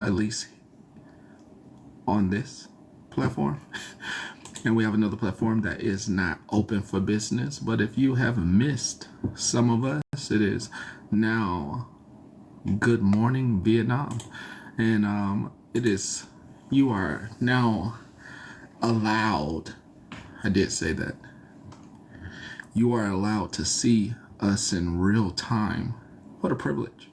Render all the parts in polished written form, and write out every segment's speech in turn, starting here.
at least on this platform. And we have another platform that is not open for business. But if you have missed some of us, it is now Good Morning Vietnam. And you are now allowed, I did say that, you are allowed to see us in real time. What a privilege.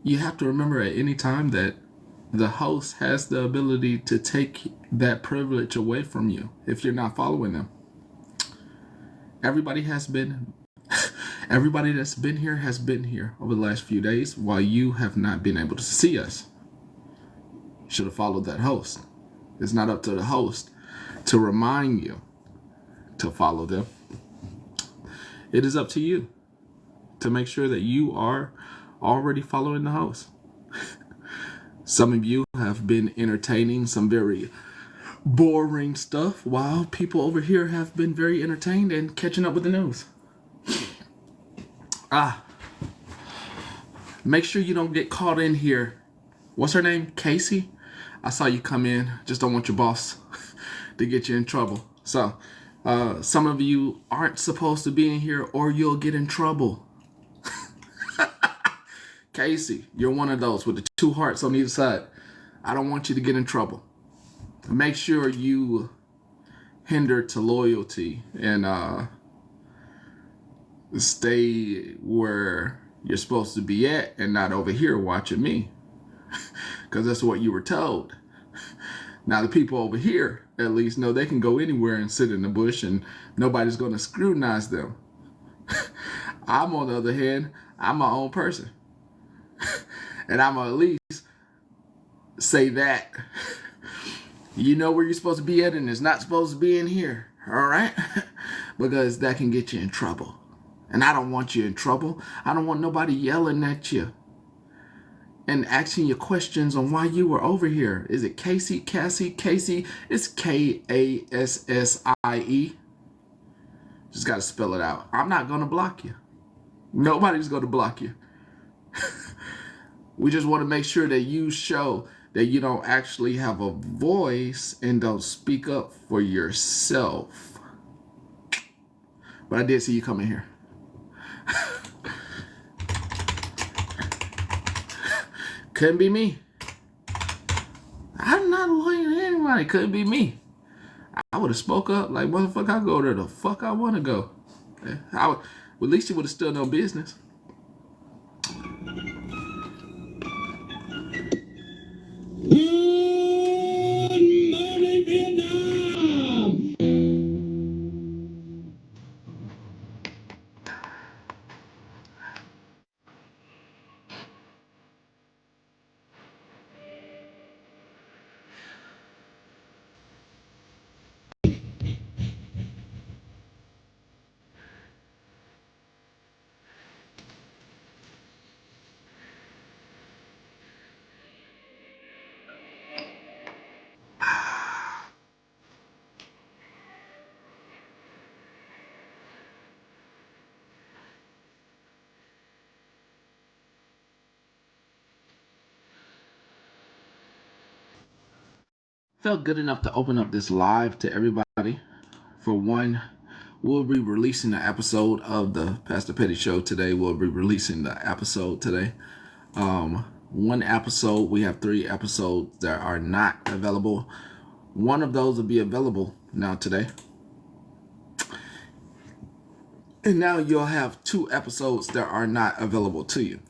You have to remember at any time that the host has the ability to take that privilege away from you if you're not following them. Everybody that's been here has been here over the last few days while you have not been able to see us. You should have followed that host. It's not up to the host to remind you to follow them. It is up to you to make sure that you are already following the host. Some of you have been entertaining some very boring stuff, while people over here have been very entertained and catching up with the news. Make sure you don't get caught in here. What's her name? Casey? I saw you come in. Just don't want your boss to get you in trouble. So, some of you aren't supposed to be in here or you'll get in trouble. Casey, you're one of those with the two hearts on either side. I don't want you to get in trouble. Make sure you hinder to loyalty and stay where you're supposed to be at and not over here watching me. Because that's what you were told. Now the people over here at least know they can go anywhere and sit in the bush and nobody's going to scrutinize them. I'm, on the other hand, I'm my own person. And I'm going to at least say that you know where you're supposed to be at and it's not supposed to be in here. All right? Because that can get you in trouble. And I don't want you in trouble. I don't want nobody yelling at you and asking you questions on why you were over here. Is it Casey, Cassie, Casey? It's Kassie. Just got to spell it out. I'm not going to block you. Nobody's going to block you. We just want to make sure that you show that you don't actually have a voice and don't speak up for yourself. But I did see you coming here. Couldn't be me. I'm not loyal to anybody. Couldn't be me. I would have spoke up like, motherfucker, I go to the fuck I want to go. At least you would have still no business. Felt good enough to open up this live to everybody. For one, we'll be releasing the episode of the PastorPetty show today. We'll be releasing the episode today. One episode, we have 3 episodes that are not available. One of those will be available now today. And now you'll have 2 episodes that are not available to you.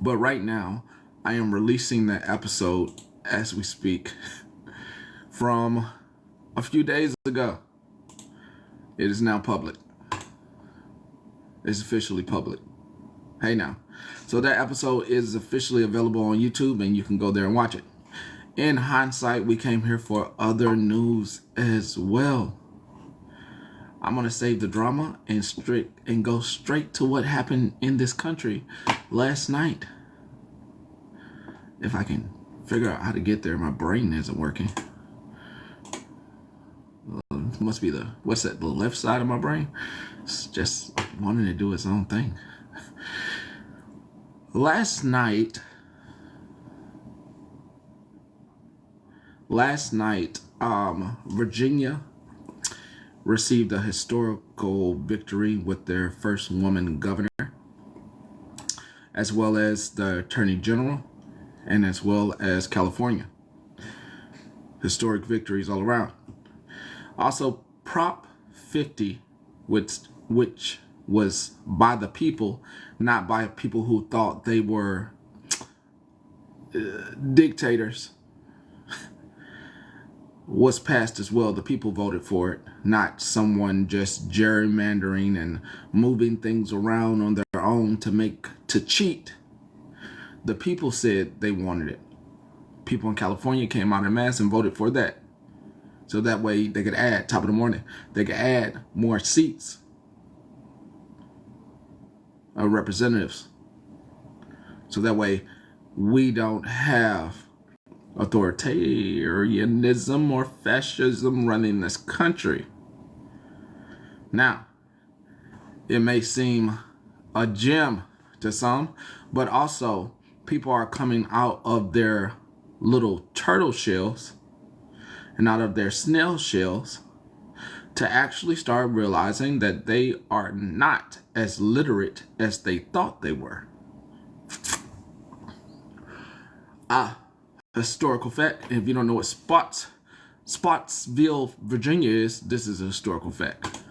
But right now, I am releasing the episode as we speak from a few days ago. It is now public. It's officially public. Hey now. So that episode is officially available on YouTube and you can go there and watch it. In hindsight, we came here for other news as well. I'm going to save the drama and go straight to what happened in this country last night. If I can figure out how to get there, my brain isn't working. Must be the left side of my brain? It's just wanting to do its own thing. Last night, Last night, Virginia received a historical victory with their first woman governor, as well as the Attorney General, and as well as California. Historic victories all around. Also, Prop 50, which was by the people, not by people who thought they were dictators, was passed as well. The people voted for it, not someone just gerrymandering and moving things around on their own to cheat. The people said they wanted it. People in California came out en masse and voted for that. So that way they could add, top of the morning, they could add more seats of representatives. So that way we don't have authoritarianism or fascism running this country. Now, it may seem a gem to some, but also people are coming out of their little turtle shells and out of their snail shells to actually start realizing that they are not as literate as they thought they were. Historical fact. If you don't know what Spotsville, Virginia is, this is a historical fact.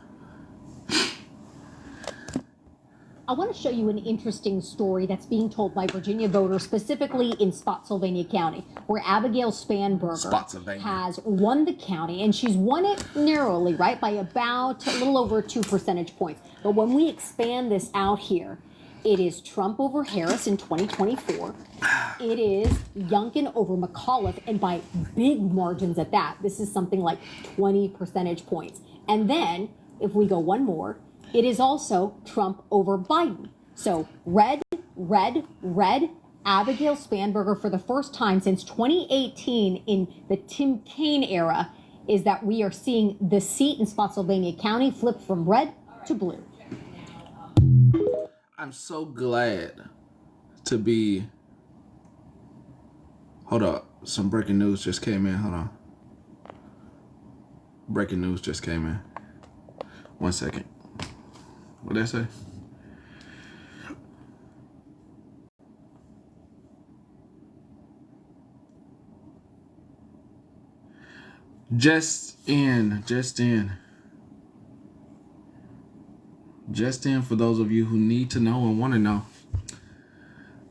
I want to show you an interesting story that's being told by Virginia voters, specifically in Spotsylvania County, where Abigail Spanberger has won the county, and she's won it narrowly, right, by about a little over 2 percentage points. But when we expand this out here, it is Trump over Harris in 2024. It is Youngkin over McAuliffe, and by big margins at that. This is something like 20 percentage points. And then, if we go one more, it is also Trump over Biden. So red, red, red. Abigail Spanberger, for the first time since 2018 in the Tim Kaine era, is that we are seeing the seat in Spotsylvania County flip from red to blue. I'm so glad to be... Hold up. Some breaking news just came in. Hold on. Breaking news just came in. 1 second. What did I say? Just in for those of you who need to know and want to know.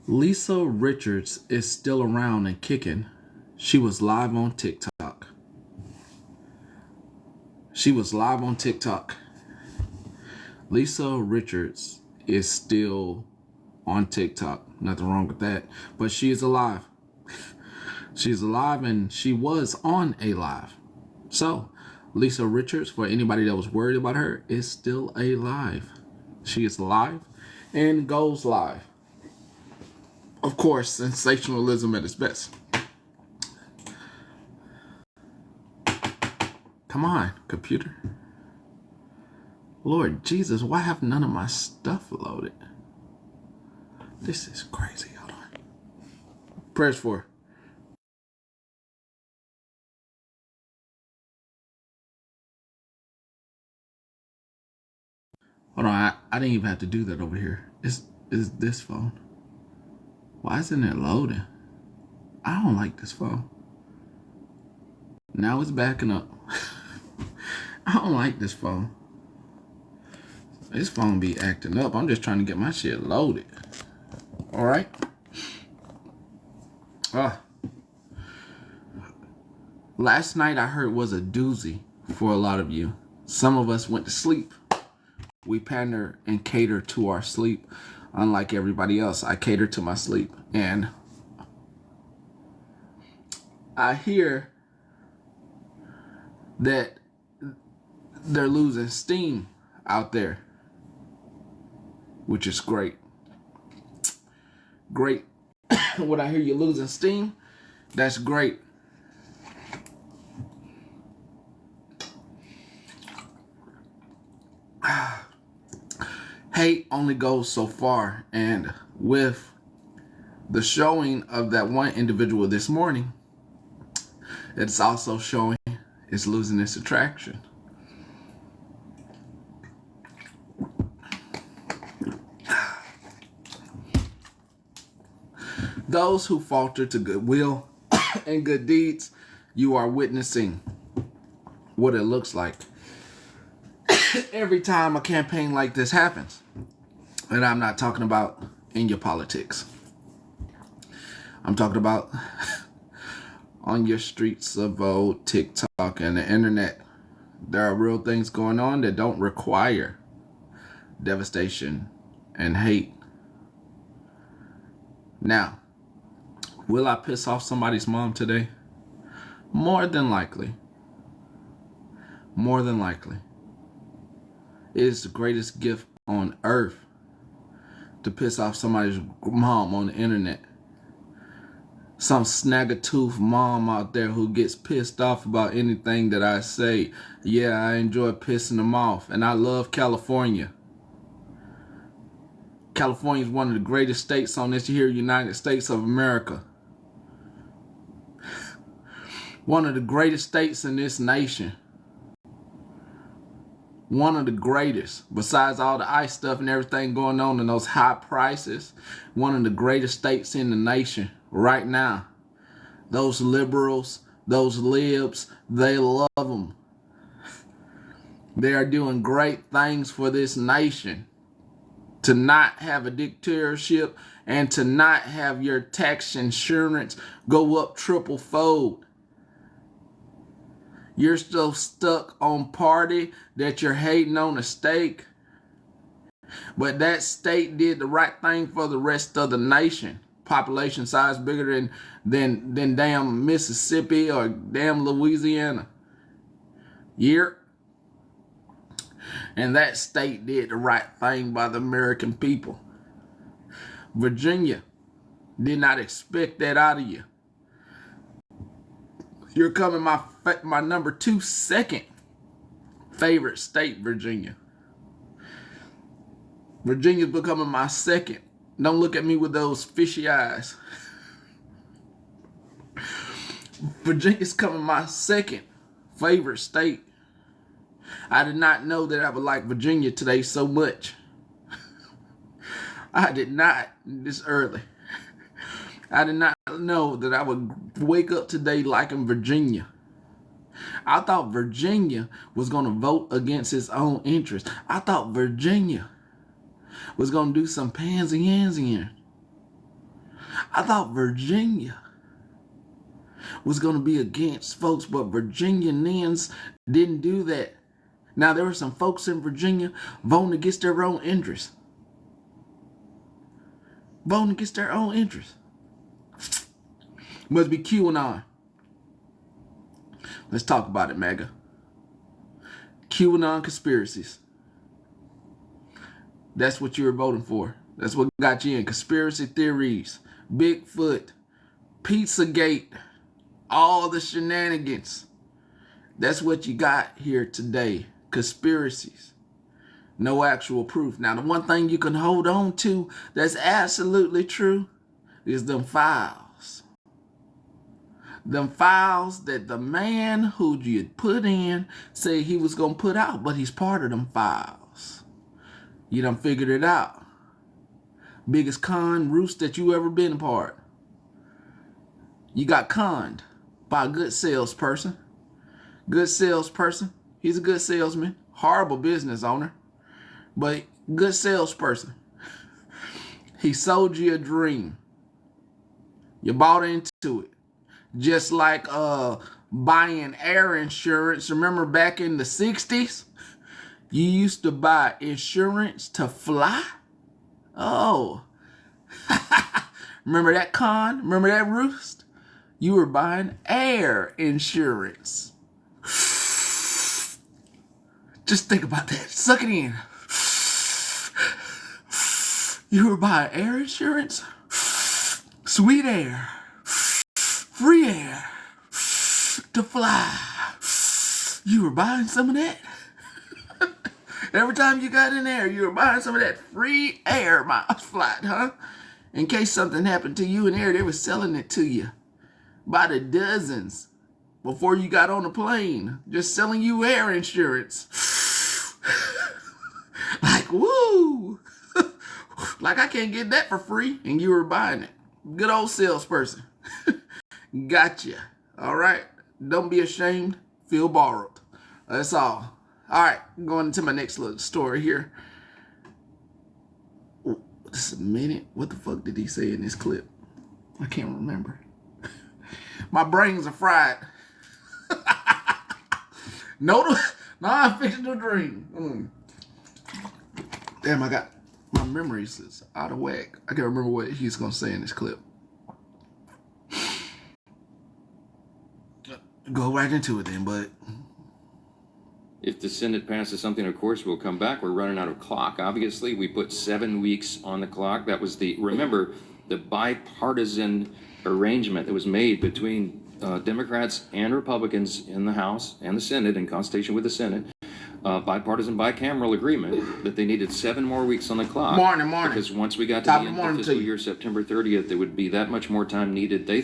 Lisa Richards is still around and kicking. She was live on TikTok. Lisa Richards is still on TikTok. Nothing wrong with that. But she is alive. She's alive, and she was on a live. So, Lisa Richards, for anybody that was worried about her, is still alive. She is alive and goes live. Of course, sensationalism at its best. Come on, computer. Lord Jesus, why have none of my stuff loaded? This is crazy. Hold on. Prayers for her. Hold on, I didn't even have to do that over here. Is this phone? Why isn't it loading? I don't like this phone. Now it's backing up. I don't like this phone. This phone be acting up. I'm just trying to get my shit loaded. All right. Last night I heard was a doozy for a lot of you. Some of us went to sleep. We pander and cater to our sleep. Unlike everybody else, I cater to my sleep. And I hear that they're losing steam out there, which is great. Great. When I hear you losing steam, that's great. Hate only goes so far, and with the showing of that one individual this morning, It's also showing it's losing its attraction. Those who falter to goodwill and good deeds, you are witnessing what it looks like every time a campaign like this happens. And I'm not talking about in your politics. I'm talking about on your streets of TikTok and the internet. There are real things going on that don't require devastation and hate. Now, will I piss off somebody's mom today? More than likely. More than likely. It is the greatest gift on earth to piss off somebody's mom on the internet. Some snag-a-tooth mom out there who gets pissed off about anything that I say. Yeah, I enjoy pissing them off. And I love California. California is one of the greatest states on this here United States of America. One of the greatest states in this nation. One of the greatest. Besides all the ICE stuff and everything going on and those high prices. One of the greatest states in the nation right now. Those liberals, those libs, they love them. They are doing great things for this nation. To not have a dictatorship and to not have your tax insurance go up triple fold. You're still stuck on party that you're hating on a state. But that state did the right thing for the rest of the nation. Population size bigger than damn Mississippi or damn Louisiana. Yeah. And that state did the right thing by the American people. Virginia did not expect that out of you. You're coming my number 2 second favorite state, Virginia. Virginia's becoming my second. Don't look at me with those fishy eyes. Virginia's coming my second favorite state. I did not know that I would like Virginia today so much. I did not this early. I did not know that I would wake up today liking Virginia. I thought Virginia was going to vote against its own interest. I thought Virginia was going to do some pansy-yansying. I thought Virginia was going to be against folks, but Virginians didn't do that. Now, there were some folks in Virginia voting against their own interests. Voting against their own interests. Must be QAnon. Let's talk about it, MAGA. QAnon conspiracies. That's what you were voting for. That's what got you in. Conspiracy theories. Bigfoot. Pizzagate. All the shenanigans. That's what you got here today. Conspiracies. No actual proof. Now, the one thing you can hold on to that's absolutely true is them files. Them files that the man who you put in said he was going to put out, but he's part of them files. You done figured it out. Biggest con roost that you ever been a part. You got conned by a good salesperson. Good salesperson. He's a good salesman. Horrible business owner. But good salesperson. He sold you a dream. You bought into it. Just like buying air insurance. Remember back in the 60s? You used to buy insurance to fly? Oh. Remember that con? Remember that roost? You were buying air insurance. Just think about that. Suck it in. You were buying air insurance? Sweet air. Free air. To fly. You were buying some of that? Every time you got in there, you were buying some of that free air miles flight, huh? In case something happened to you in there, they were selling it to you by the dozens. before you got on the plane, just selling you air insurance. Like, woo! Like I can't get that for free, and you were buying it. Good old salesperson. Gotcha. All right. Don't be ashamed. Feel borrowed. That's all. All right. Going into my next little story here. Just a minute. What the fuck did he say in this clip? I can't remember. My brains are fried. No, I'm fixing a dream. Damn, I got my memories is out of whack. I can't remember what he's gonna say in this clip. Go right into it then, but if the Senate passes something, of course, we'll come back. We're running out of clock. Obviously, we put 7 weeks on the clock. That was remember, the bipartisan arrangement that was made between Democrats and Republicans in the House and the Senate, in consultation with the Senate, bipartisan bicameral agreement that they needed 7 more weeks on the clock. Morning. Because once we got to the end of fiscal year, September 30th, there would be that much more time needed, they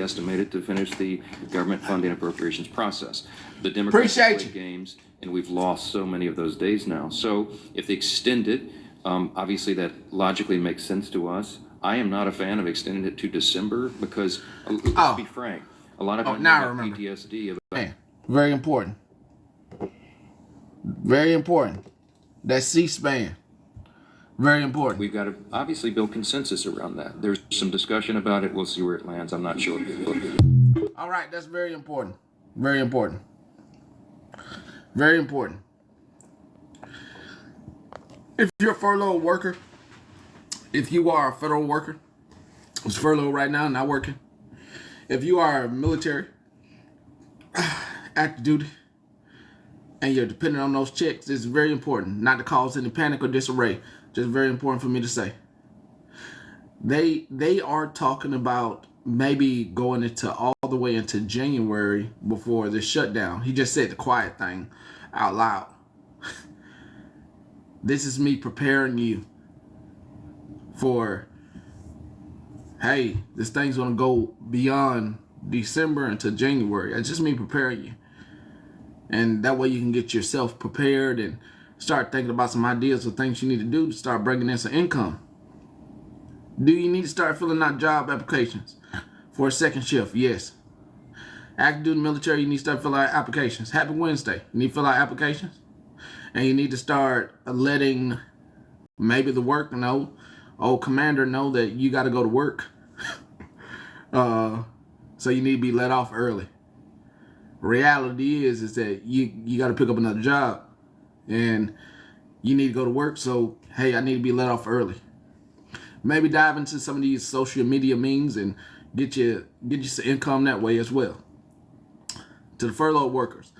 estimated, to finish the government funding appropriations process. The Democrats played games, and we've lost so many of those days now. So if they extend it, obviously that logically makes sense to us. I am not a fan of extending it to December because, let's be frank, a lot of people have PTSD about very important. Very important. That C-SPAN. Very important. We've got to obviously build consensus around that. There's some discussion about it. We'll see where it lands. I'm not sure. All right, that's very important. Very important. Very important. If you're a furloughed worker, if you are a federal worker who's furloughed right now, not working, if you are a military, active duty, and you're dependent on those checks, it's very important not to cause any panic or disarray. Just very important for me to say. They are talking about maybe going into all the way into January before the shutdown. He just said the quiet thing out loud. This is me preparing you for, hey, this thing's gonna go beyond December into January. It's just me preparing you. And that way you can get yourself prepared and start thinking about some ideas or things you need to do to start bringing in some income. Do you need to start filling out job applications for a second shift? Yes. Active duty military, you need to start filling out applications. Happy Wednesday. You need to fill out applications. And you need to start letting maybe the work know, old commander know that you got to go to work. So you need to be let off early. Reality is that you got to pick up another job and you need to go to work. So, hey, I need to be let off early. Maybe dive into some of these social media memes and get you some income that way as well. To the furloughed workers,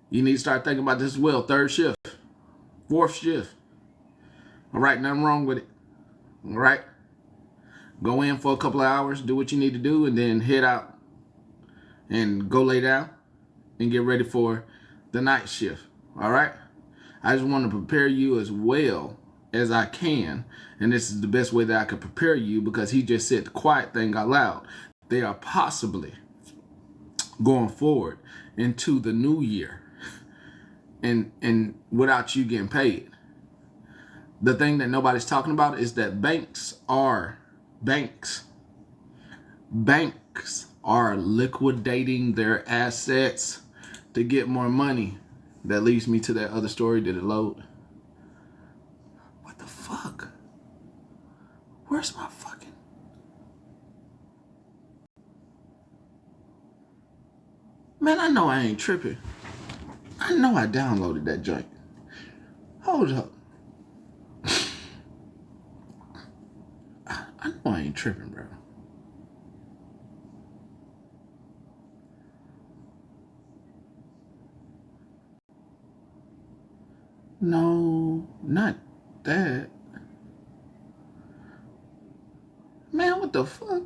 you need to start thinking about this as well. 3rd shift, 4th shift. All right, nothing wrong with it. All right. Go in for a couple of hours, do what you need to do, and then head out and go lay down and get ready for the night shift. All right. I just want to prepare you as well as I can. And this is the best way that I can prepare you, because he just said the quiet thing out loud. They are possibly going forward into the new year and without you getting paid. The thing that nobody's talking about is that banks are liquidating their assets to get more money. That leads me to that other story. Did it load? What the fuck? Where's my fucking... Man, I know I ain't tripping. I know I downloaded that joint. Hold up. I know I ain't tripping, bro. No, not that. Man, what the fuck?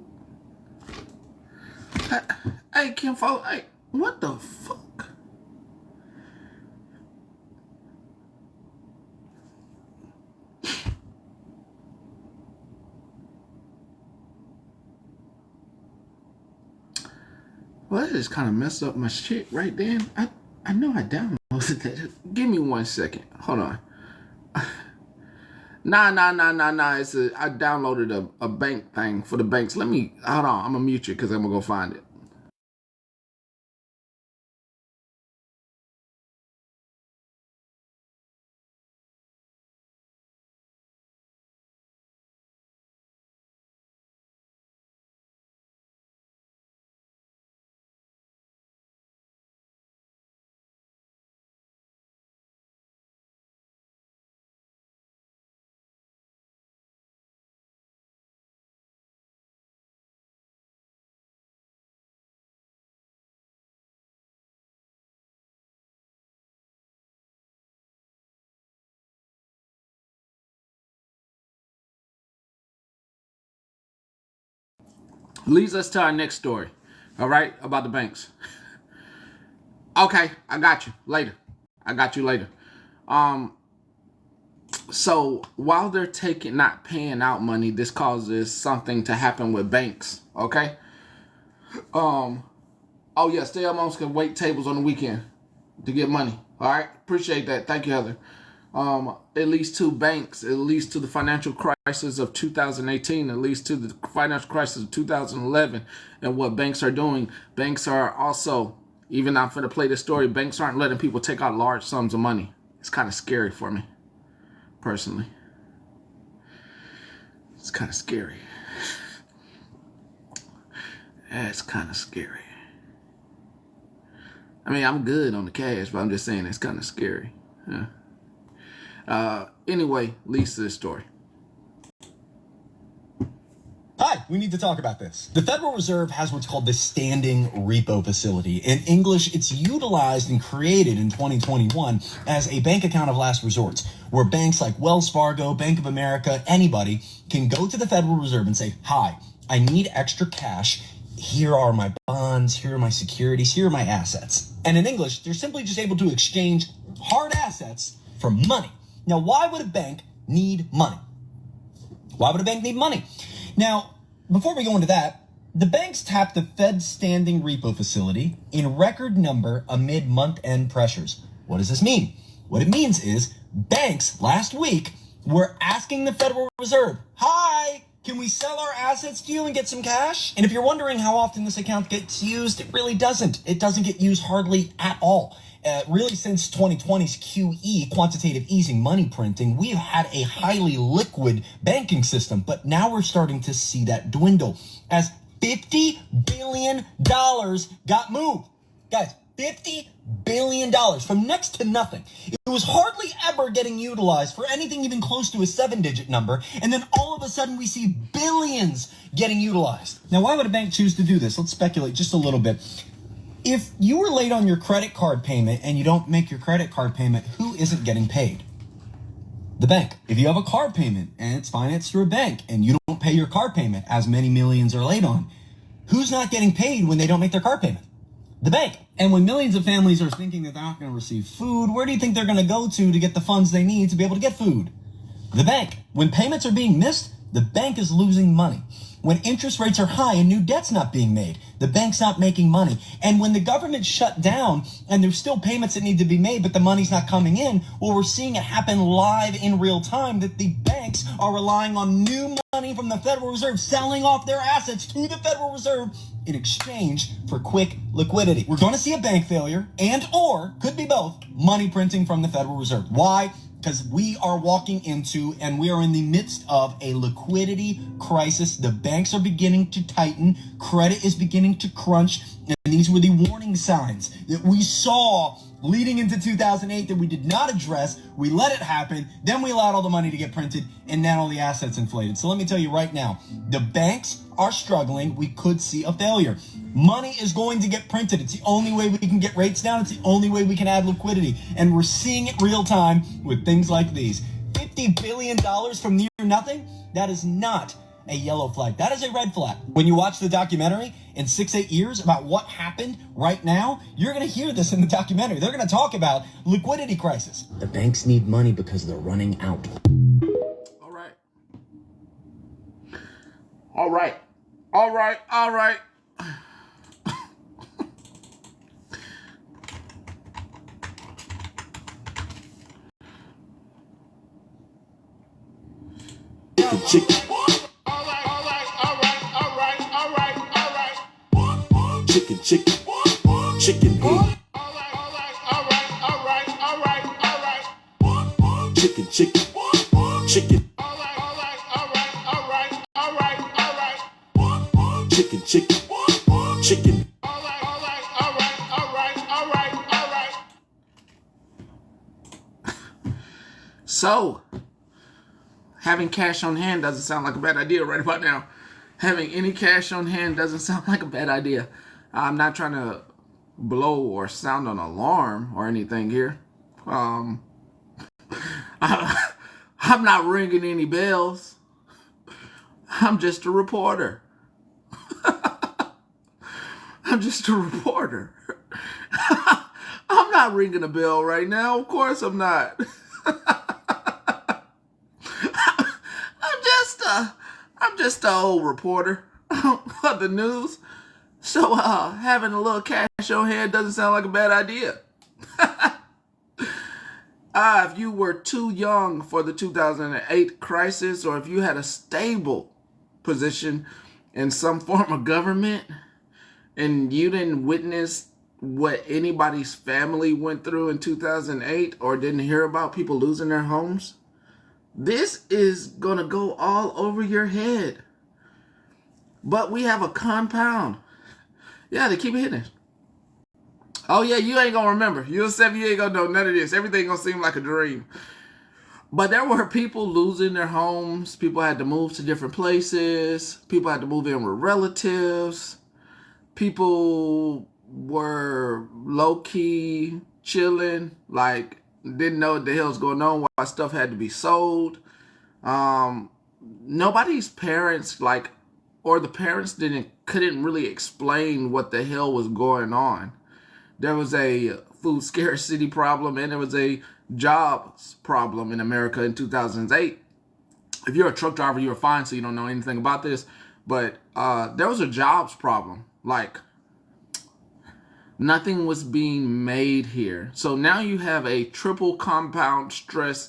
Hey, Kim Fo, hey, what the fuck? Well, that just kind of messed up my shit right then. I know I downloaded that. Give me 1 second. Hold on. Nah. I downloaded a bank thing for the banks. Hold on. I'm gonna mute you because I'm gonna go find it. Leads us to our next story. All right, about the banks. Okay, I got you later. So while they're not paying out money, this causes something to happen with banks. Okay. Oh yeah, stay at homes can wait tables on the weekend to get money. All right, appreciate that. Thank you, Heather. It leads to banks. It leads to the financial crisis of 2018. It leads to the financial crisis of 2011. And what banks are doing, banks are also, even I'm going to play this story, banks aren't letting people take out large sums of money. It's kind of scary for me, personally. It's kind of scary. It's kind of scary. I mean, I'm good on the cash, but I'm just saying it's kind of scary. Yeah. Anyway, leads to this story. Hi, we need to talk about this. The Federal Reserve has what's called the Standing Repo Facility. In English, it's utilized and created in 2021 as a bank account of last resort, where banks like Wells Fargo, Bank of America, anybody can go to the Federal Reserve and say, hi, I need extra cash. Here are my bonds, here are my securities, here are my assets. And in English, they're simply just able to exchange hard assets for money. Now, why would a bank need money? Why would a bank need money? Now, before we go into that, the banks tapped the Fed's Standing Repo Facility in record number amid month-end pressures. What does this mean? What it means is banks last week were asking the Federal Reserve, hi, can we sell our assets to you and get some cash? And if you're wondering how often this account gets used, it really doesn't. It doesn't get used hardly at all. Really, since 2020's QE, quantitative easing money printing, we've had a highly liquid banking system, but now we're starting to see that dwindle as $50 billion got moved. Guys, $50 billion from next to nothing. It was hardly ever getting utilized for anything even close to a 7-digit number, and then all of a sudden we see billions getting utilized. Now, why would a bank choose to do this? Let's speculate just a little bit. If you were late on your credit card payment and you don't make your credit card payment, who isn't getting paid? The bank. If you have a car payment and it's financed through a bank and you don't pay your car payment, as many millions are late on, who's not getting paid when they don't make their car payment? The bank. And when millions of families are thinking that they're not going to receive food, where do you think they're going to go to get the funds they need to be able to get food? The bank. When payments are being missed, the bank is losing money. When interest rates are high and new debt's not being made, the bank's not making money. And when the government shut down and there's still payments that need to be made, but the money's not coming in, well, we're seeing it happen live in real time that the banks are relying on new money from the Federal Reserve, selling off their assets to the Federal Reserve in exchange for quick liquidity. We're going to see a bank failure and or, could be both, money printing from the Federal Reserve. Why? Because we are walking into and we are in the midst of a liquidity crisis. The banks are beginning to tighten. Credit is beginning to crunch. And these were the warning signs that we saw leading into 2008 that we did not address. We let it happen. Then we allowed all the money to get printed and then all the assets inflated. So let me tell you right now, the banks are struggling. We could see a failure. Money is going to get printed. It's the only way we can get rates down. It's the only way we can add liquidity. And we're seeing it real time with things like these. $50 billion from near nothing? That is not a yellow flag. That is a red flag. When you watch the documentary in 6-8 years about what happened right now, you're going to hear this in the documentary. They're going to talk about liquidity crisis. The banks need money because they're running out. All right. chicken. Chicken, chicken, chicken head. Chicken, chicken, chicken. Chicken, chicken, chicken. So, having cash on hand doesn't sound like a bad idea right about now. Having any cash on hand doesn't sound like a bad idea. I'm not trying to blow or sound an alarm or anything here. I'm not ringing any bells. I'm just a reporter. I'm just a reporter. I'm not ringing a bell right now. Of course I'm not. I'm just an old reporter of the news. So having a little cash on hand doesn't sound like a bad idea. If you were too young for the 2008 crisis, or if you had a stable position in some form of government and you didn't witness what anybody's family went through in 2008 or didn't hear about people losing their homes, this is going to go all over your head. But we have a compound. Yeah, they keep hitting it. Oh yeah, you ain't gonna remember. You're 7, you ain't gonna know none of this. Everything gonna seem like a dream. But there were people losing their homes. People had to move to different places. People had to move in with relatives. People were low-key chilling, like didn't know what the hell's going on, why stuff had to be sold. Nobody's parents, or the parents couldn't really explain what the hell was going on. There was a food scarcity problem and there was a jobs problem in America in 2008. If you're a truck driver, you're fine, so you don't know anything about this. But there was a jobs problem. Like, nothing was being made here. So now you have a triple compound stress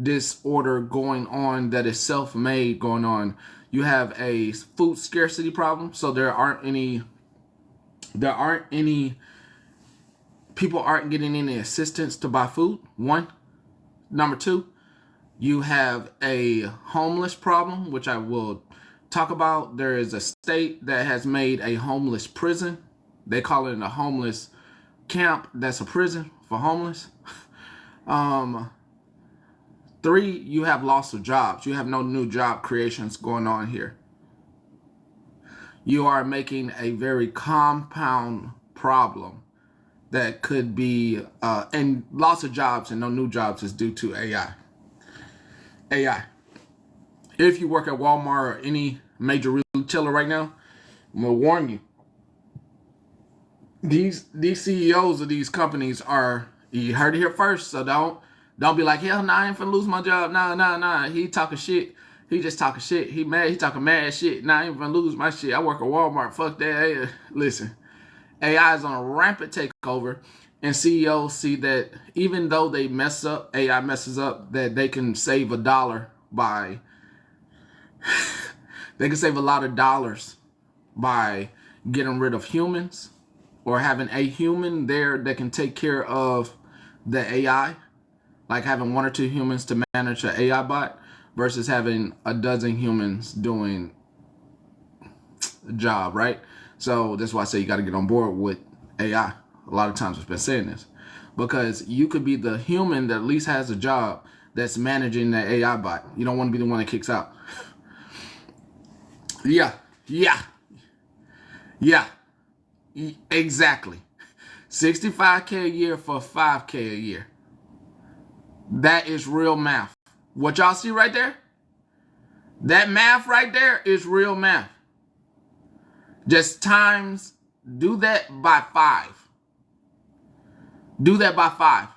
disorder going on that is self-made going on. You have a food scarcity problem, so people aren't getting any assistance to buy food. One. Number two, you have a homeless problem, which I will talk about. There is a state that has made a homeless prison. They call it a homeless camp. That's a prison for homeless. 3, you have loss of jobs. You have no new job creations going on here. You are making a very compound problem that could be, and lots of jobs and no new jobs is due to AI. AI. If you work at Walmart or any major retailer right now, I'm gonna warn you. These CEOs of these companies you heard it here first, so don't be like, hell nah, I ain't finna lose my job. Nah. He talking shit. He just talking shit. He mad. He talking mad shit. Nah, I ain't finna lose my shit. I work at Walmart. Fuck that. Hey, listen. AI is on a rampant takeover, and CEOs see that even though they mess up, AI messes up, that they can save $1 by, they can save a lot of dollars by getting rid of humans or having a human there that can take care of the AI, like having 1 or 2 humans to manage an AI bot versus having a dozen humans doing the job, right? So that's why I say you got to get on board with AI. A lot of times I've been saying this. Because you could be the human that at least has a job that's managing the AI bot. You don't want to be the one that kicks out. Yeah. Exactly. $65K a year for $5K a year. That is real math. What y'all see right there? That math right there is real math. Just do that by 5. Do that by 5.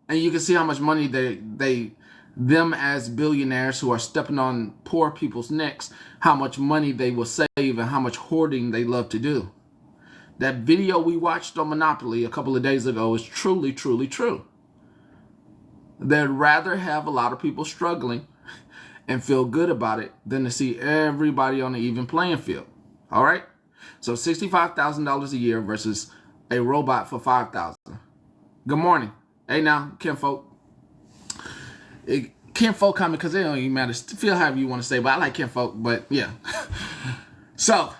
And you can see how much money them as billionaires who are stepping on poor people's necks, how much money they will save and how much hoarding they love to do. That video we watched on Monopoly a couple of days ago is truly, truly true. They'd rather have a lot of people struggling and feel good about it than to see everybody on the even playing field. All right? So $65,000 a year versus a robot for $5,000. Good morning. Hey now, kinfolk. Kinfolk comment because they don't even matter. Feel however you want to say, but I like kinfolk, but yeah. So,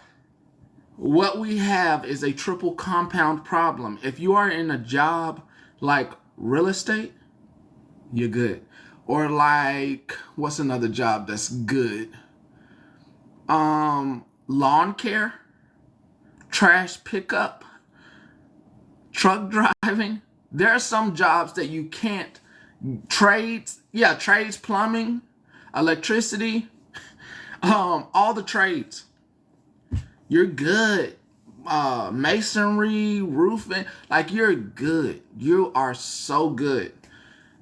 what we have is a triple compound problem. If you are in a job like real estate, you're good. Or like, what's another job that's good? Lawn care, trash pickup, truck driving. There are some jobs that you can't. Trades, plumbing, electricity, all the trades. You're good. Masonry, roofing, like you're good. You are so good.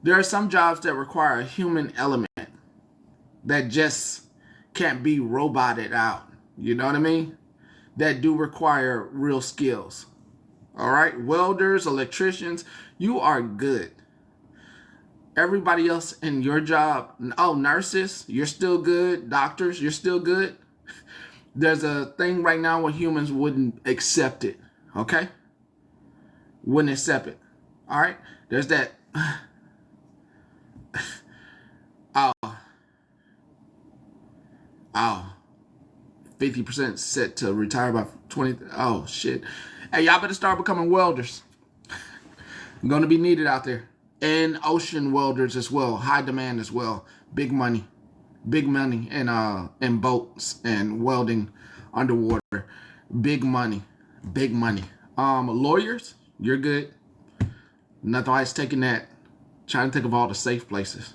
There are some jobs that require a human element that just can't be roboted out. You know what I mean? That do require real skills. All right, welders, electricians, you are good. Everybody else in your job, nurses, you're still good. Doctors, you're still good. There's a thing right now where humans wouldn't accept it, okay? Wouldn't accept it, all right? There's that, 50% set to retire by 20, oh shit. Hey, y'all better start becoming welders. Gonna be needed out there. And ocean welders as well, high demand as well. Big money in boats and welding underwater. Big money. Lawyers, you're good. Nothing like taking that. Trying to think of all the safe places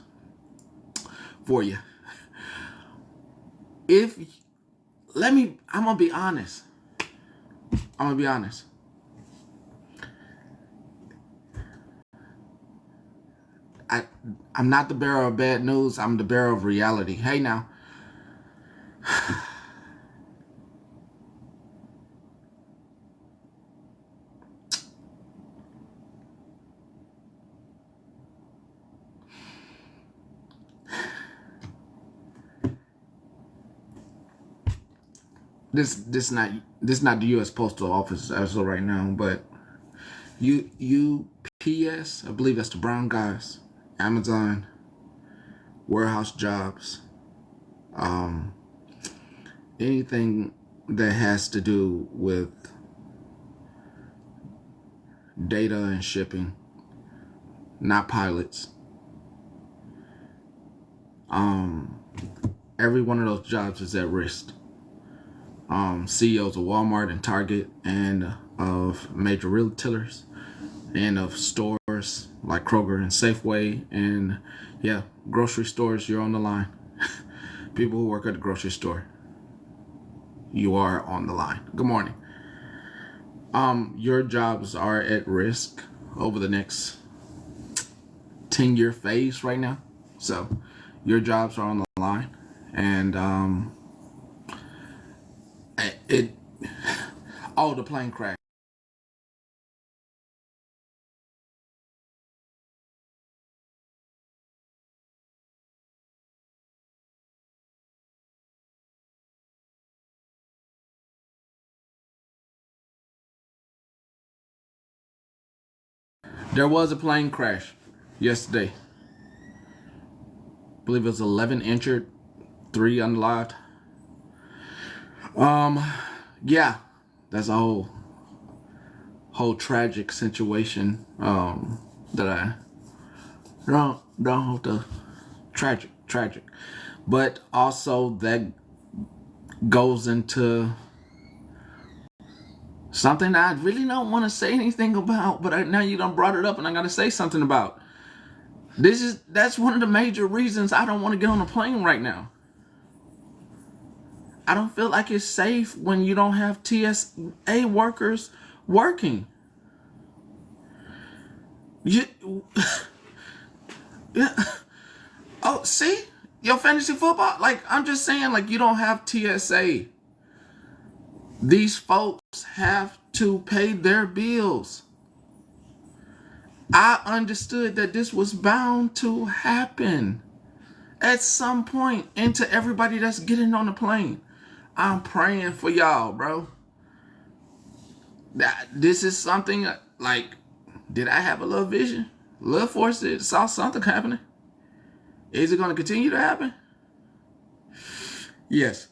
for you. I'm gonna be honest. I'm not the bearer of bad news. I'm the bearer of reality. Hey now. This not the U.S. Postal Office as of right now, but UPS, I believe that's the brown guys. Amazon, warehouse jobs, anything that has to do with data and shipping, not pilots. Every one of those jobs is at risk. CEOs of Walmart and Target and of major retailers and of stores like Kroger and Safeway and grocery stores, you're on the line. People who work at the grocery store, you are on the line. Good morning. Your jobs are at risk over the next 10-year phase right now. So your jobs are on the line, and the plane crash. There was a plane crash yesterday. I believe it was 11 injured, 3 unalived. That's a whole tragic situation. That I don't hope to tragic, but also that goes into something I really don't want to say anything about, but now you done brought it up and I gotta say something about. That's one of the major reasons I don't want to get on a plane right now. I don't feel like it's safe when you don't have TSA workers working. Oh, see? Your fantasy football? Like, I'm just saying, like, you don't have TSA. These folks have to pay their bills. I understood that this was bound to happen. at some point, and to everybody that's getting on the plane, I'm praying for y'all, bro. This is something like, did I have a little vision? A little foresight, saw something happening. Is it going to continue to happen? Yes.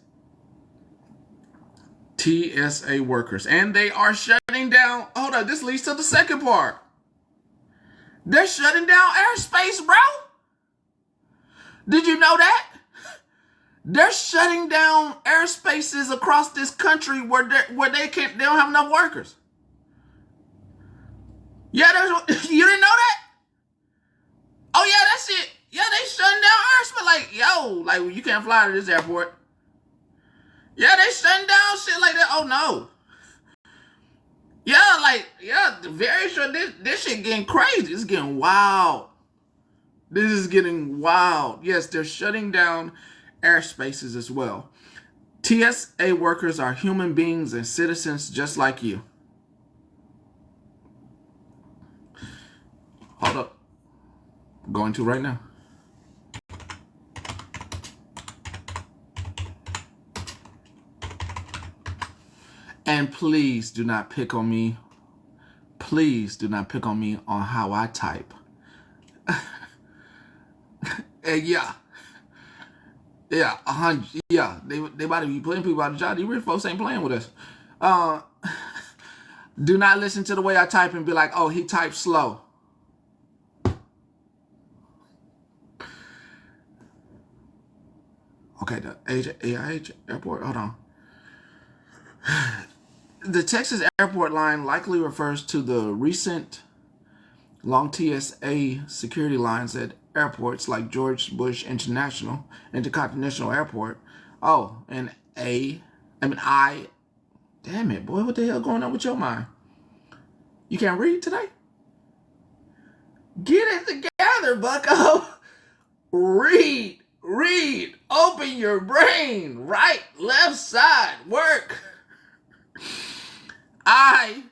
TSA workers. And they are shutting down. Hold on, this leads to the second part. They're shutting down airspace, bro. Did you know that? They're shutting down airspaces across this country where they don't have enough workers. Yeah, you didn't know that? Oh yeah, that's it. Yeah, they shutting down airspace. Like you can't fly to this airport. Yeah, they shutting down shit like that. Oh no. Yeah, very sure this shit getting crazy. It's getting wild. This is getting wild. Yes, they're shutting down airspaces as well. TSA workers are human beings and citizens just like you. Hold up. I'm going to right now. And please do not pick on me. Please do not pick on me on how I type. And yeah, 100. Yeah, they about to be putting people out of job. These rich folks ain't playing with us. Do not listen to the way I type and be like, oh, he types slow. Okay, the AIH airport. Hold on. The Texas airport line likely refers to the recent long TSA security lines at airports like George Bush Intercontinental Airport. Oh, and I. Damn it, boy, what the hell going on with your mind? You can't read today? Get it together, bucko. Read. Open your brain. Right, left side, work. IAH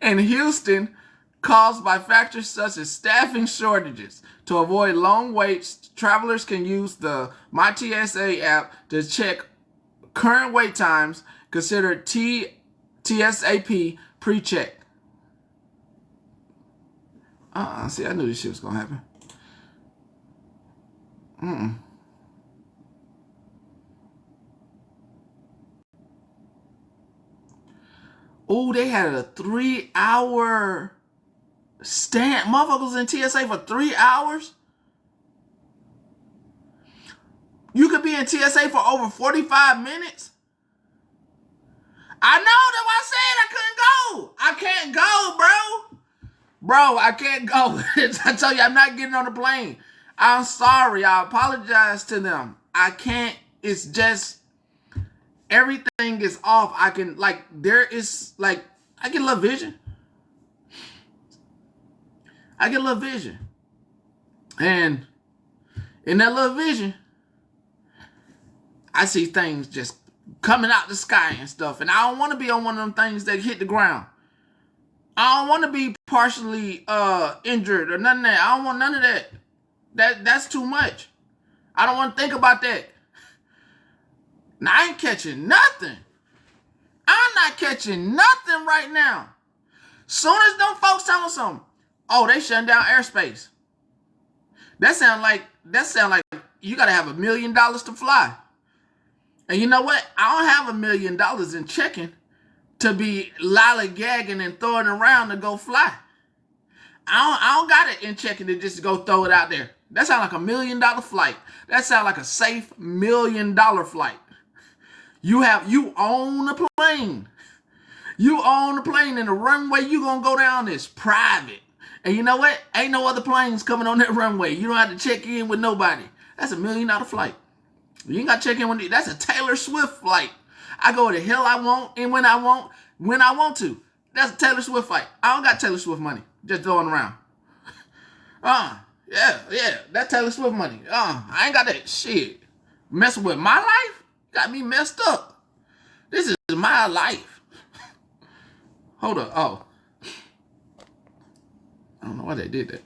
in Houston caused by factors such as staffing shortages. To avoid long waits, travelers can use the MyTSA app to check current wait times. Consider TSAP pre-check. See, I knew this shit was gonna happen. Oh, they had a 3-hour stand. Motherfuckers in TSA for 3 hours? You could be in TSA for over 45 minutes? I know, that's why I said I couldn't go. I can't go, bro. Bro, I can't go. I tell you, I'm not getting on the plane. I'm sorry. I apologize to them. I can't. It's just, everything is off. I can, like, there is, like, I get a little vision. I get a little vision. And in that little vision, I see things just coming out the sky and stuff. And I don't want to be on one of them things that hit the ground. I don't want to be partially injured or none of that. I don't want none of that. That's too much. I don't want to think about that. Now, I ain't catching nothing. I'm not catching nothing right now. Soon as them folks tell me something, oh, they shutting down airspace. That sound like you gotta have $1 million to fly. And you know what? I don't have $1 million in checking to be lollygagging and throwing around to go fly. I don't got it in checking to just go throw it out there. That sound like $1 million flight. That sound like a safe $1 million flight. You own the plane. You own the plane, and the runway you gonna go down is private. And you know what? Ain't no other planes coming on that runway. You don't have to check in with nobody. That's $1 million flight. You ain't got to check in with that's a Taylor Swift flight. I go to the hell I want and when I want to. That's a Taylor Swift flight. I don't got Taylor Swift money. Just throwing around. Yeah, that's Taylor Swift money. I ain't got that shit. Messing with my life? Got me messed up. This is my life. Hold up. Oh. I don't know why they did that.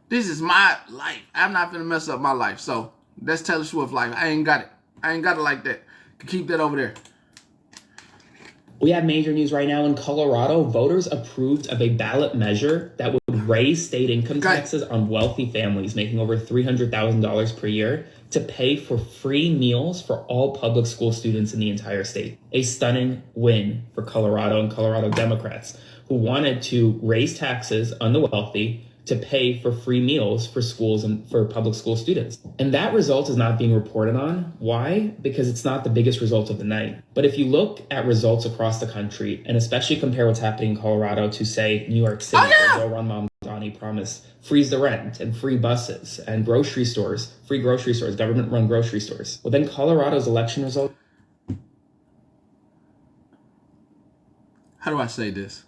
This is my life. I'm not gonna mess up my life. So that's Taylor Swift life. I ain't got it. I ain't got it like that. Keep that over there. We have major news right now in Colorado. Voters approved of a ballot measure that would raise state income taxes on wealthy families making over $300,000 per year to pay for free meals for all public school students in the entire state. A stunning win for Colorado and Colorado Democrats who wanted to raise taxes on the wealthy to pay for free meals for schools and for public school students. And that result is not being reported on. Why? Because it's not the biggest result of the night. But if you look at results across the country, and especially compare what's happening in Colorado to, say, New York City, where Joe Ron Mamdani promised freeze the rent and free buses and grocery stores, free grocery stores, government-run grocery stores. Well, then Colorado's election result. How do I say this?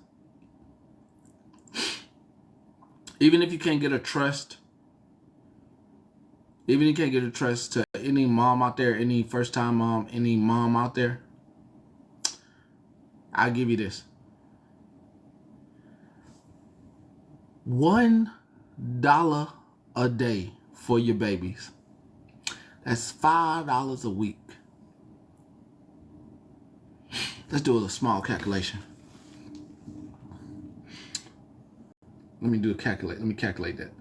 Even if you can't get a trust, even if you can't get a trust to any mom out there, any first-time mom, any mom out there, I'll give you this. $1 a day for your babies. That's $5 a week. Let's do a small calculation. Let me calculate that.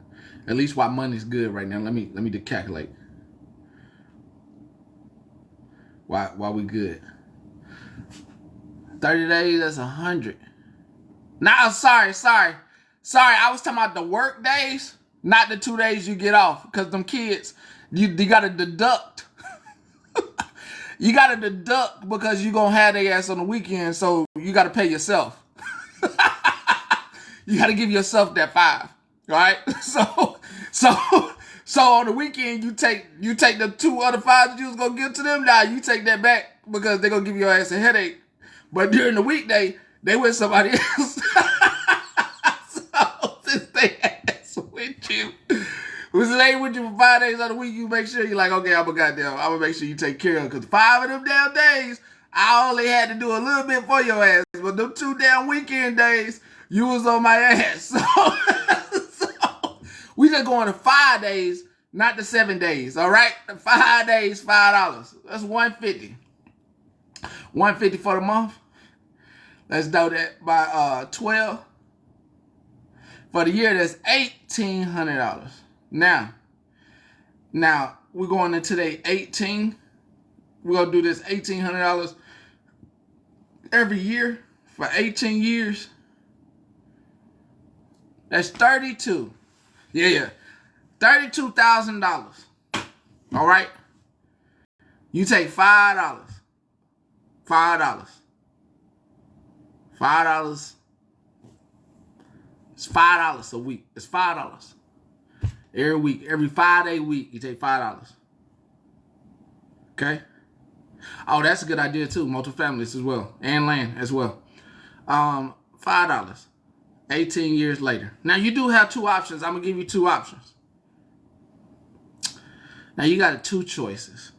At least while money's good right now, let me do calculate. While we good. 30 days, that's 100. Nah, sorry. I was talking about the work days, not the 2 days you get off. Because them kids, you gotta deduct. You gotta deduct because you gonna have their ass on the weekend, so you gotta pay yourself. You got to give yourself that 5, right? So on the weekend, you take the 2 other 5 that you was going to give to them. Now you take that back because they're going to give your ass a headache. But during the weekday, they with somebody else. So since they ass with you, was they with you for 5 days of the week, you make sure you're like, okay, I'm going to make sure you take care of it. Because 5 of them damn days, I only had to do a little bit for your ass. But them 2 damn weekend days, you was on my ass. So we just going to 5 days, not the 7 days. All right? 5 days, $5. That's $150. $150 for the month. Let's do that by 12. For the year, that's $1,800. Now we're going into today 18. We're going to do this $1,800 every year for 18 years. That's 32. Yeah. $32,000. All right? You take $5. $5. It's $5 a week. It's $5. Every week, every 5-day week, you take $5. Okay? Oh, that's a good idea too. Multifamilies as well. And land as well. $5. 18 years later. Now, you do have 2 options. I'm going to give you 2 options. Now, you got 2 choices.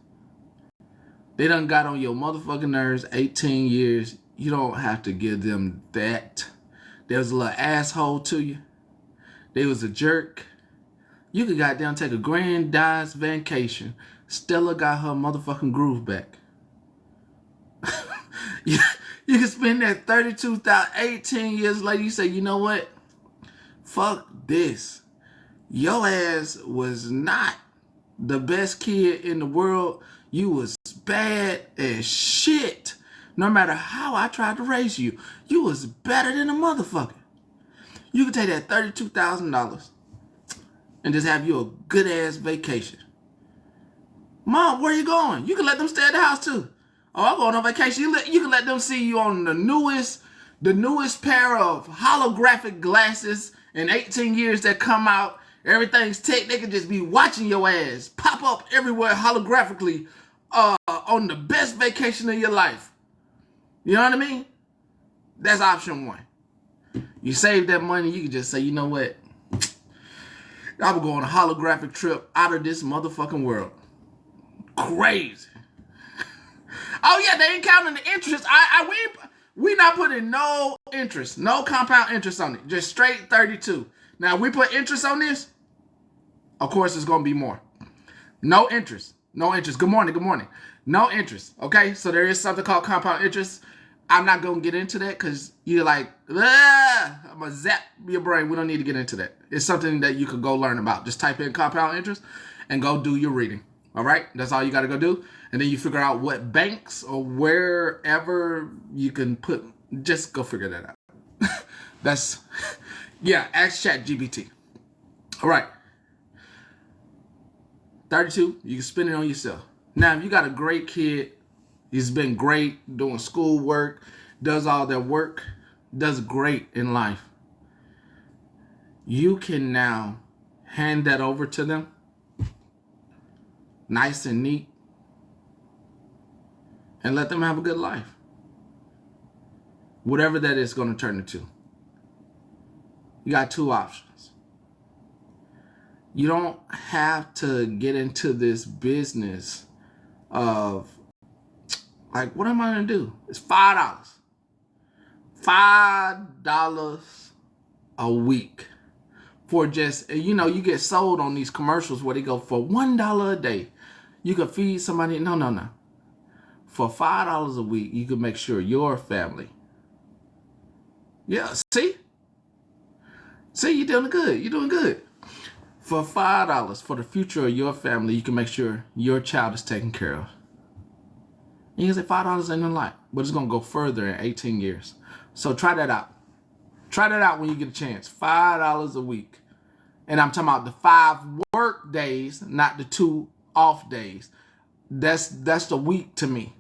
They done got on your motherfucking nerves 18 years. You don't have to give them that. There was a little asshole to you. They was a jerk. You could goddamn take a grandiose vacation. Stella got her motherfucking groove back. You can spend that 32,000, 18 years later, you say, you know what? Fuck this. Your ass was not the best kid in the world. You was bad as shit. No matter how I tried to raise you, you was better than a motherfucker. You can take that $32,000 and just have you a good ass vacation. Mom, where you going? You can let them stay at the house too. Oh, I'm going on vacation. You can let them see you on the newest pair of holographic glasses in 18 years that come out. Everything's tech. They can just be watching your ass pop up everywhere holographically on the best vacation of your life. You know what I mean? That's option 1. You save that money. You can just say, you know what? I'm going on a holographic trip out of this motherfucking world. Crazy. Oh yeah, they ain't counting the interest. We not putting no interest, no compound interest on it. Just straight 32. Now we put interest on this. Of course, it's going to be more. No interest. No interest. Good morning. Good morning. No interest. Okay, so there is something called compound interest. I'm not going to get into that because you're like, I'm going to zap your brain. We don't need to get into that. It's something that you could go learn about. Just type in compound interest and go do your reading. All right? That's all you got to go do. And then you figure out what banks or wherever you can put. Just go figure that out. That's, yeah, ask ChatGPT. All right. 32, you can spend it on yourself. Now, if you got a great kid, he's been great doing schoolwork, does all their work, does great in life, you can now hand that over to them, nice and neat, and let them have a good life. Whatever that is going to turn into. You got two options. You don't have to get into this business of, like, what am I going to do? It's $5. $5 a week for just, you get sold on these commercials where they go for $1 a day. You could feed somebody. No. For $5 a week, you could make sure your family. Yeah, see, you're doing good. You're doing good. For $5 for the future of your family, you can make sure your child is taken care of. You can say $5 ain't a lot, but it's going to go further in 18 years. So try that out. Try that out when you get a chance. $5 a week. And I'm talking about the 5 work days, not the 2 off days. That's the week to me.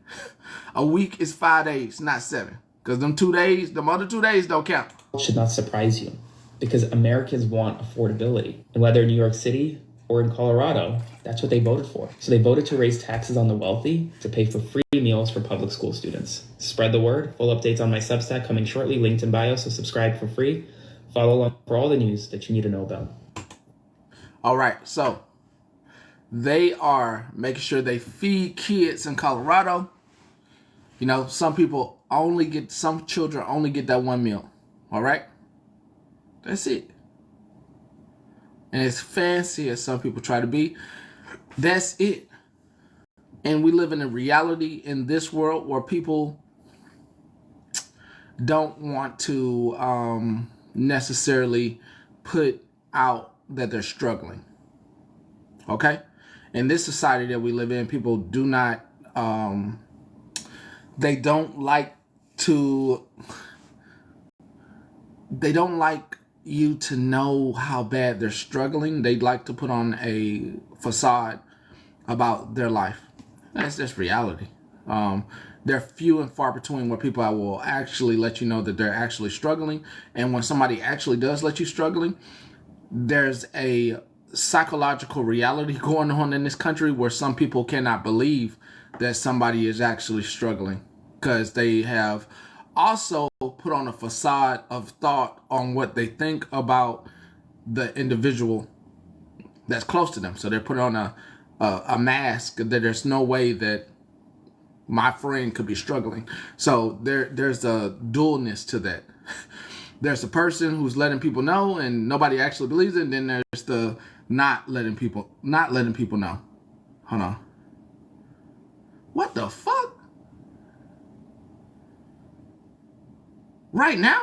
A week is 5 days, not 7. Because them other 2 days don't count. Should not surprise you, because Americans want affordability. And whether in New York City or in Colorado, that's what they voted for. So they voted to raise taxes on the wealthy to pay for free meals for public school students. Spread the word. Full updates on my Substack coming shortly, linked in bio, so subscribe for free. Follow along for all the news that you need to know about. All right, so they are making sure they feed kids in Colorado. Some children only get that one meal. All right? That's it. And as fancy as some people try to be, that's it. And we live in a reality in this world where people don't want to necessarily put out that they're struggling. Okay? In this society that we live in, people do not, they don't like you to know how bad they're struggling. They like to put on a facade about their life. That's just reality. They're few and far between where people will actually let you know that they're actually struggling. And when somebody actually does let you struggling, there's a psychological reality going on in this country where some people cannot believe that somebody is actually struggling because they have also put on a facade of thought on what they think about the individual that's close to them. So they're putting on a mask that there's no way that my friend could be struggling. So there's a dualness to that. There's a person who's letting people know and nobody actually believes it. And then there's the not letting people know. Hold on. What the fuck? Right now?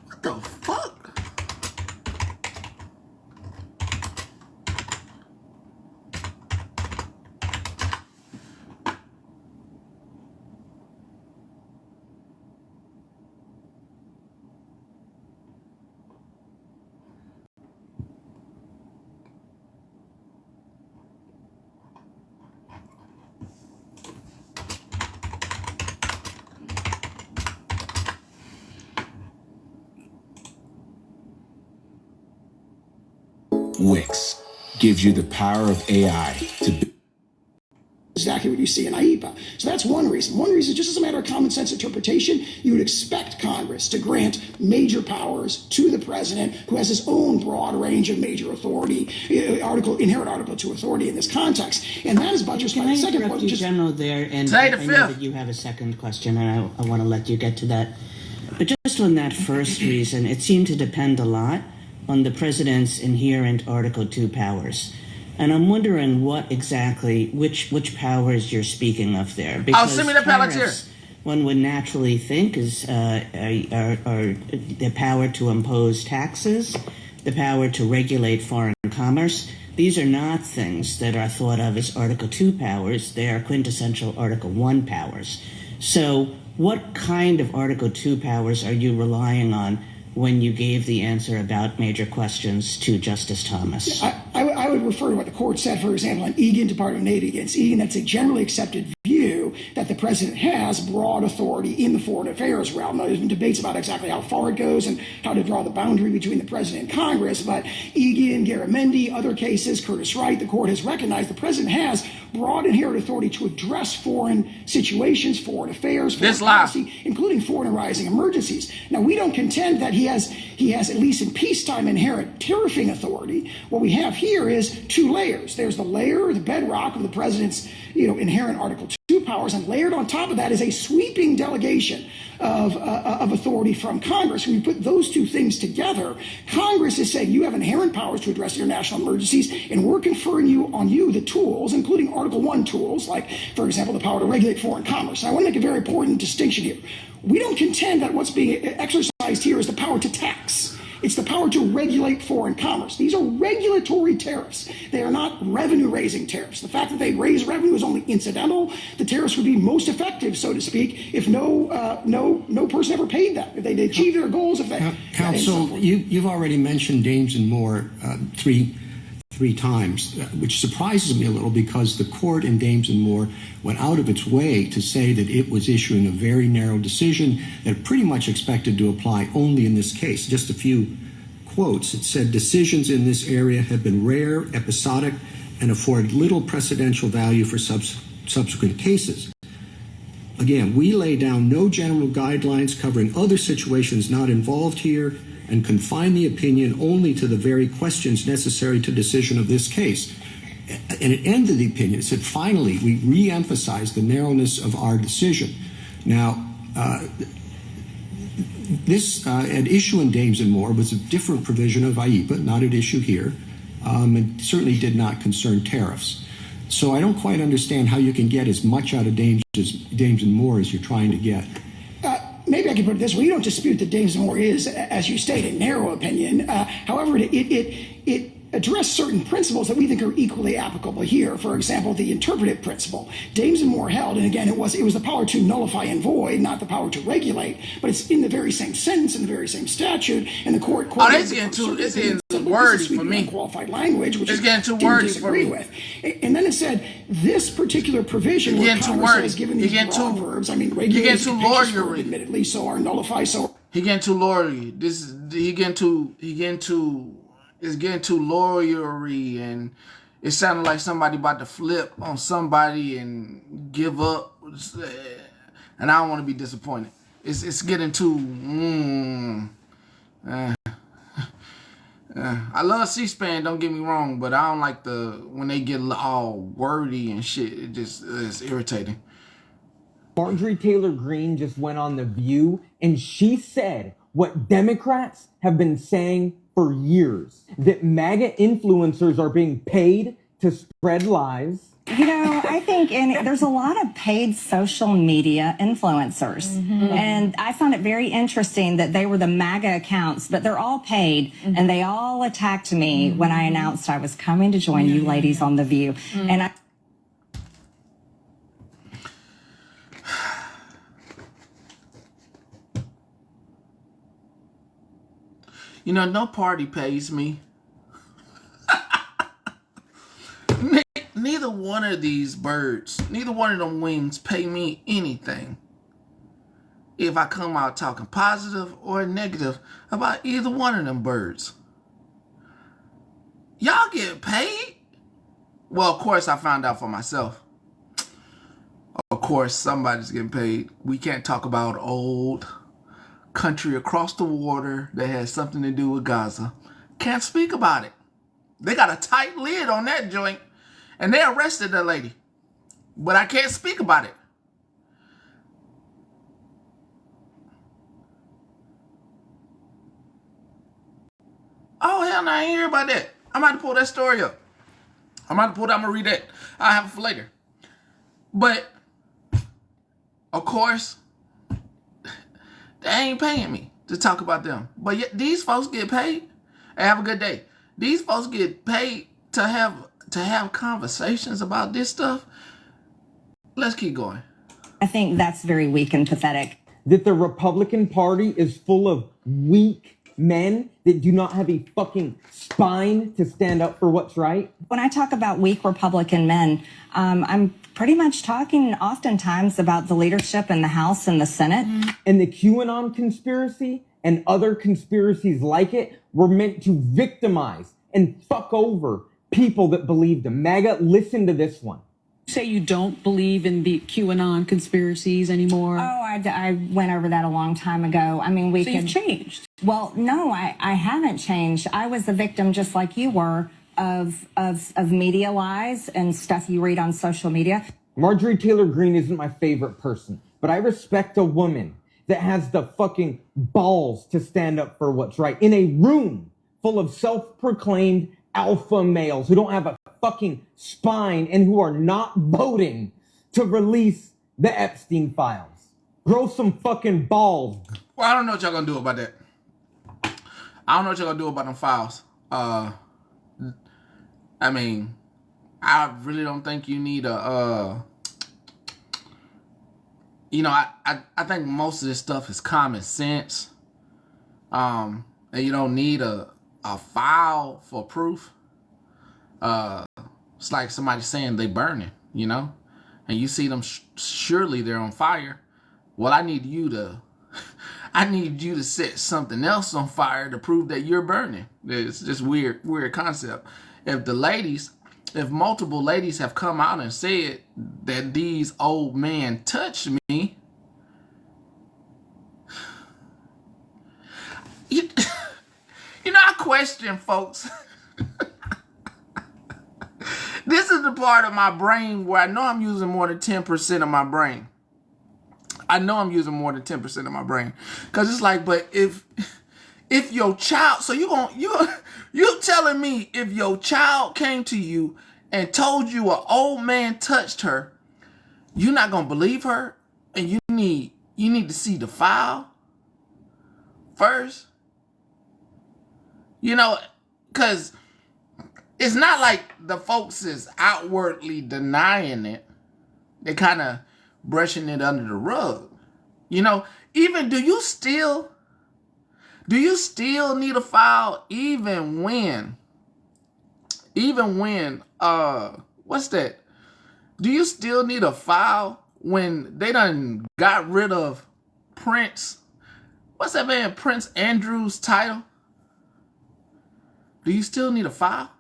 What the fuck? Wix gives you the power of AI to exactly what you see in IEPA. So that's one reason. One reason, just as a matter of common sense interpretation, you would expect Congress to grant major powers to the president, who has his own broad range of major authority, inherent Article 2 authority in this context. And that is buttressed by the second point. General there, and I know that you have a second question, and I want to let you get to that. But just on that first reason, it seemed to depend a lot on the president's inherent Article 2 powers. And I'm wondering what exactly, which powers you're speaking of there. Because send me the Palantir. One would naturally think is are the power to impose taxes, the power to regulate foreign commerce. These are not things that are thought of as Article 2 powers. They are quintessential Article 1 powers. So what kind of Article 2 powers are you relying on when you gave the answer about major questions to Justice Thomas? I would refer to what the court said, for example, on Egan, Department of Navy against Egan. That's a generally accepted view that the president has broad authority in the foreign affairs realm. Now, there's been debates about exactly how far it goes and how to draw the boundary between the president and Congress, but Egan, Garamendi, other cases, Curtis Wright, the court has recognized the president has broad inherent authority to address foreign situations, foreign affairs, foreign policy, including foreign arising emergencies. Now, we don't contend that he has, at least in peacetime, inherent tariffing authority. What we have here is two layers. There's the layer, the bedrock of the president's, inherent Article 2 powers, and layered on top of that is a sweeping delegation of authority from Congress. When you put those two things together, Congress is saying you have inherent powers to address international emergencies, and we're conferring on you the tools, including Article 1 tools, like, for example, the power to regulate foreign commerce. And I want to make a very important distinction here. We don't contend that what's being exercised here is the power to tax. It's the power to regulate foreign commerce. These are regulatory tariffs. They are not revenue-raising tariffs. The fact that they raise revenue is only incidental. The tariffs would be most effective, so to speak, if no person ever paid them, if they achieve their goals. Counsel, you've already mentioned Dames and Moore three times, which surprises me a little because the court in Dames and Moore went out of its way to say that it was issuing a very narrow decision that pretty much expected to apply only in this case. Just a few quotes. It said, decisions in this area have been rare, episodic, and afford little precedential value for subsequent cases. Again, we lay down no general guidelines covering other situations not involved here and confine the opinion only to the very questions necessary to decision of this case. And it ended the opinion. It said, finally, we re-emphasize the narrowness of our decision. Now, this at issue in Dames and Moore was a different provision of IEPA, not at issue here, and certainly did not concern tariffs. So I don't quite understand how you can get as much out of Dames and Moore as you're trying to get. Maybe I can put it this way. You don't dispute that Dames and Moore is, as you state, a narrow opinion. However, it addressed certain principles that we think are equally applicable here. For example, the interpretive principle. Dames and Moore held, and again, it was the power to nullify and void, not the power to regulate, but it's in the very same sentence, in the very same statute, and the court quoted it's getting too wordy for me. Qualified language, which it's getting too wordy for me. With. And then it said this particular provision where Congress has given these broad verbs. I mean, regulate is a capricious verb, admittedly, so are nullify, so. He getting too lawyery. It's getting too lawyery, and it sounded like somebody about to flip on somebody and give up. And I don't want to be disappointed. It's getting too. I love C-SPAN, don't get me wrong, but I don't like when they get all wordy and shit. It's irritating. Marjorie Taylor Greene just went on The View, and she said what Democrats have been saying for years, that MAGA influencers are being paid to spread lies. I think there's a lot of paid social media influencers. Mm-hmm. And I found it very interesting that they were the MAGA accounts, but they're all paid, mm-hmm. and they all attacked me when I announced I was coming to join you ladies on The View. Mm-hmm. And no party pays me. Neither one of these birds, neither one of them wings pay me anything if I come out talking positive or negative about either one of them birds. Y'all get paid? Well, of course, I found out for myself. Of course, somebody's getting paid. We can't talk about old country across the water that has something to do with Gaza. Can't speak about it. They got a tight lid on that joint, and they arrested that lady. But I can't speak about it. Oh, hell no, I ain't hear about that. I'm about to pull that story up. I'm going to read that. I'll have it for later. But, of course, they ain't paying me to talk about them. But yet these folks get paid. Hey, have a good day. These folks get paid to have conversations about this stuff. Let's keep going. I think that's very weak and pathetic. That the Republican Party is full of weak men that do not have a fucking spine to stand up for what's right? When I talk about weak Republican men, I'm pretty much talking oftentimes about the leadership in the House and the Senate. And the QAnon conspiracy and other conspiracies like it were meant to victimize and fuck over people that believed them. MAGA, listen to this one. Say you don't believe in the QAnon conspiracies anymore? Oh, I went over that a long time ago. I mean, you've changed. Well, no, I haven't changed. I was a victim, just like you were, of media lies and stuff you read on social media. Marjorie Taylor Greene isn't my favorite person, but I respect a woman that has the fucking balls to stand up for what's right in a room full of self-proclaimed alpha males who don't have a fucking spine and who are not voting to release the Epstein files. Grow some fucking balls. Well, I don't know what y'all gonna do about that. I don't know what y'all gonna do about them files. I mean, I really don't think you need a, you know, I think most of this stuff is common sense. And you don't need a file for proof. It's like somebody saying they burning, you know, and you see them, surely they're on fire. Well, I need you to set something else on fire to prove that you're burning. It's just weird concept. If multiple ladies have come out and said that these old men touched me, you know, I question folks. This is the part of my brain where I know I'm using more than 10% of my brain. I know I'm using more than 10% of my brain. Because it's like, but if your child, so you telling me if your child came to you and told you an old man touched her, you're not going to believe her? And you need to see the file first? You know, because it's not like the folks is outwardly denying it. They kind of brushing it under the rug. You know, even do you still need a file even when what's that? Do you still need a file when they done got rid of Prince? What's that man, Prince Andrew's title? Do you still need a file?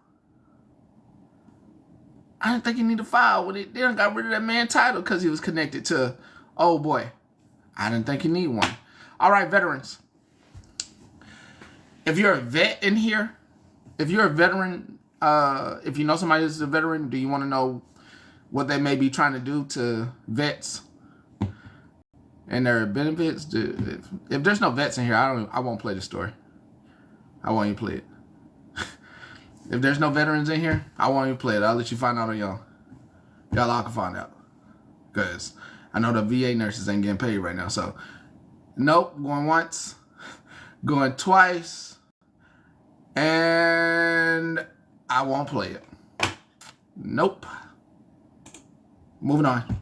I didn't think you need a file when they done got rid of that man title because he was connected to, oh boy. I didn't think you need one. All right, veterans. If you're a vet in here, if you're a veteran, if you know somebody who's a veteran, do you want to know what they may be trying to do to vets and their benefits? If there's no vets in here, I won't play the story. I won't even play it. If there's no veterans in here, I won't even play it. I'll let you find out on y'all. Y'all all can find out. Because I know the VA nurses ain't getting paid right now. So, nope. Going once. Going twice. And I won't play it. Nope. Moving on.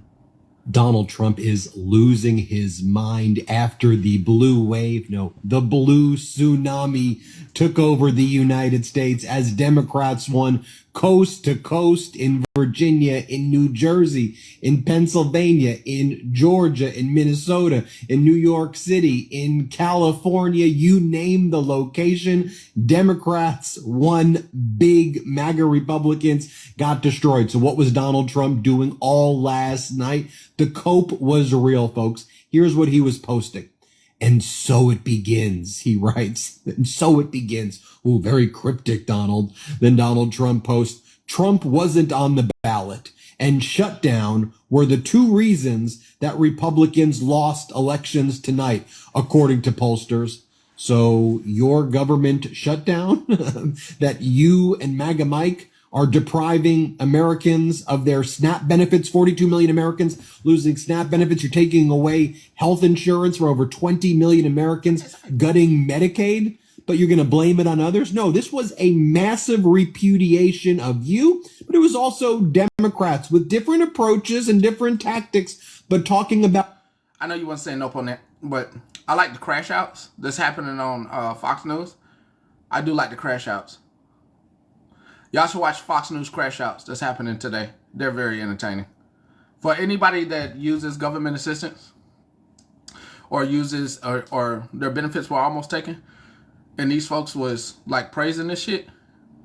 Donald Trump is losing his mind after the blue wave, the blue tsunami took over the United States as Democrats won coast to coast in Virginia, in New Jersey, in Pennsylvania, in Georgia, in Minnesota, in New York City, in California, you name the location. Democrats won big. MAGA Republicans got destroyed. So what was Donald Trump doing all last night? The cope was real, folks. Here's what he was posting. And so it begins, he writes. And so it begins. Ooh, very cryptic, Donald. Then Donald Trump posts, Trump wasn't on the ballot, and shutdown were the two reasons that Republicans lost elections tonight, according to pollsters. So your government shutdown that you and MAGA Mike are depriving Americans of their SNAP benefits, 42 million Americans losing SNAP benefits. You're taking away health insurance for over 20 million Americans, gutting Medicaid, but you're going to blame it on others? No, this was a massive repudiation of you, but it was also Democrats with different approaches and different tactics, but talking about... I know you want to say nope on that, but I like the crash outs that's happening on Fox News. I do like the crash outs. Y'all should watch Fox News crash outs that's happening today. They're very entertaining. For anybody that uses government assistance or uses or their benefits were almost taken, and these folks was like praising this shit,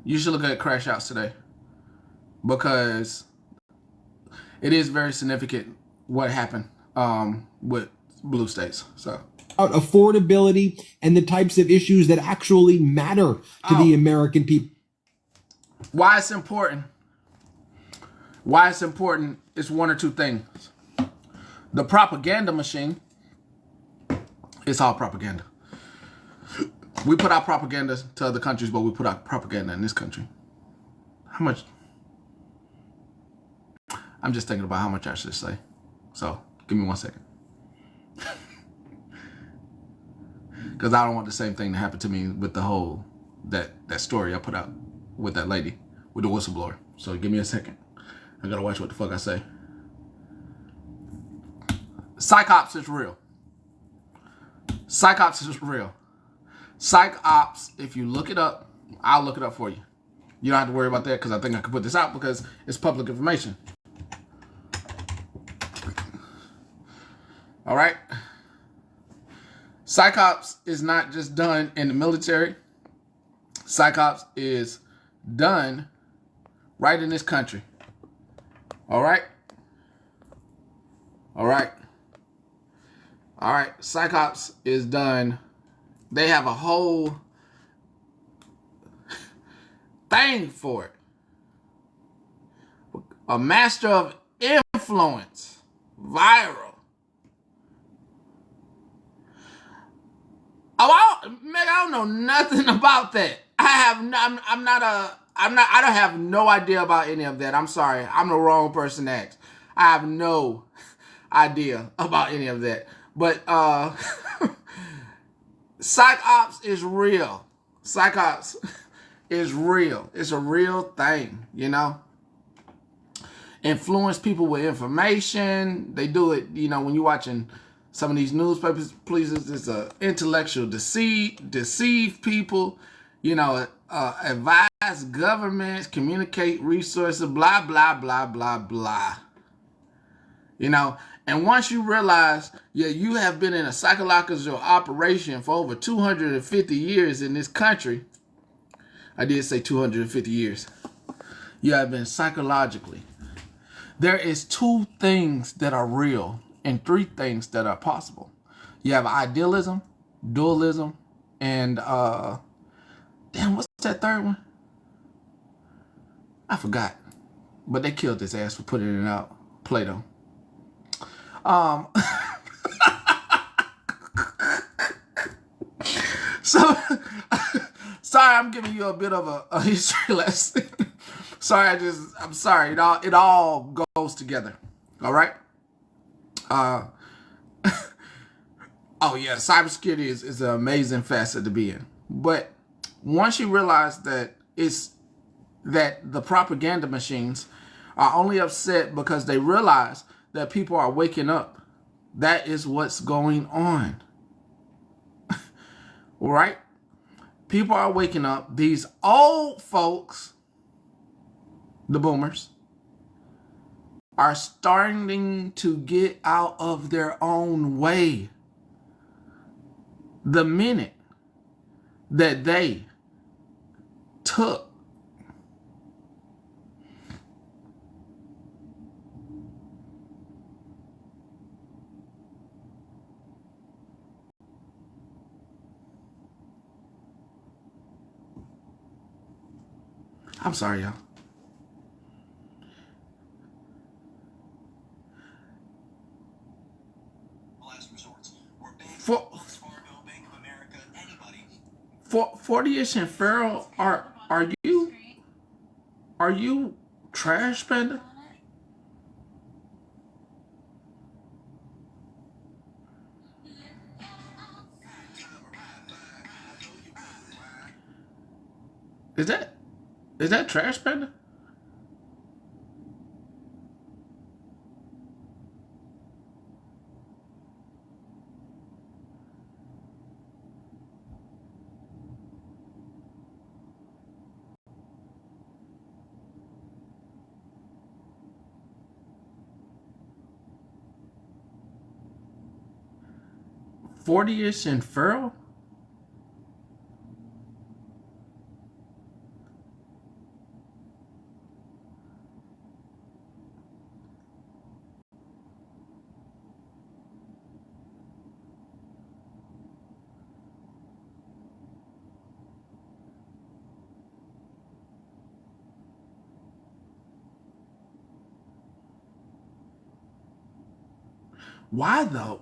you should look at crash outs today, because it is very significant what happened with blue states. So affordability and the types of issues that actually matter to the American people. Why it's important? Why it's important is one or two things. The propaganda machine, it's all propaganda. We put out propaganda to other countries, but we put out propaganda in this country. How much? I'm just thinking about how much I should say. So give me 1 second. Because I don't want the same thing to happen to me with the whole, that story I put out with that lady, with the whistleblower. So give me a second. I gotta watch what the fuck I say. Psych ops is real. Psych ops is real. Psych ops, if you look it up, I'll look it up for you. You don't have to worry about that, because I think I can put this out because it's public information. All right? Psych ops is not just done in the military. Psych ops is done right in this country. All right? All right? All right. Psych ops is done. They have a whole thing for it. A master of influence. Viral. Oh, I don't know nothing about that. I don't have no idea about any of that. I'm sorry. I'm the wrong person to ask. I have no idea about any of that. But psych ops is real. Psych ops is real. It's a real thing, you know. Influence people with information. They do it, you know, when you're watching some of these newspapers, please, it's a intellectual deceive people, you know, advise governments, communicate resources, blah, blah, blah, blah, blah. You know, and once you realize, yeah, you have been in a psychological operation for over 250 years in this country. I did say 250 years. You have been psychologically. There is 2 things that are real and 3 things that are possible. You have idealism, dualism, and damn, what's that third one? I forgot. But they killed his ass for putting it out. Plato. So sorry, I'm giving you a bit of a history lesson. I'm sorry. It all goes together. All right. Oh yeah, cybersecurity is an amazing facet to be in. But once you realize that the propaganda machines are only upset because they realize that people are waking up. That is what's going on. Right? People are waking up. These old folks the boomers, are starting to get out of their own way the minute that they took I'm sorry, y'all. For 40ish and Farrell, are you trash panda? Is that trash panda? .40ish and Farrell? Why though?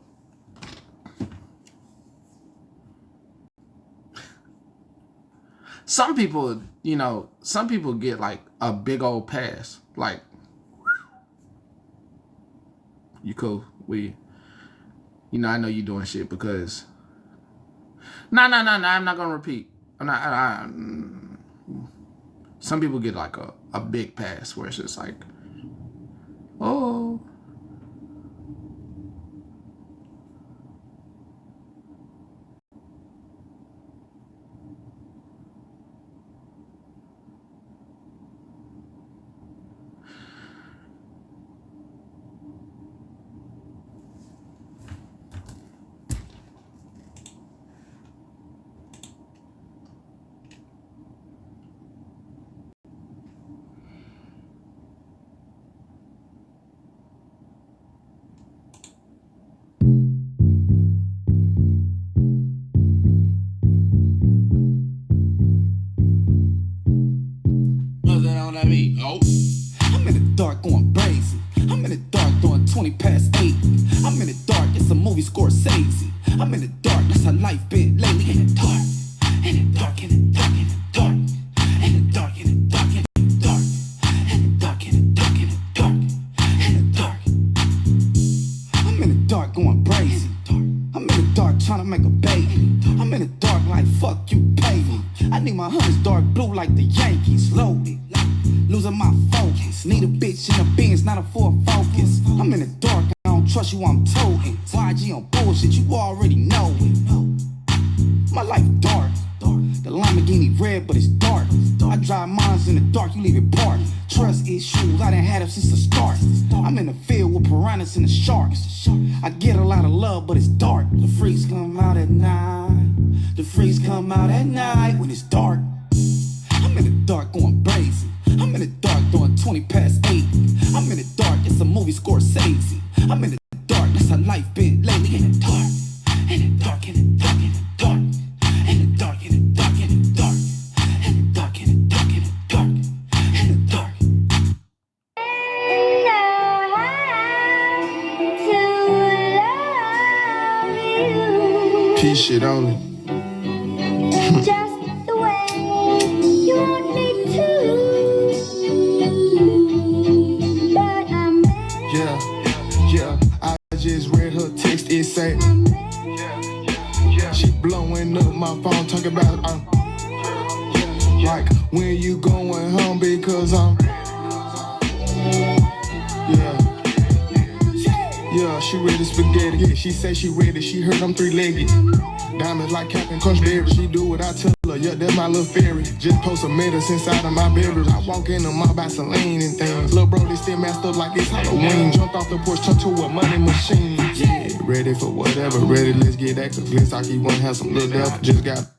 Some people, some people get like a big old pass. Like, you cool. I know you doing shit because. No, I'm not gonna repeat. Some people get like a big pass where it's just like, oh. I'm in the dark going crazy. I'm in the dark doing 20 past 8. I'm in the dark, it's a movie Scorsese. I'm in the dark, that's how life been lately. In the dark, in the dark, in the dark, in the dark, in the dark, in the dark, in the dark, in the dark, in the dark, in the dark, in the dark. I'm in the dark going crazy. I'm in the dark trying to make a baby. I'm in the dark like fuck you pay me. I need my honey's dark blue like the Yankees loaded. Losing my focus. Need a bitch in a Benz, not a Ford Focus. I'm in the dark, I don't trust you, I'm toting. YG on bullshit, you already know it. My life dark. The Lamborghini red, but it's dark. I drive mines in the dark, you leave it parked. Trust issues, I done had them since the start. I'm in the field with piranhas and the sharks. I get a lot of love, but it's dark. The freaks come out at night. The freaks come out at night when it's dark. I'm in the dark going crazy. I'm in the dark doing 20 past 8. I'm in the dark, it's a movie Scorsese. I'm in the dark, that's how life been lately. In the dark, in the dark, in the dark, in the dark, in the dark, in the dark, in the dark, in the dark, in the dark, in the dark, in the dark. Peace shit only. Just the way you want me to. But I'm Yeah, I just read her text, it say she blowing up my phone, talking about like, when you going home, because I'm yeah, she ready spaghetti. She say she ready, she heard I'm three-legged. Diamonds like Captain Crunchberry. She do what I tell her. Umbrella, yeah, that's my little fairy. Just post a medicine inside of my bedroom. I walk in them, I buy Celine and things. Little bro, they still messed up like it's Halloween. Jumped off the porch, turned to a money machine. Yeah, ready for whatever, ready, let's get active. Let's talk, you wanna have some little devil. Just got.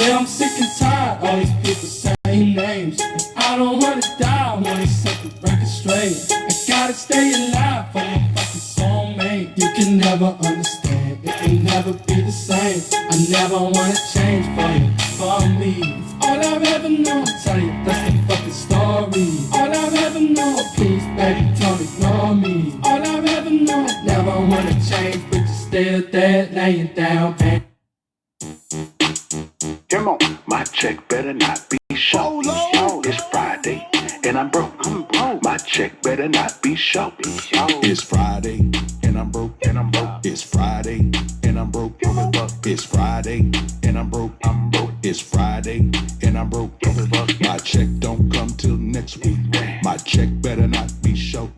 I'm sick and tired, all these people saying names. I don't wanna die when they set the record straight. I gotta stay alive for my fucking soulmate. You can never understand, it can never be the same. I never wanna change for you, for me. It's all I've ever known, tell you that's the fucking story. All I've ever known, please baby don't ignore me. All I've ever known, never wanna change, but you're still there laying down, baby. Come on, my check better not be short. It's Friday and I'm broke. My check better not be short. It's Friday and I'm broke. It's Friday and I'm broke. It's Friday and I'm broke. It's Friday and I'm broke. My check don't come till next week. My check better not be short.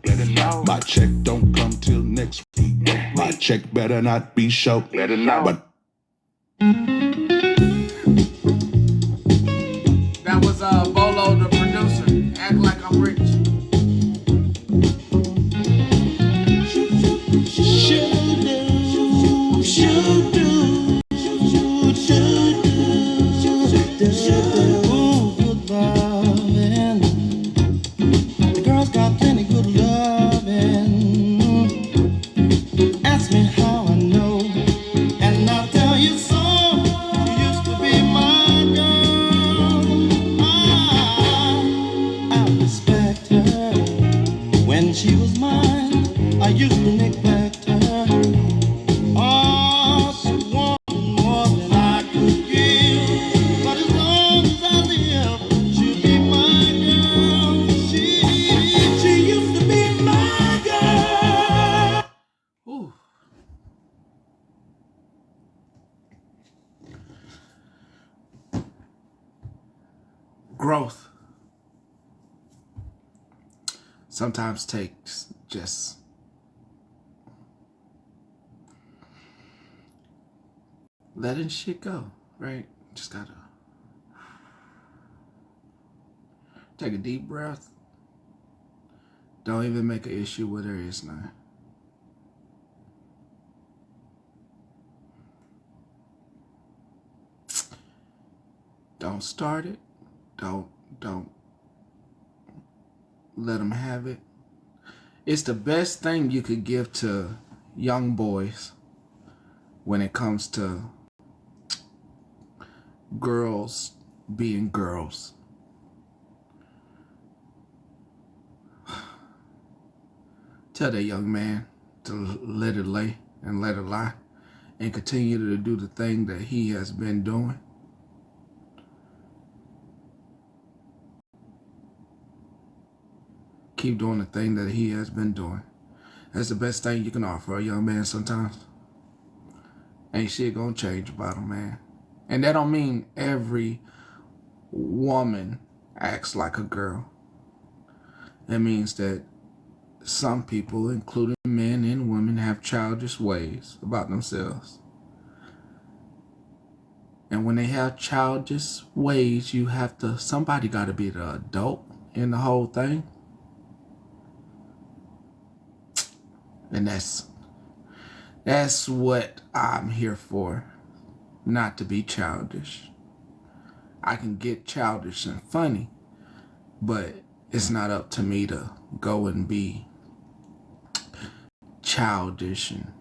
My check don't come till next week. My check better not be short. But that was Bolo, the producer. Act like I'm rich. The girls got plenty good loving. Ask me how I know, and I'll tell you so. You used to be my girl. I respect her. When she was mine, I used to neglect her. Oh, she wanted more than I could give. But as long as I live, she'll be my girl. She used to be my girl. Ooh. Growth sometimes takes just letting shit go, right? Just gotta take a deep breath. Don't even make an issue where there is none. Don't start it. Don't let them have it. It's the best thing you could give to young boys when it comes to girls being girls. Tell that young man to let it lay and let it lie and continue to do the thing that he has been doing. Keep doing the thing that he has been doing. That's the best thing you can offer a young man sometimes. Ain't shit gonna change about him, man. And that don't mean every woman acts like a girl. It means that some people, including men and women, have childish ways about themselves. And when they have childish ways, somebody gotta be the adult in the whole thing. And that's what I'm here for. Not to be childish. I can get childish and funny, but it's not up to me to go and be childish and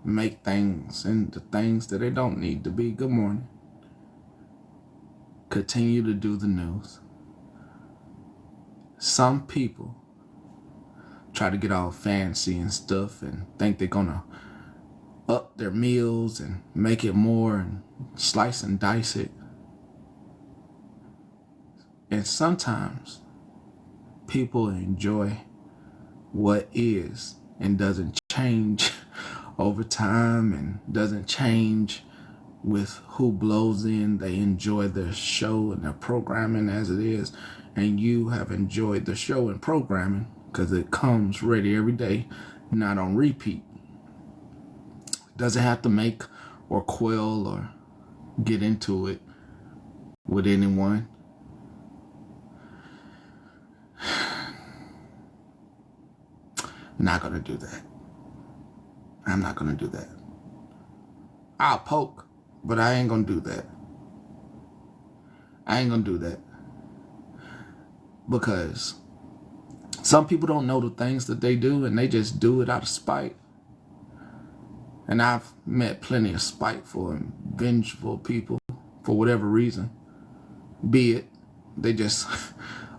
make things into things that they don't need to be. Good morning. Continue to do the news. Some people try to get all fancy and stuff and think they're gonna up their meals and make it more and slice and dice it. And sometimes people enjoy what is and doesn't change over time and doesn't change with who blows in. They enjoy their show and their programming as it is. And you have enjoyed the show and programming because it comes ready every day, not on repeat. Doesn't have to make or quell or get into it with anyone. Not gonna do that. I'm not gonna do that. I'll poke, but I ain't gonna do that. I ain't gonna do that. Because some people don't know the things that they do and they just do it out of spite. And I've met plenty of spiteful and vengeful people for whatever reason. Be it, they just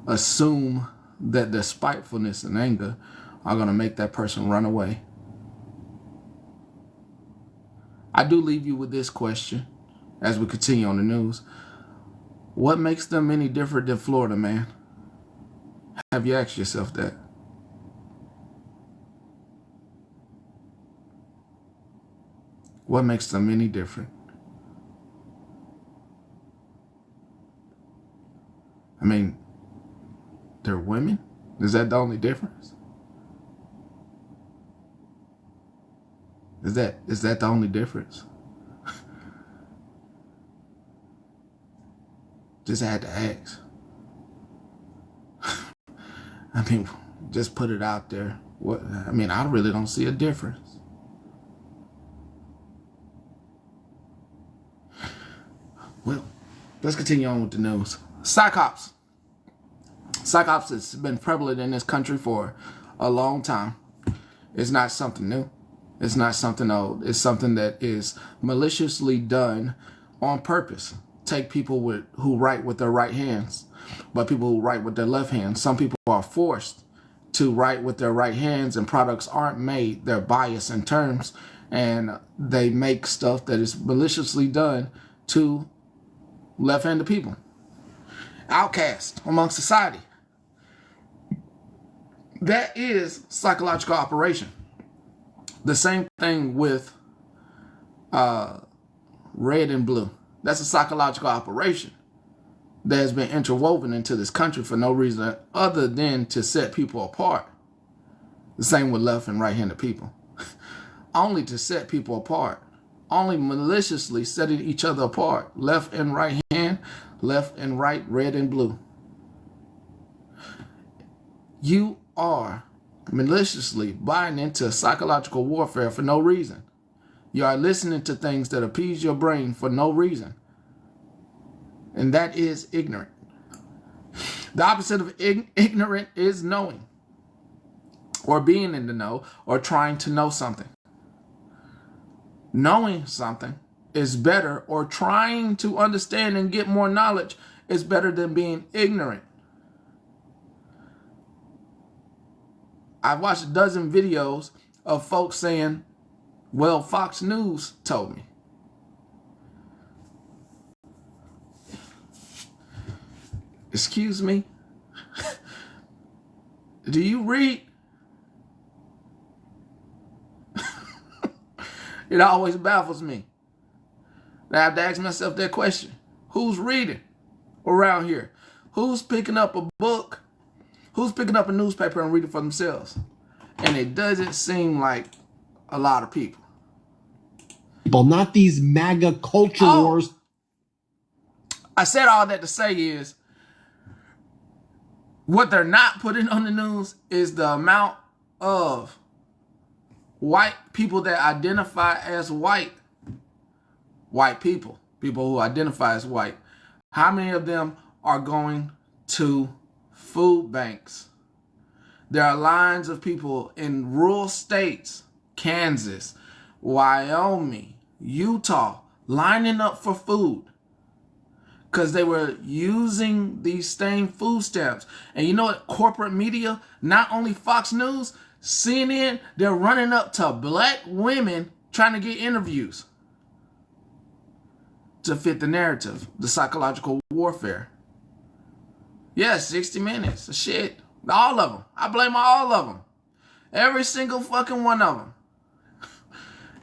assume that their spitefulness and anger are going to make that person run away. I do leave you with this question as we continue on the news. What makes them any different than Florida, man? Have you asked yourself that? What makes them any different? I mean, they're women? Is that the only difference? Is that the only difference? Just had to ask. I mean, just put it out there. I really don't see a difference. Well, let's continue on with the news. Psychops. Psychops has been prevalent in this country for a long time. It's not something new. It's not something old. It's something that is maliciously done on purpose. Take people who write with their right hands, but people who write with their left hands. Some people are forced to write with their right hands and products aren't made. They're biased in terms and they make stuff that is maliciously done to left-handed people. Outcast among society. That is psychological operation. The same thing with red and blue. That's a psychological operation that has been interwoven into this country for no reason other than to set people apart. The same with left and right-handed people. Only to set people apart. Only maliciously setting each other apart. Left and right hand, left and right, red and blue. You are maliciously buying into psychological warfare for no reason. You are listening to things that appease your brain for no reason. And that is ignorant. The opposite of ignorant is knowing. Or being in the know, or trying to know something. Knowing something is better, or trying to understand and get more knowledge is better than being ignorant. I've watched a dozen videos of folks saying, well, Fox News told me. Excuse me? Do you read? It always baffles me. I have to ask myself that question. Who's reading around here? Who's picking up a book? Who's picking up a newspaper and reading for themselves? And it doesn't seem like a lot of people. Not these MAGA culture wars. I said all that to say is, what they're not putting on the news is the amount of white people that identify as white. White people who identify as white. How many of them are going to food banks? There are lines of people in rural states, Kansas, Wyoming, Utah, lining up for food because they were using these same food stamps. And you know what? Corporate media, not only Fox News, CNN, they're running up to black women trying to get interviews to fit the narrative, the psychological warfare. Yes, 60 Minutes, shit. All of them. I blame all of them. Every single fucking one of them.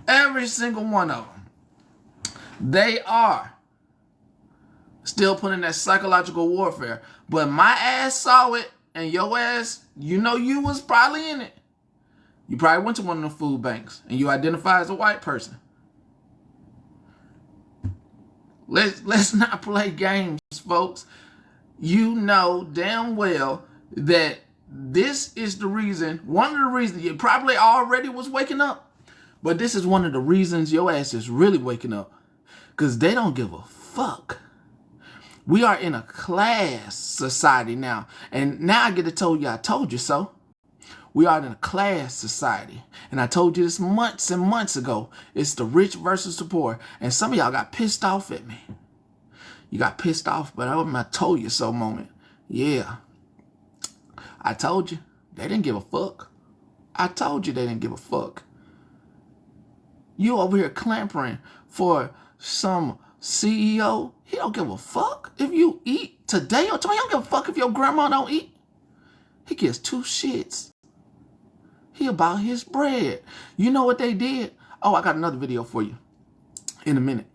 Every single one of them. They are still putting that psychological warfare. But my ass saw it, and your ass, you know you was probably in it. You probably went to one of the food banks, and you identify as a white person. Let's not play games, folks. You know damn well that this is the reason, one of the reasons you probably already was waking up, but this is one of the reasons your ass is really waking up, because they don't give a fuck. We are in a class society now, and now I get to tell you I told you so. We are in a class society, and I told you this months and months ago. It's the rich versus the poor, and some of y'all got pissed off at me. You got pissed off, but I'm a told you so moment. Yeah. I told you. They didn't give a fuck. I told you they didn't give a fuck. You over here clamoring for some CEO. He don't give a fuck if you eat today or tomorrow. He don't give a fuck if your grandma don't eat. He gives two shits. He about his bread. You know what they did? Oh, I got another video for you in a minute.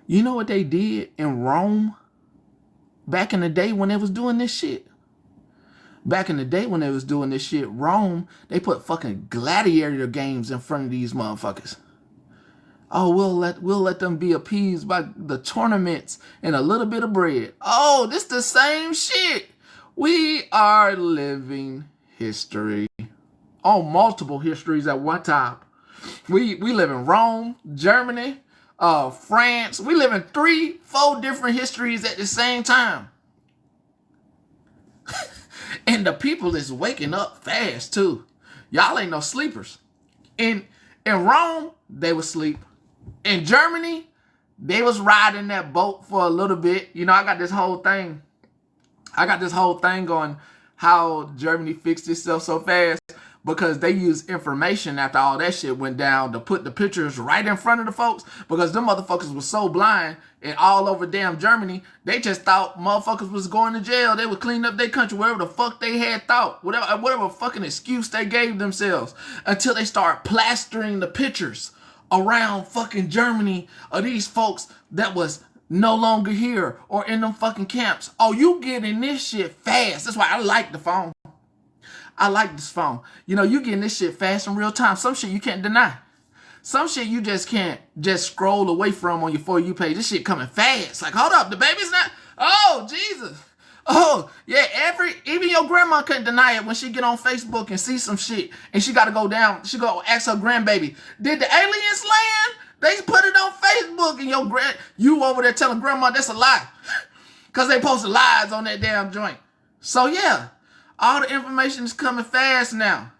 You know what they did in Rome back in the day when they was doing this shit? Back in the day when they was doing this shit, Rome, they put fucking gladiator games in front of these motherfuckers. Oh, we'll let them be appeased by the tournaments and a little bit of bread. Oh, this the same shit. We are living history. On multiple histories at one time. We live in Rome, Germany, France. We live in 3-4 different histories at the same time. And the people is waking up fast too. Y'all ain't no sleepers. In Rome, they was sleep. In Germany, they was riding that boat for a little bit. You know, I got this whole thing on how Germany fixed itself so fast. Because they used information after all that shit went down to put the pictures right in front of the folks. Because them motherfuckers was so blind and all over damn Germany, they just thought motherfuckers was going to jail. They would clean up their country, whatever the fuck they had thought. Whatever fucking excuse they gave themselves. Until they start plastering the pictures around fucking Germany of these folks that was no longer here or in them fucking camps. Oh, you getting this shit fast. That's why I like the phone. I like this phone. You know, you getting this shit fast in real time. Some shit you can't deny. Some shit you just can't just scroll away from on your For You page. This shit coming fast. Like, hold up, the baby's not. Oh, Jesus. Oh, yeah, even your grandma couldn't deny it when she get on Facebook and see some shit. And she got to go down. She go ask her grandbaby, did the aliens land? They put it on Facebook and you over there telling grandma that's a lie. Because they posted lies on that damn joint. So, yeah. All the information is coming fast now.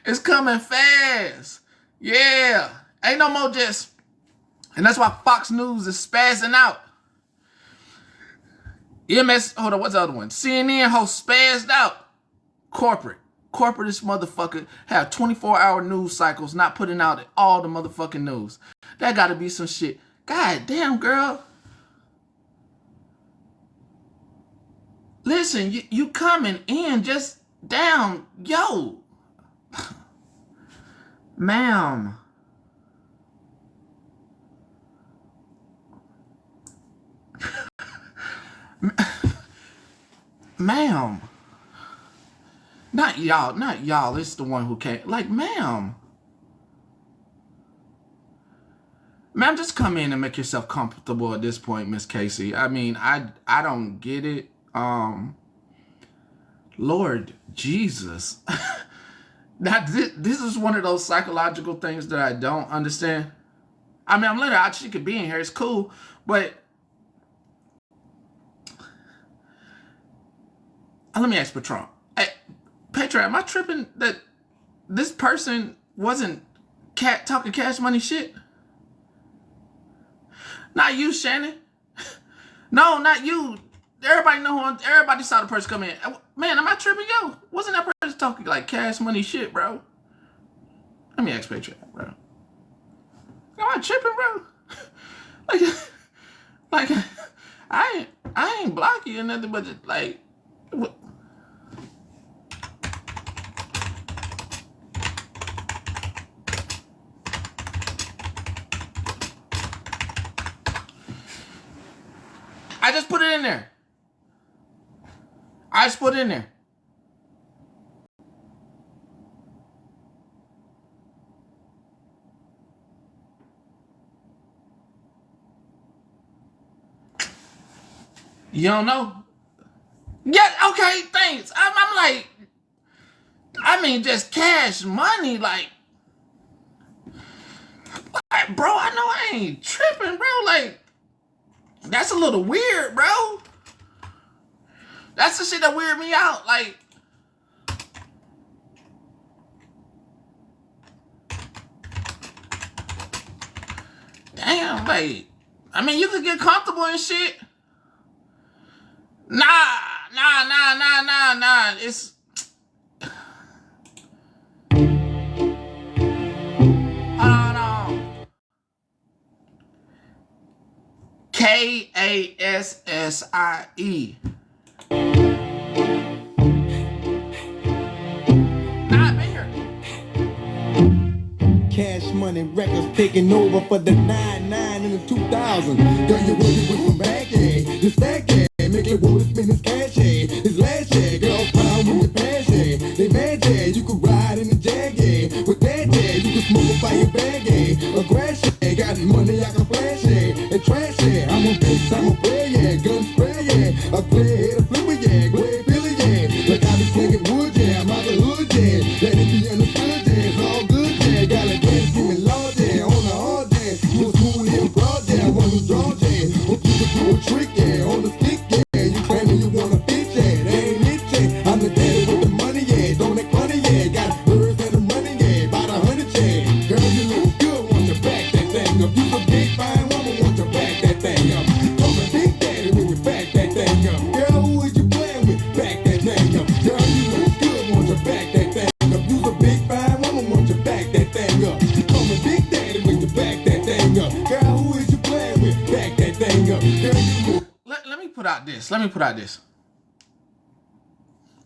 It's coming fast. Yeah. Ain't no more just. And that's why Fox News is spazzing out. hold on, what's the other one? CNN host spazzed out. Corporatist motherfucker have 24-hour news cycles, not putting out all the motherfucking news. That gotta be some shit. God damn, girl. Listen, you coming in just down, yo. Ma'am. Ma'am. Not y'all, it's the one who came. Like, ma'am. Ma'am, just come in and make yourself comfortable at this point, Miss Casey. I mean, I don't get it. Lord Jesus. Now, this is one of those psychological things that I don't understand. I mean, I'm letting her out. She could be in here. It's cool. But let me ask Patron. Hey, Petra, am I tripping that this person wasn't talking cash money shit? Not you, Shannon. No, not you. Everybody everybody saw the person come in. Man, am I tripping, yo? Wasn't that person talking like cash money shit, bro? Let me ask Petra, bro. Am I tripping, bro? like I ain't block you or nothing, but just, like, what? I just put it in there. I just put it in there. You don't know? Yeah, okay, thanks. I'm like, I mean, just cash money, like, bro, I know I ain't tripping, bro. Like, that's a little weird, bro. That's the shit that weirded me out. Like, damn, like, I mean, you could get comfortable and shit. Nah. It's hold on. KASSIE. Cash Money Records taking over for the 99 in the 2000. Girl, you working with some bag, yeah. This stack, yeah. Make it wanna spend his cash, yeah. His last, yeah. Girl, pound with your pants, yeah. They mad, yeah. You could ride in the Jag, yeah. With that, yeah. You could smoke a fire bag, yeah. A grass, yeah. Got money I can flash, yeah. And trash, yeah. I'm a bitch, I'm a player, yeah. Gun spray, yeah. A player, hit a flipper, yeah. Go ahead, Billy, yeah. Like I be slinging wood, yeah. I'm out the hood, yeah. Let it be understood, yeah. It's all good, yeah. Got a dance, give me law, yeah. On the hard, yeah. You a smooth and broad, yeah. One who draw, yeah. Hope you could do a trick, yeah. On the stick, yeah. You claiming you want a bitch, yeah. That ain't it, yeah. I'm the daddy with the money, yeah. Don't act funny, yeah. Got birds that are running, yeah. About 100, yeah. Girl, you look good, want to back that thing up. You a big fine woman, want to back that thing up. Come and big daddy when we back that thing up. Girl, who is you playing with? Back that thing up. Girl, you look good, want to back that thing up. You a big fine woman, want to back that thing up. Come and big daddy when you back that thing up. Girl, who is you playing with? Back that thing up. Girl, you look. Let me put out this.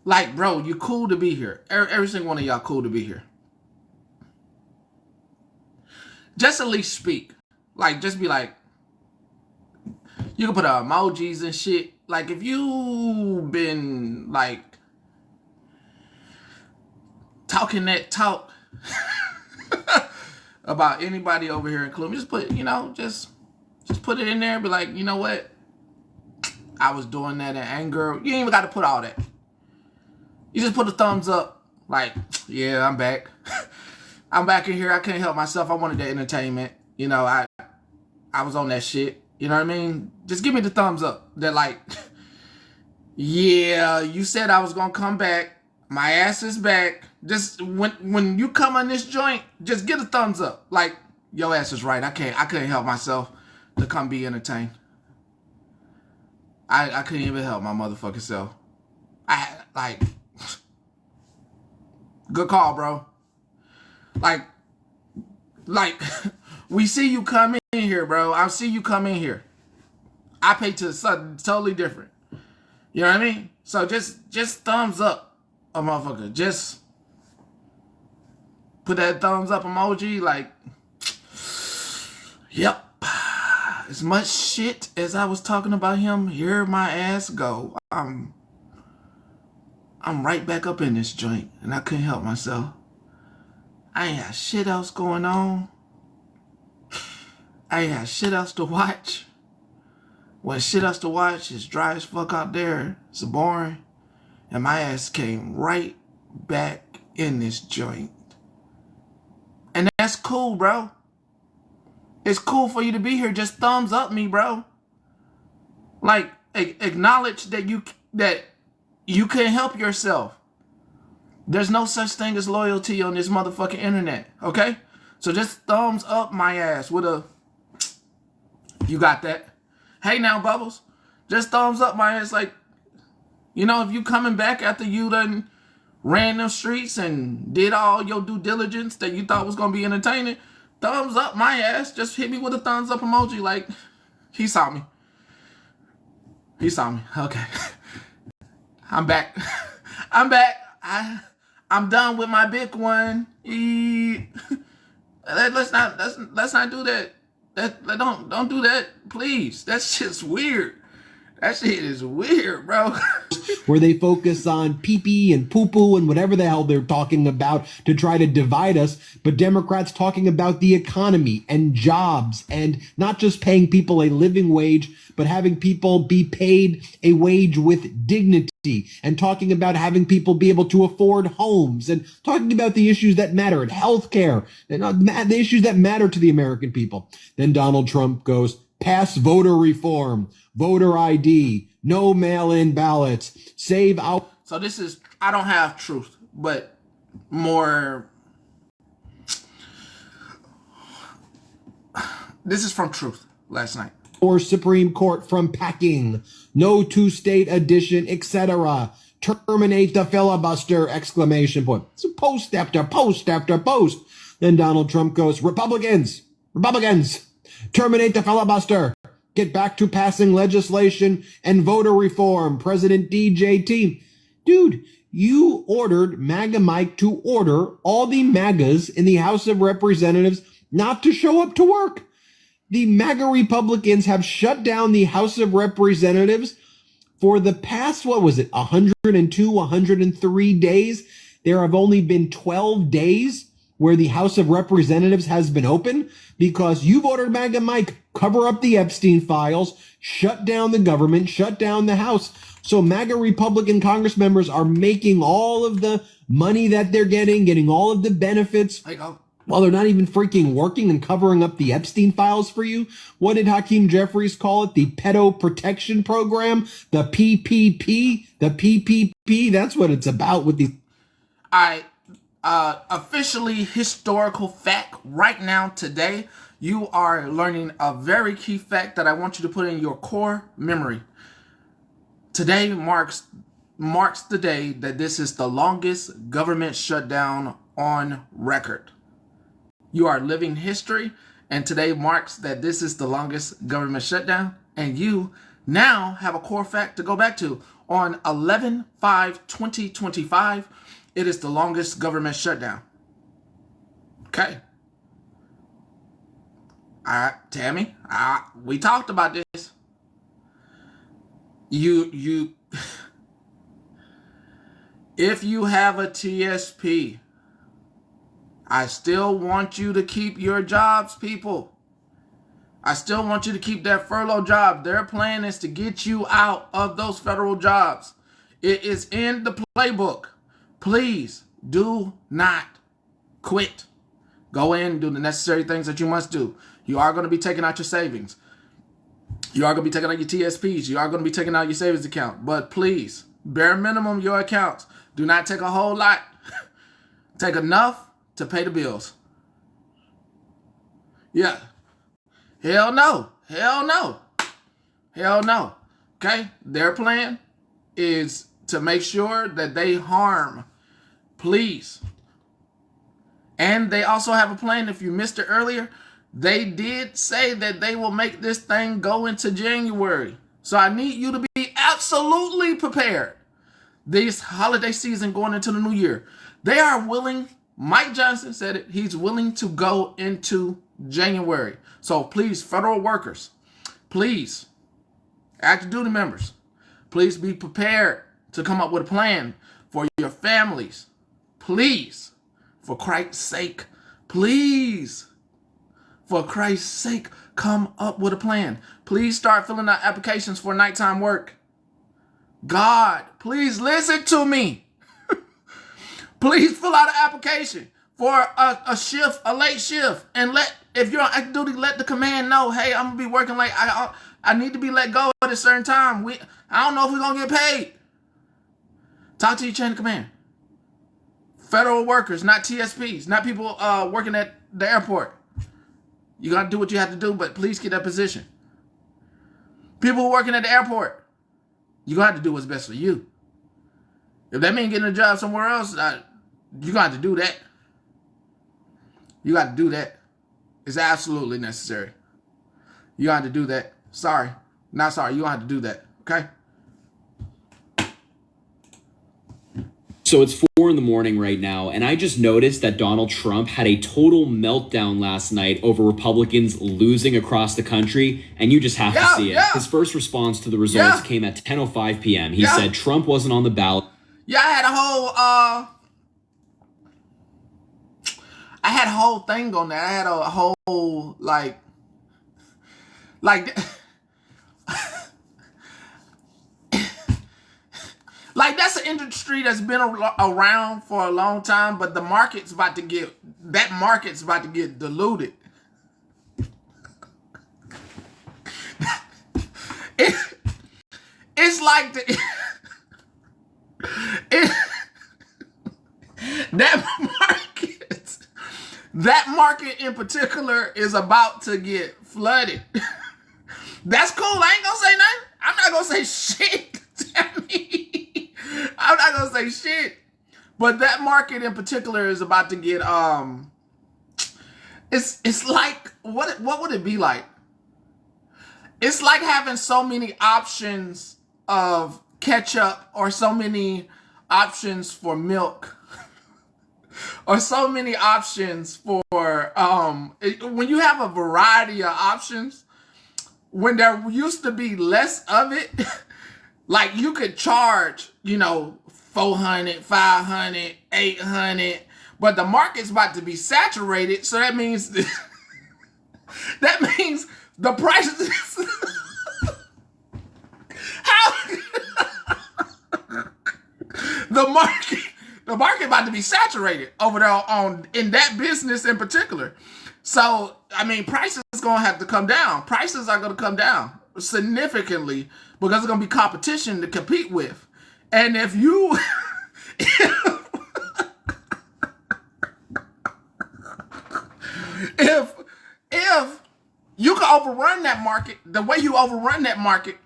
Like, bro, you cool to be here. Every single one of y'all cool to be here. Just at least speak. Like, just be like, you can put emojis and shit. Like, if you been, like, talking that talk about anybody over here, including, just put, just put it in there. Be like, you know what? I was doing that in anger. You ain't even got to put all that. You just put a thumbs up. Like, yeah, I'm back. I'm back in here. I couldn't help myself. I wanted that entertainment. I was on that shit. You know what I mean? Just give me the thumbs up. That like, yeah, you said I was going to come back. My ass is back. Just when you come on this joint, just get a thumbs up. Like, your ass is right. I couldn't help myself to come be entertained. I couldn't even help my motherfucking self. Good call, bro. Like, we see you come in here, bro. I see you come in here. I pay to something totally different. You know what I mean? So just thumbs up a motherfucker. Just put that thumbs up emoji, like, yep. As much shit as I was talking about him, here my ass go. I'm right back up in this joint, and I couldn't help myself. I ain't had shit else going on. I ain't had shit else to watch. When shit else to watch, it's dry as fuck out there. It's boring. And my ass came right back in this joint. And that's cool, bro. It's cool for you to be here. Just thumbs up me, bro. Like, acknowledge that you can't help yourself. There's no such thing as loyalty on this motherfucking internet, okay? So just thumbs up my ass with a, you got that? Hey now, Bubbles. Just thumbs up my ass like, if you coming back after you done ran them streets and did all your due diligence that you thought was going to be entertaining, thumbs up my ass. Just hit me with a thumbs up emoji like, he saw me. He saw me. Okay. I'm back. I'm back. I'm done with my big one. Let's not do that. Don't do that, please. That shit's weird. That shit is weird, bro. Where they focus on pee-pee and poo-poo and whatever the hell they're talking about to try to divide us. But Democrats talking about the economy and jobs and not just paying people a living wage, but having people be paid a wage with dignity, and talking about having people be able to afford homes, and talking about the issues that matter and healthcare and the issues that matter to the American people. Then Donald Trump goes, pass voter reform, voter ID, no mail-in ballots, save out. So this is, I don't have truth, but more, this is from Truth last night. Or Supreme Court from packing, no two-state addition, etc. Terminate the filibuster, exclamation point. So post after post after post. Then Donald Trump goes, Republicans, terminate the filibuster. Get back to passing legislation and voter reform. President DJT. Dude, you ordered MAGA Mike to order all the MAGAs in the House of Representatives not to show up to work. The MAGA Republicans have shut down the House of Representatives for the past, 102, 103 days. There have only been 12 days where the House of Representatives has been open because you've ordered MAGA Mike cover up the Epstein files, shut down the government, shut down the House. So MAGA Republican Congress members are making all of the money that they're getting all of the benefits. While they're not even freaking working and covering up the Epstein files for you. What did Hakeem Jeffries call it? The Pedo Protection Program? The PPP? The PPP? That's what it's about with these. Officially historical fact right now today, you are learning a very key fact that I want you to put in your core memory. Today marks the day that this is the longest government shutdown on record. You are living history, and today marks that this is the longest government shutdown, and you now have a core fact to go back to. On 11/5/2025, it is the longest government shutdown. Okay. All right, Tammy, we talked about this. If you have a TSP, I still want you to keep your jobs, people. I still want you to keep that furlough job. Their plan is to get you out of those federal jobs. It is in the playbook. Please do not quit. Go in, do the necessary things that you must do. You are going to be taking out your savings. You are going to be taking out your TSPs. You are going to be taking out your savings account. But please, bare minimum your accounts. Do not take a whole lot. Take enough to pay the bills. Yeah. Hell no. Hell no. Hell no. Okay? Their plan is to make sure that they harm. Please. And they also have a plan, if you missed it earlier, they did say that they will make this thing go into January. So I need you to be absolutely prepared. This holiday season going into the new year. They are willing, Mike Johnson said it, he's willing to go into January. So please, federal workers, please, active duty members, please be prepared to come up with a plan for your families. Please, for Christ's sake, please, for Christ's sake, come up with a plan. Please start filling out applications for nighttime work. God, please listen to me. Please fill out an application for a shift, a late shift, and if you're on active duty, let the command know, hey, I'm gonna be working late. I need to be let go at a certain time. I don't know if we're gonna get paid. Talk to your chain of command. Federal workers, not TSPs, not people working at the airport. You gotta do what you have to do, but please get that position. People working at the airport, you got to do what's best for you. If that means getting a job somewhere else, you got to do that. You got to do that. It's absolutely necessary. You got to do that. Sorry. You don't have to do that. Okay? So it's 4 a.m. right now, and I just noticed that Donald Trump had a total meltdown last night over Republicans losing across the country, and you just have to see it. His first response to the results came at 10:05 p.m. He said Trump wasn't on the ballot. Yeah, I had a whole thing on that. I had a whole like like that's an industry that's been around for a long time, but that market's about to get diluted. It's like that market in particular is about to get flooded. That's cool. I ain't gonna say nothing. I'm not gonna say shit. I'm not gonna say shit. But that market in particular is about to get it's like what would it be like? It's like having so many options of ketchup or so many options for milk or so many options for when you have a variety of options, when there used to be less of it, like you could charge, 400, 500, 800, but the market's about to be saturated, so that means the prices how the market about to be saturated over there in that business in particular. So, I mean, prices going to have to come down. Prices are going to come down significantly because there's going to be competition to compete with. And if you if you can overrun that market, the way you overrun that market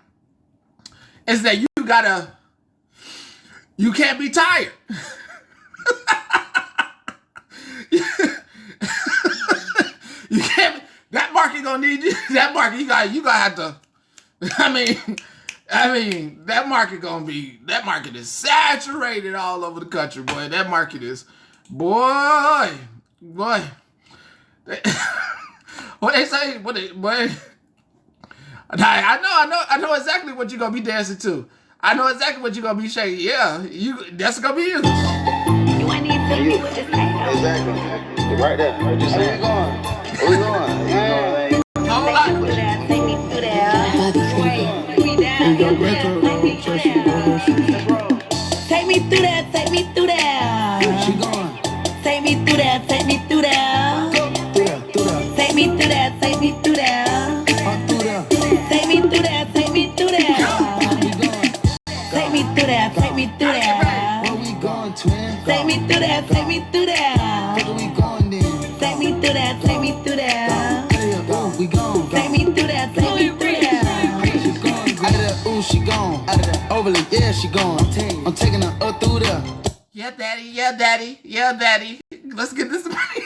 is that you can't be tired. You can't. That market gonna need you. That market you gotta have to. I mean, that market is saturated all over the country, boy. That market is, boy. What they say? Boy. I know exactly what you're gonna be dancing to. I know exactly what you're gonna be shaking. Yeah, that's gonna be you. Exactly. Right there. Right just saying. Where we going? Yeah. Take me through there. Take me through there. Take me through there. She going. Take me through there. Take me through there. Take me through there. Take me through there. Take me through there. Take me through there. Take me through there. Take me through there. Where we going, twin? Take me through there. Take me through there. Where we going then? Take me through there. Take me through there. We gone. Take me through there. Take me through there. She gone. Out of there, ooh, she gone. Out of there, overly, yeah, she gone. I'm taking her up through there. Yeah, daddy. Yeah, daddy. Yeah, daddy. Let's get this money.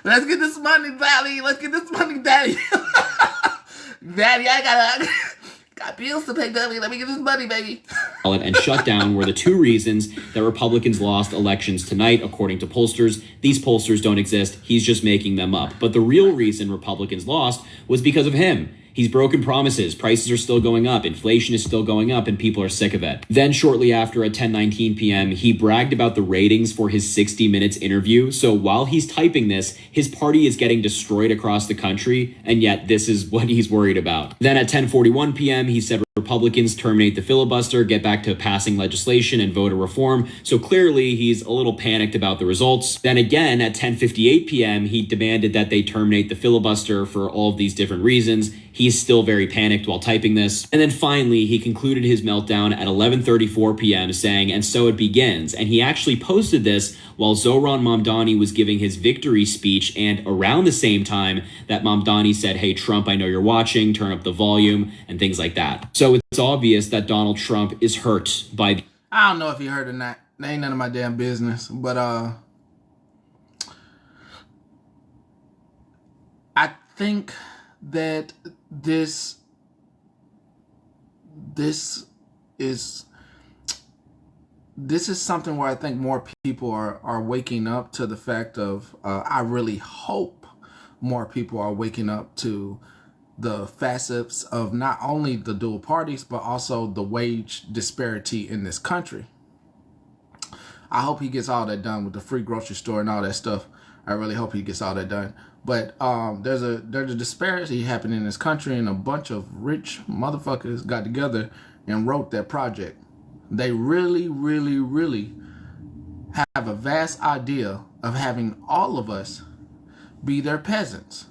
Let's get this money, daddy. Let's get this money, daddy. Daddy, I got bills to pay, daddy. Let me get this money, baby. And shut down were the two reasons that Republicans lost elections tonight, according to pollsters. These pollsters don't exist. He's just making them up. But the real reason Republicans lost was because of him. He's broken promises. Prices are still going up. Inflation is still going up, and people are sick of it. Then shortly after at 10:19 p.m., he bragged about the ratings for his 60 Minutes interview. So while he's typing this, his party is getting destroyed across the country, and yet this is what he's worried about. Then at 10:41 p.m., he said Republicans terminate the filibuster, get back to passing legislation and voter reform. So clearly he's a little panicked about the results. Then again at 10:58 p.m., he demanded that they terminate the filibuster for all of these different reasons. He's still very panicked while typing this. And then finally, he concluded his meltdown at 11:34 p.m. saying, "And so it begins." And he actually posted this while Zohran Mamdani was giving his victory speech, and around the same time that Mamdani said, "Hey, Trump, I know you're watching, turn up the volume," and things like that. So it's obvious that Donald Trump is hurt by... I don't know if you heard or not. That ain't none of my damn business. But I think that this is this is something where I think more people are waking up to the fact of, I really hope more people are waking up to the facets of not only the dual parties, but also the wage disparity in this country. I hope he gets all that done with the free grocery store and all that stuff. I really hope he gets all that done. But there's a disparity happening in this country, and a bunch of rich motherfuckers got together and wrote that project. They really, really, really have a vast idea of having all of us be their peasants.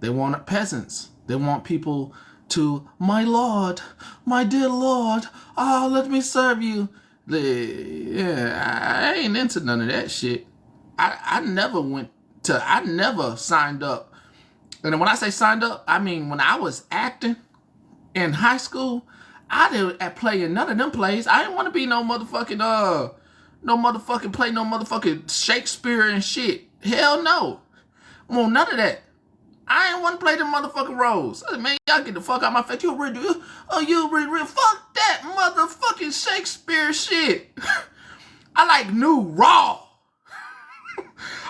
They want peasants. They want people to, my Lord, my dear Lord, let me serve you. I ain't into none of that shit. I never signed up. And when I say signed up, I mean when I was acting in high school, I didn't play in none of them plays. I didn't want to be no motherfucking Shakespeare and shit. Hell no. Well, none of that. I ain't want to play them motherfucking roles. I said, man, y'all get the fuck out of my face. You really, fuck that motherfucking Shakespeare shit. I like new raw.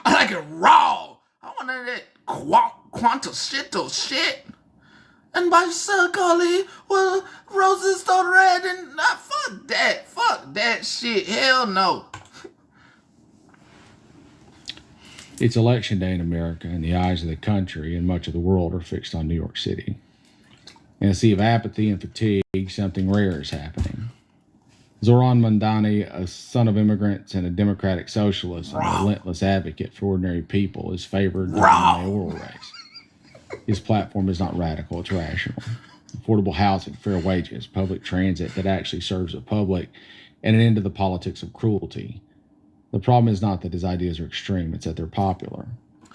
I like it raw. I want none of that quantashito shit. And by circally, well, roses don't red and fuck that. Fuck that shit. Hell no. It's election day in America, and the eyes of the country and much of the world are fixed on New York City. In a sea of apathy and fatigue, something rare is happening. Zoran Mandani, a son of immigrants and a democratic socialist and a relentless advocate for ordinary people, is favored in the mayoral race. His platform is not radical, it's rational. Affordable housing, fair wages, public transit that actually serves the public, and an end to the politics of cruelty. The problem is not that his ideas are extreme, it's that they're popular.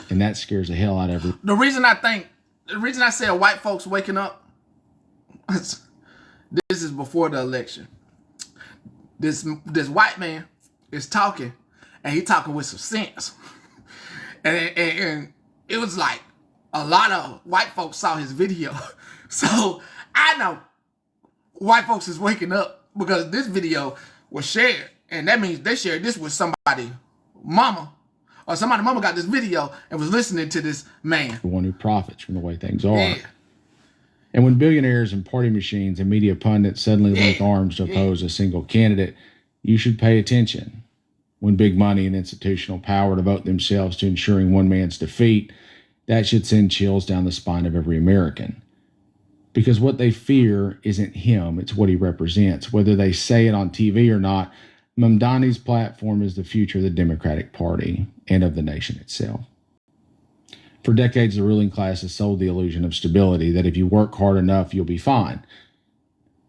And that scares the hell out of everyone. The reason I said white folks waking up, this is before the election. This white man is talking, and he talking with some sense. and it was like a lot of white folks saw his video. So I know white folks is waking up because this video was shared. And that means they shared this with somebody, mama, or somebody mama got this video and was listening to this man. The one who profits from the way things are. Yeah. And when billionaires and party machines and media pundits suddenly link arms to oppose a single candidate, you should pay attention. When big money and institutional power devote themselves to ensuring one man's defeat, that should send chills down the spine of every American. Because what they fear isn't him, it's what he represents. Whether they say it on TV or not, Mamdani's platform is the future of the Democratic Party and of the nation itself. For decades, the ruling class has sold the illusion of stability, that if you work hard enough, you'll be fine.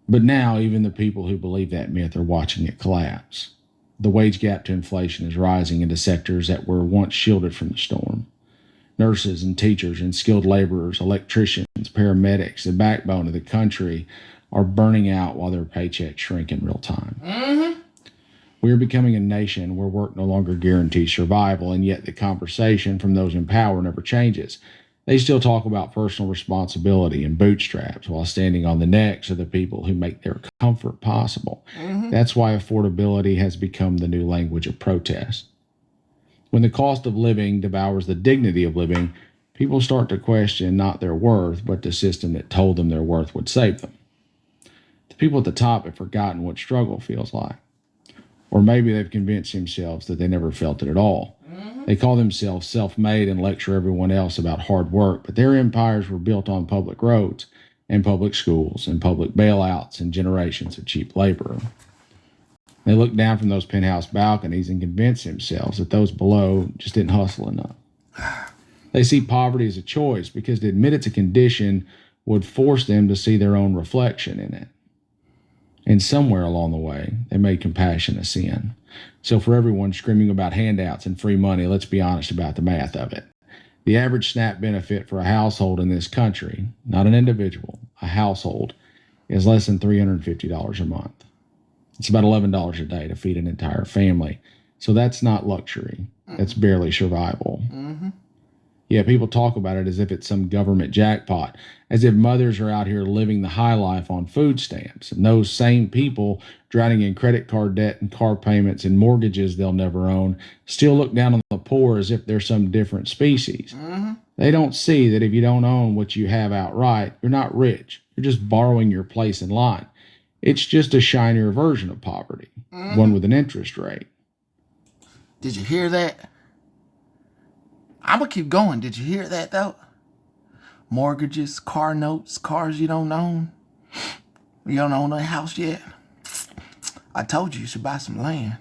But now, even the people who believe that myth are watching it collapse. The wage gap to inflation is rising into sectors that were once shielded from the storm. Nurses and teachers and skilled laborers, electricians, paramedics, the backbone of the country, are burning out while their paychecks shrink in real time. Mm-hmm. We are becoming a nation where work no longer guarantees survival, and yet the conversation from those in power never changes. They still talk about personal responsibility and bootstraps while standing on the necks of the people who make their comfort possible. Mm-hmm. That's why affordability has become the new language of protest. When the cost of living devours the dignity of living, people start to question not their worth, but the system that told them their worth would save them. The people at the top have forgotten what struggle feels like. Or maybe they've convinced themselves that they never felt it at all. Mm-hmm. They call themselves self-made and lecture everyone else about hard work, but their empires were built on public roads and public schools and public bailouts and generations of cheap labor. They look down from those penthouse balconies and convince themselves that those below just didn't hustle enough. They see poverty as a choice because to admit it's a condition would force them to see their own reflection in it. And somewhere along the way, they made compassion a sin. So for everyone screaming about handouts and free money, let's be honest about the math of it. The average SNAP benefit for a household in this country, not an individual, a household, is less than $350 a month. It's about $11 a day to feed an entire family. So that's not luxury. That's barely survival. Mm-hmm. Yet people talk about it as if it's some government jackpot, as if mothers are out here living the high life on food stamps, and those same people drowning in credit card debt and car payments and mortgages they'll never own still look down on the poor as if they're some different species. They don't see that if you don't own what you have outright, you're not rich. You're just borrowing your place in line. It's just a shinier version of poverty, one with an interest rate. Did you hear that? I'm going to keep going. Did you hear that, though? Mortgages, car notes, cars you don't own. You don't own a house yet. I told you should buy some land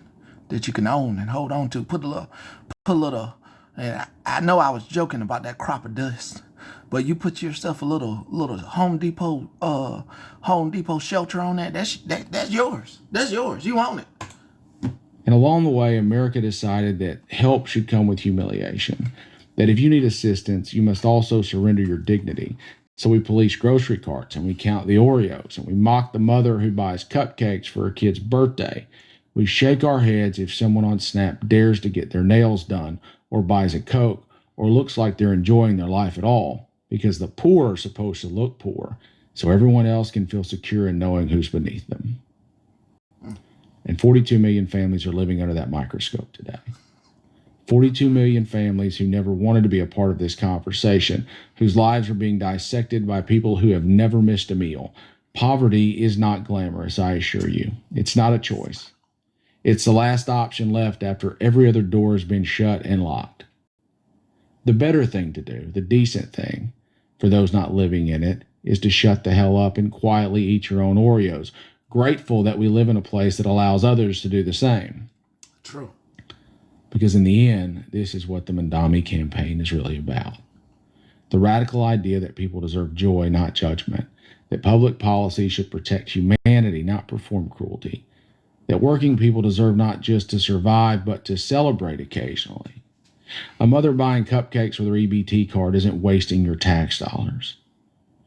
that you can own and hold on to. Put a little, and I know I was joking about that crop of dust, but you put yourself a little Home Depot shelter on that. That's yours. That's yours. You own it. And along the way, America decided that help should come with humiliation. That if you need assistance, you must also surrender your dignity. So we police grocery carts and we count the Oreos and we mock the mother who buys cupcakes for her kid's birthday. We shake our heads if someone on Snap dares to get their nails done or buys a Coke or looks like they're enjoying their life at all, because the poor are supposed to look poor so everyone else can feel secure in knowing who's beneath them. And 42 million families are living under that microscope today. 42 million families who never wanted to be a part of this conversation, whose lives are being dissected by people who have never missed a meal. Poverty is not glamorous, I assure you. It's not a choice. It's the last option left after every other door has been shut and locked. The better thing to do, the decent thing, for those not living in it, is to shut the hell up and quietly eat your own Oreos, grateful that we live in a place that allows others to do the same. True. Because in the end, this is what the Mandami campaign is really about. The radical idea that people deserve joy, not judgment. That public policy should protect humanity, not perform cruelty. That working people deserve not just to survive, but to celebrate occasionally. A mother buying cupcakes with her EBT card isn't wasting your tax dollars.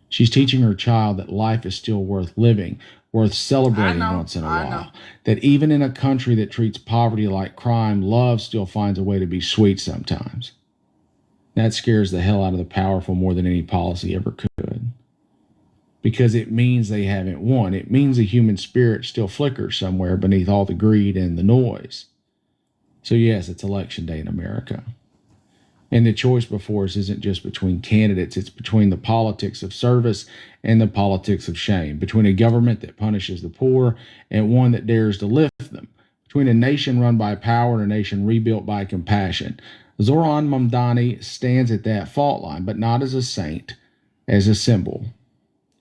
She's teaching her child that life is still worth living, worth celebrating once in a while. That even in a country that treats poverty like crime, love still finds a way to be sweet sometimes. That scares the hell out of the powerful more than any policy ever could. Because it means they haven't won. It means the human spirit still flickers somewhere beneath all the greed and the noise. So yes, it's election day in America. And the choice before us isn't just between candidates, it's between the politics of service and the politics of shame, between a government that punishes the poor and one that dares to lift them, between a nation run by power and a nation rebuilt by compassion. Zoran Mamdani stands at that fault line, but not as a saint, as a symbol.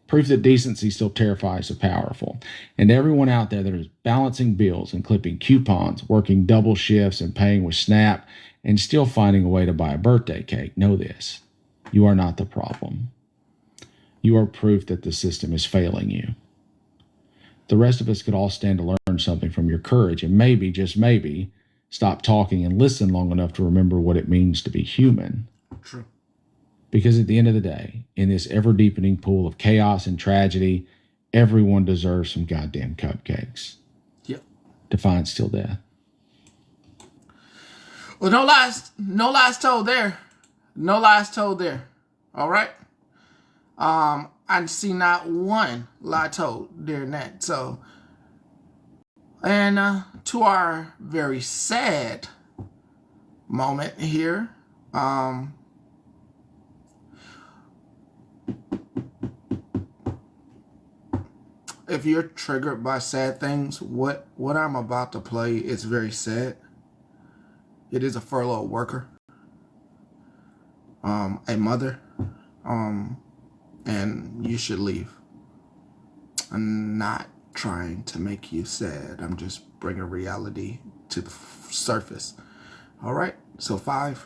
Proof that decency still terrifies the powerful. And everyone out there that is balancing bills and clipping coupons, working double shifts and paying with Snap, and still finding a way to buy a birthday cake, know this. You are not the problem. You are proof that the system is failing you. The rest of us could all stand to learn something from your courage and maybe, just maybe, stop talking and listen long enough to remember what it means to be human. True. Because at the end of the day, in this ever-deepening pool of chaos and tragedy, everyone deserves some goddamn cupcakes. Yep. Defiance till death. Well, no lies told there. No lies told there. All right? I see not one lie told during that. So, and to our very sad moment here, if you're triggered by sad things, what I'm about to play is very sad. It is a furloughed worker, a mother, and you should leave. I'm not trying to make you sad. I'm just bringing reality to the surface. All right, so 5,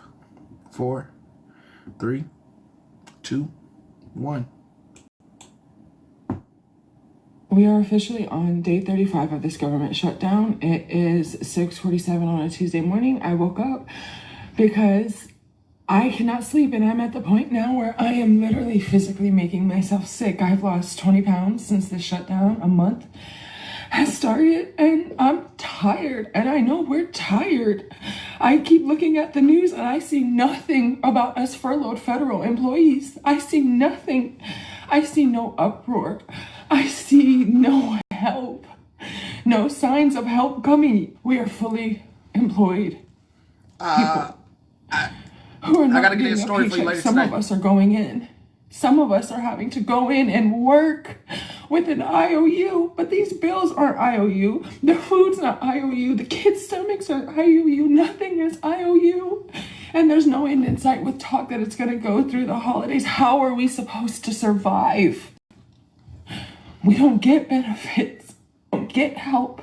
4, 3, 2, 1. We are officially on day 35 of this government shutdown. It is 6:47 on a Tuesday morning. I woke up because I cannot sleep, and I'm at the point now where I am literally physically making myself sick. I've lost 20 pounds since the shutdown, a month. has started, and I'm tired, and I know we're tired. I keep looking at the news and I see nothing about us furloughed federal employees. I see nothing. I see no uproar. I see no help. No signs of help coming. We are fully employed people who are not getting a paycheck. Some of us are going in. Some of us are having to go in and work with an IOU, but these bills aren't IOU. The food's not IOU. The kids' stomachs are IOU. Nothing is IOU. And there's no end in sight with talk that it's going to go through the holidays. How are we supposed to survive? We don't get benefits. We don't get help.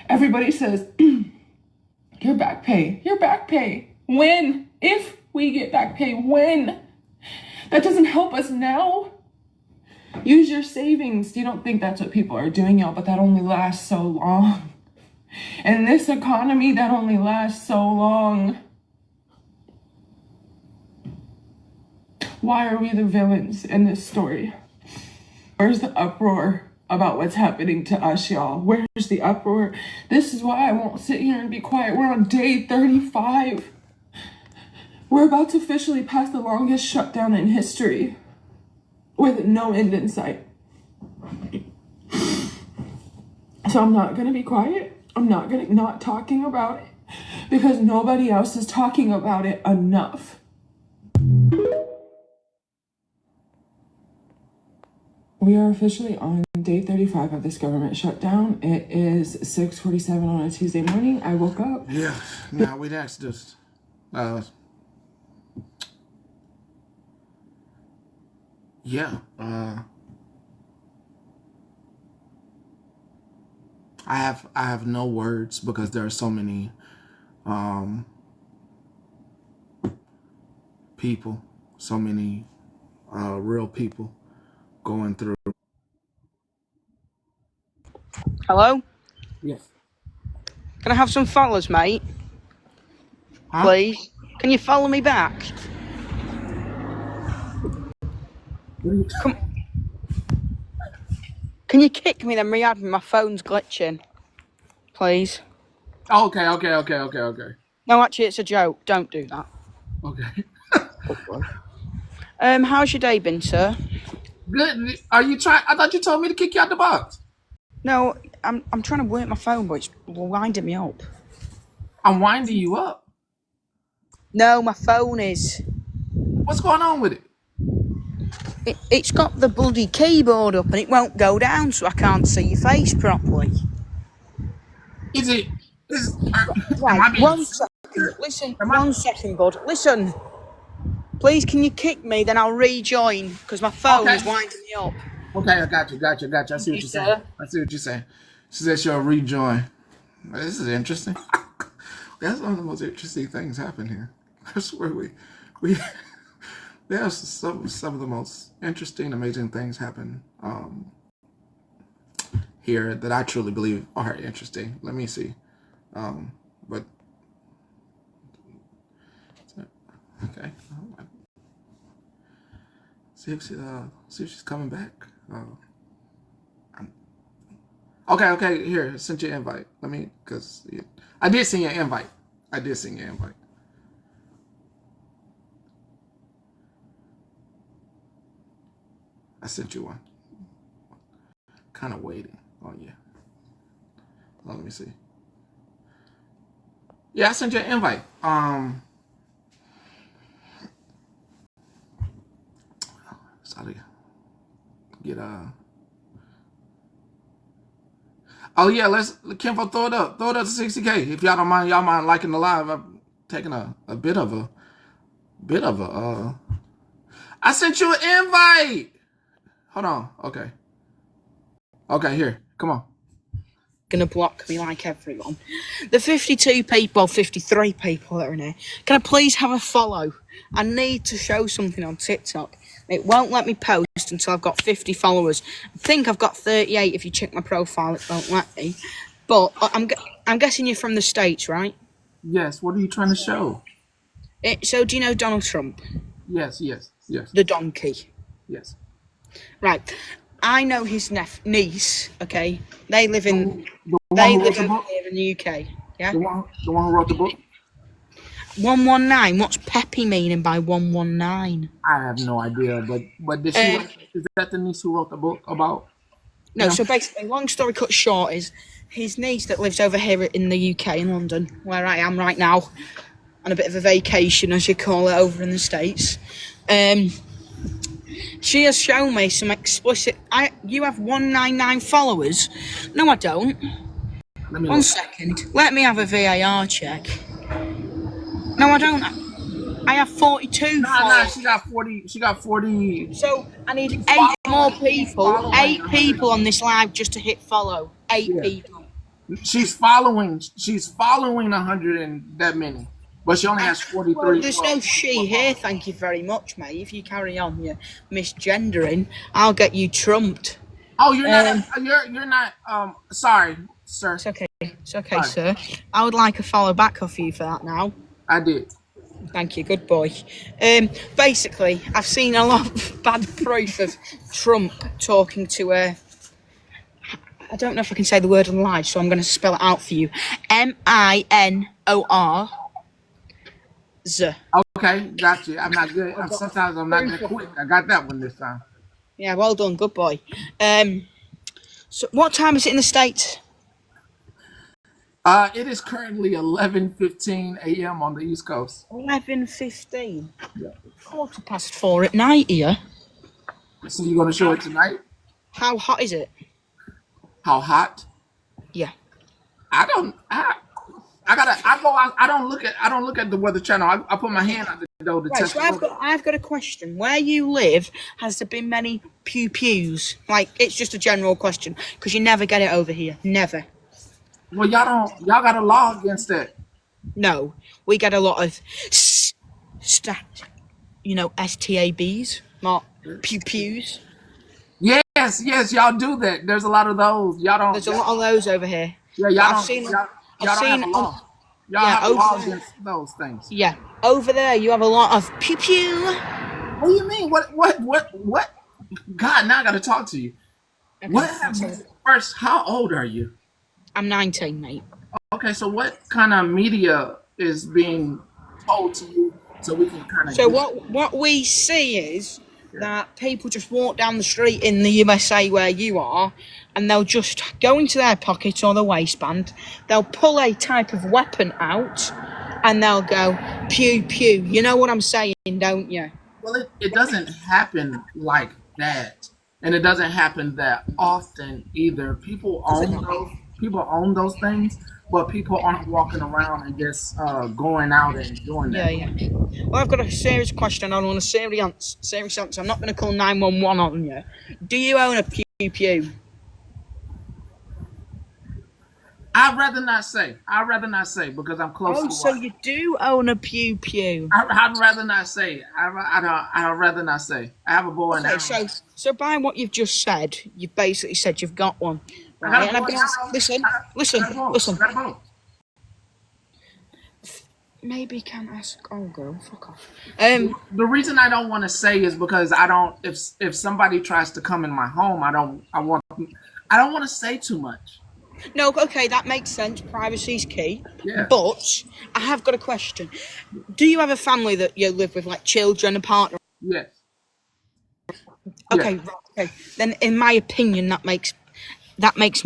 Everybody says, your back pay, your back pay. When? If we get back pay, when? That doesn't help us now. Use your savings. You don't think that's what people are doing, y'all, but that only lasts so long. And this economy, that only lasts so long. Why are we the villains in this story? Where's the uproar about what's happening to us, y'all? Where's the uproar? This is why I won't sit here and be quiet. We're on day 35. We're about to officially pass the longest shutdown in history with no end in sight. So I'm not going to be quiet. I'm not talking about it because nobody else is talking about it enough. We are officially on day 35 of this government shutdown. It is 6:47 on a Tuesday morning. I woke up. Yeah, now we'd ask this. I have no words because there are so many people, so many real people going through. Hello? Yes. Can I have some followers, mate? Huh? Please? Can you follow me back? Come. Can you kick me then, Riyadh? My phone's glitching. Please. Okay. No, actually, it's a joke. Don't do that. Okay. How's your day been, sir? Good. Are you trying? I thought you told me to kick you out the box. No, I'm trying to work my phone, but it's winding me up. I'm winding you up? No, my phone is. What's going on with it? It's got the bloody keyboard up and it won't go down, so I can't see your face properly. Is it? Right, one second. Listen, one second, bud. Listen. Please, can you kick me? Then I'll rejoin because my phone is winding me up. Okay, I got you. I see what you're saying. She said she'll rejoin. This is interesting. That's one of the most interesting things happen here. I swear we there's some of the most interesting, amazing things happen here that I truly believe are interesting. Let me see. But okay. See if she's coming back. Okay. Here, I sent you an invite. Because I did send you an invite. I sent you one. Kind of waiting on you. Oh, let me see. Yeah, I sent you an invite. Sorry. Get Oh yeah, let's Kimbo throw it up. Throw it up to 60K. If y'all don't mind, liking the live. I'm taking a bit of a I sent you an invite. Hold on. Okay. Okay, here. Come on. Gonna block me like everyone. The 52 people, 53 people that are in here. Can I please have a follow? I need to show something on TikTok. It won't let me post until I've got 50 followers. I think I've got 38. If you check my profile, it won't let me. But I'm guessing you're from the States, right? Yes. What are you trying to show? So do you know Donald Trump? Yes. The donkey. Yes. Right. I know his niece. Okay, they live in over here in the UK. Yeah, the one who wrote the book. 119. What's Peppy meaning by 119? I have no idea, but did she? Is that the niece who wrote the book about? No. So basically, long story cut short is his niece that lives over here in the UK in London, where I am right now, on a bit of a vacation, as you call it, over in the States. She has shown me some explicit. You have 199 followers. No, I don't. One second. Let me have a VAR check. No, I don't. I have 42 followers. No, she got 40. She got 40. So I need 8 more people. 8 people on this live just to hit follow. 8 people. She's following 100 and that many. But she only has 43. Well, there's no she here, thank you very much, mate. If you carry on your misgendering, I'll get you trumped. Oh, you're not. You're not. Sorry, sir. It's okay. It's okay, sir. I would like a follow back off you for that now. I did. Thank you. Good boy. Basically, I've seen a lot of bad proof of Trump talking to I don't know if I can say the word on live, so I'm going to spell it out for you. MINOR. Okay, got you. I'm not good. Sometimes I'm not that quick. I got that one this time. Yeah, well done. Good boy. So what time is it in the States? It is currently 11:15 a.m. on the East Coast. 11:15. Yeah. 4:15 at night here. So you're gonna show it tonight? How hot is it? How hot? Yeah. I go out. I don't look at the Weather Channel. I put my hand on the door to test. So I've got a question. Where you live, has there been many pews? Like, it's just a general question because you never get it over here. Never. Well, y'all got a law against that. No, we get a lot of STABs, not pews. Yes, y'all do that. There's a lot of those. Y'all don't. There's a lot of those over here. Yeah, Y'all don't have a law. Y'all have a law against those things. Yeah, over there you have a lot of pew. What do you mean? What? God, now I got to talk to you. Okay, what happened? First, how old are you? I'm 19, mate. Okay, so what kind of media is being told to you so we can kind of... So what we see is that people just walk down the street in the USA where you are, and they'll just go into their pocket or the waistband, they'll pull a type of weapon out, and they'll go, pew, pew. You know what I'm saying, don't you? Well, it doesn't happen like that, and it doesn't happen that often either. People own those things, but people aren't walking around and just going out and doing that. Yeah. Well, I've got a serious question. I want a serious answer. I'm not going to call 911 on you. Do you own a pew? I'd rather not say because I'm close to one. So you do own a pew? I'd rather not say. I'd rather not say. I have a boy now. So by what you've just said, you've basically said you've got one. Right? Listen. Maybe can't ask. Oh, girl, fuck off. The reason I don't want to say is because I don't. If somebody tries to come in my home, I don't want to say too much. No, okay, that makes sense. Privacy's key. Yeah. But I have got a question. Do you have a family that you live with, like children, a partner? Yes. Okay, okay. Then, in my opinion, that makes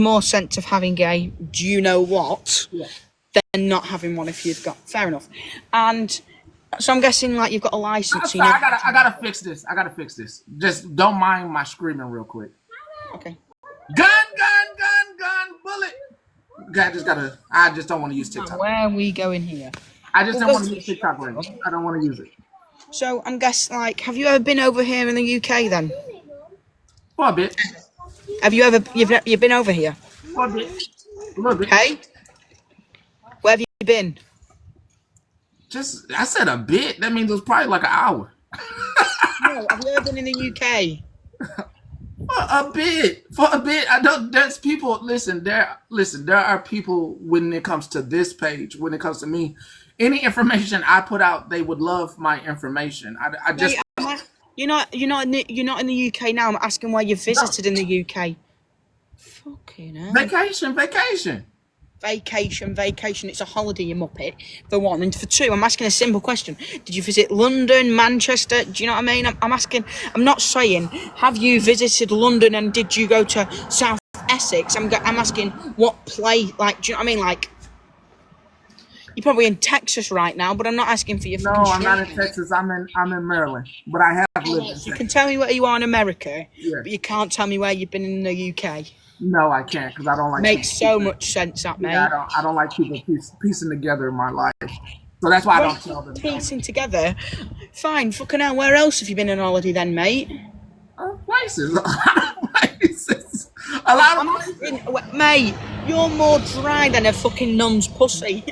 more sense of having a do you know what than not having one if you've got. Fair enough. And so I'm guessing like you've got a license. I gotta fix this. Just don't mind my screaming real quick. Okay. Gun, bullet. I just don't want to use TikTok. Where are we going here? I just don't want to use TikTok right now. I don't want to use it. So I'm guessing like, have you ever been over here in the UK then? For a bit. Have you ever, you've been over here? For a bit. A little bit. Okay. Where have you been? I said a bit. That means it was probably like an hour. No, have you ever been in the UK? For a bit. I don't. There's people. Listen. There are people when it comes to this page. When it comes to me, any information I put out, they would love my information. You're not in the UK now. I'm asking where you visited in the UK. Fucking hell. Vacation. Vacation. It's a holiday, you muppet, for one. And for two, I'm asking a simple question. Did you visit London, Manchester? Do you know what I mean? I'm asking, I'm not saying, have you visited London and did you go to South Essex? I'm asking what place, like, do you know what I mean? Like, you're probably in Texas right now, but I'm not asking for your No, I'm not in Texas. I'm in Maryland, but I have lived in Texas. You can tell me where you are in America, Yeah. but you can't tell me where you've been in the UK. No, I can't because I don't like. Makes so much sense, that mate. Yeah, I don't like people piecing together in my life, so that's why I don't tell them. Piecing together, fine. Fucking hell, where else have you been on holiday then, mate? Places, a lot of places. Mate, you're more dry than a fucking nun's pussy.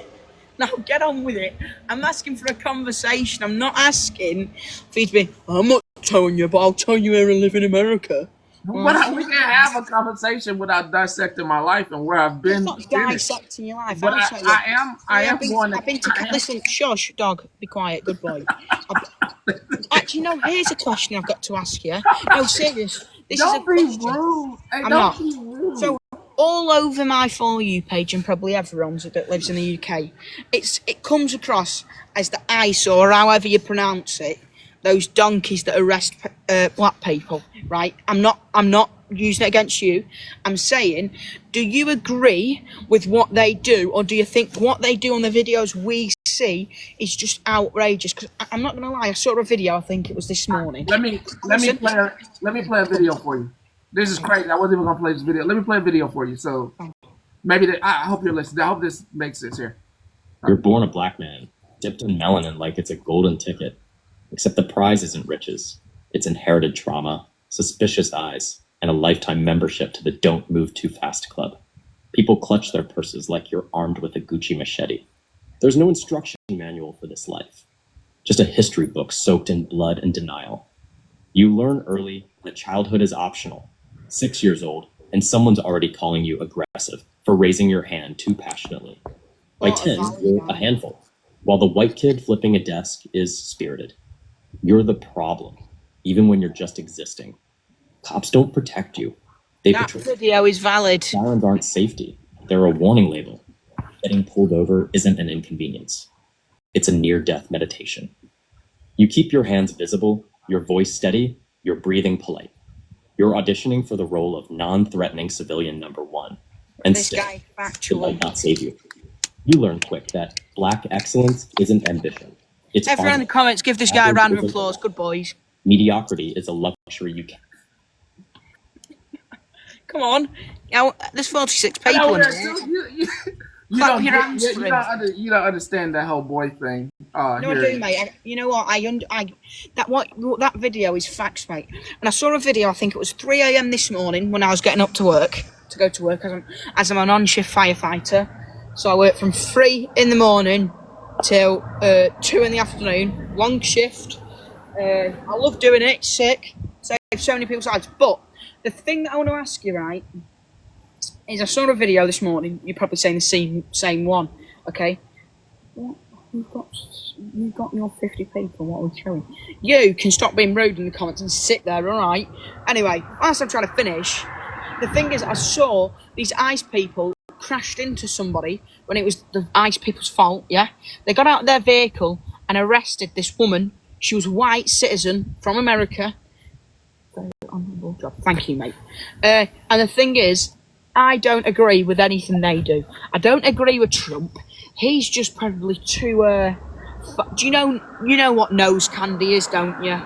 Now get on with it. I'm asking for a conversation. I'm not asking for you to be. I'm not telling you, but I'll tell you where I live in America. But we can't have a conversation without dissecting my life and where I've been. It's not dissecting your life. But I am going to. Listen, shush, dog. Be quiet. Good boy. Actually, no. Here's a question I've got to ask you. No, serious. Don't be rude. Hey, don't be rude. So, all over my For You page and probably everyone's that lives in the UK, it comes across as the ICE or however you pronounce it. Those donkeys that arrest black people, right? I'm not using it against you. I'm saying, do you agree with what they do, or do you think what they do on the videos we see is just outrageous? Because I'm not gonna lie, I saw a video. I think it was this morning. Let me play a video for you. This is crazy. I wasn't even gonna play this video. Let me play a video for you. So maybe I hope you're listening. I hope this makes sense here. You're born a black man, dipped in melanin like it's a golden ticket. Except the prize isn't riches. It's inherited trauma, suspicious eyes, and a lifetime membership to the Don't Move Too Fast club. People clutch their purses like you're armed with a Gucci machete. There's no instruction manual for this life. Just a history book soaked in blood and denial. You learn early that childhood is optional. 6 years old, and someone's already calling you aggressive for raising your hand too passionately. By 10, you're a handful, while the white kid flipping a desk is spirited. You're the problem, even when you're just existing. Cops don't protect you. That video is valid. Sirens aren't safety. They're a warning label. Getting pulled over isn't an inconvenience. It's a near-death meditation. You keep your hands visible, your voice steady, your breathing polite. You're auditioning for the role of non-threatening civilian number one. And this still, guy factual. It might not save you. You learn quick that black excellence isn't ambition. It's everyone in the comments, give this guy a round of applause. Good boys. Mediocrity is a luxury you can't. Come on. There's 46 people in here. You don't understand that whole boy thing. No, I do, mate. You know what? That video is facts, mate. And I saw a video. I think it was 3 a.m. this morning when I was getting up to go to work as I'm an on-shift firefighter. So I work from 3 in the morning till 2 in the afternoon. Long shift. I love doing it. It's sick. Saves so many people's lives. But the thing that I want to ask you, right, is I saw a video this morning. You're probably saying the same one, okay? You've got your 50 people. What are we showing? You can stop being rude in the comments and sit there, all right? Anyway, whilst I'm trying to finish, the thing is, I saw these ICE people crashed into somebody when it was the ICE people's fault, yeah? They got out of their vehicle and arrested this woman. She was a white citizen from America. Very honourable job. Thank you, mate. And the thing is, I don't agree with anything they do. I don't agree with Trump. He's just probably too, do you know what nose candy is, don't you?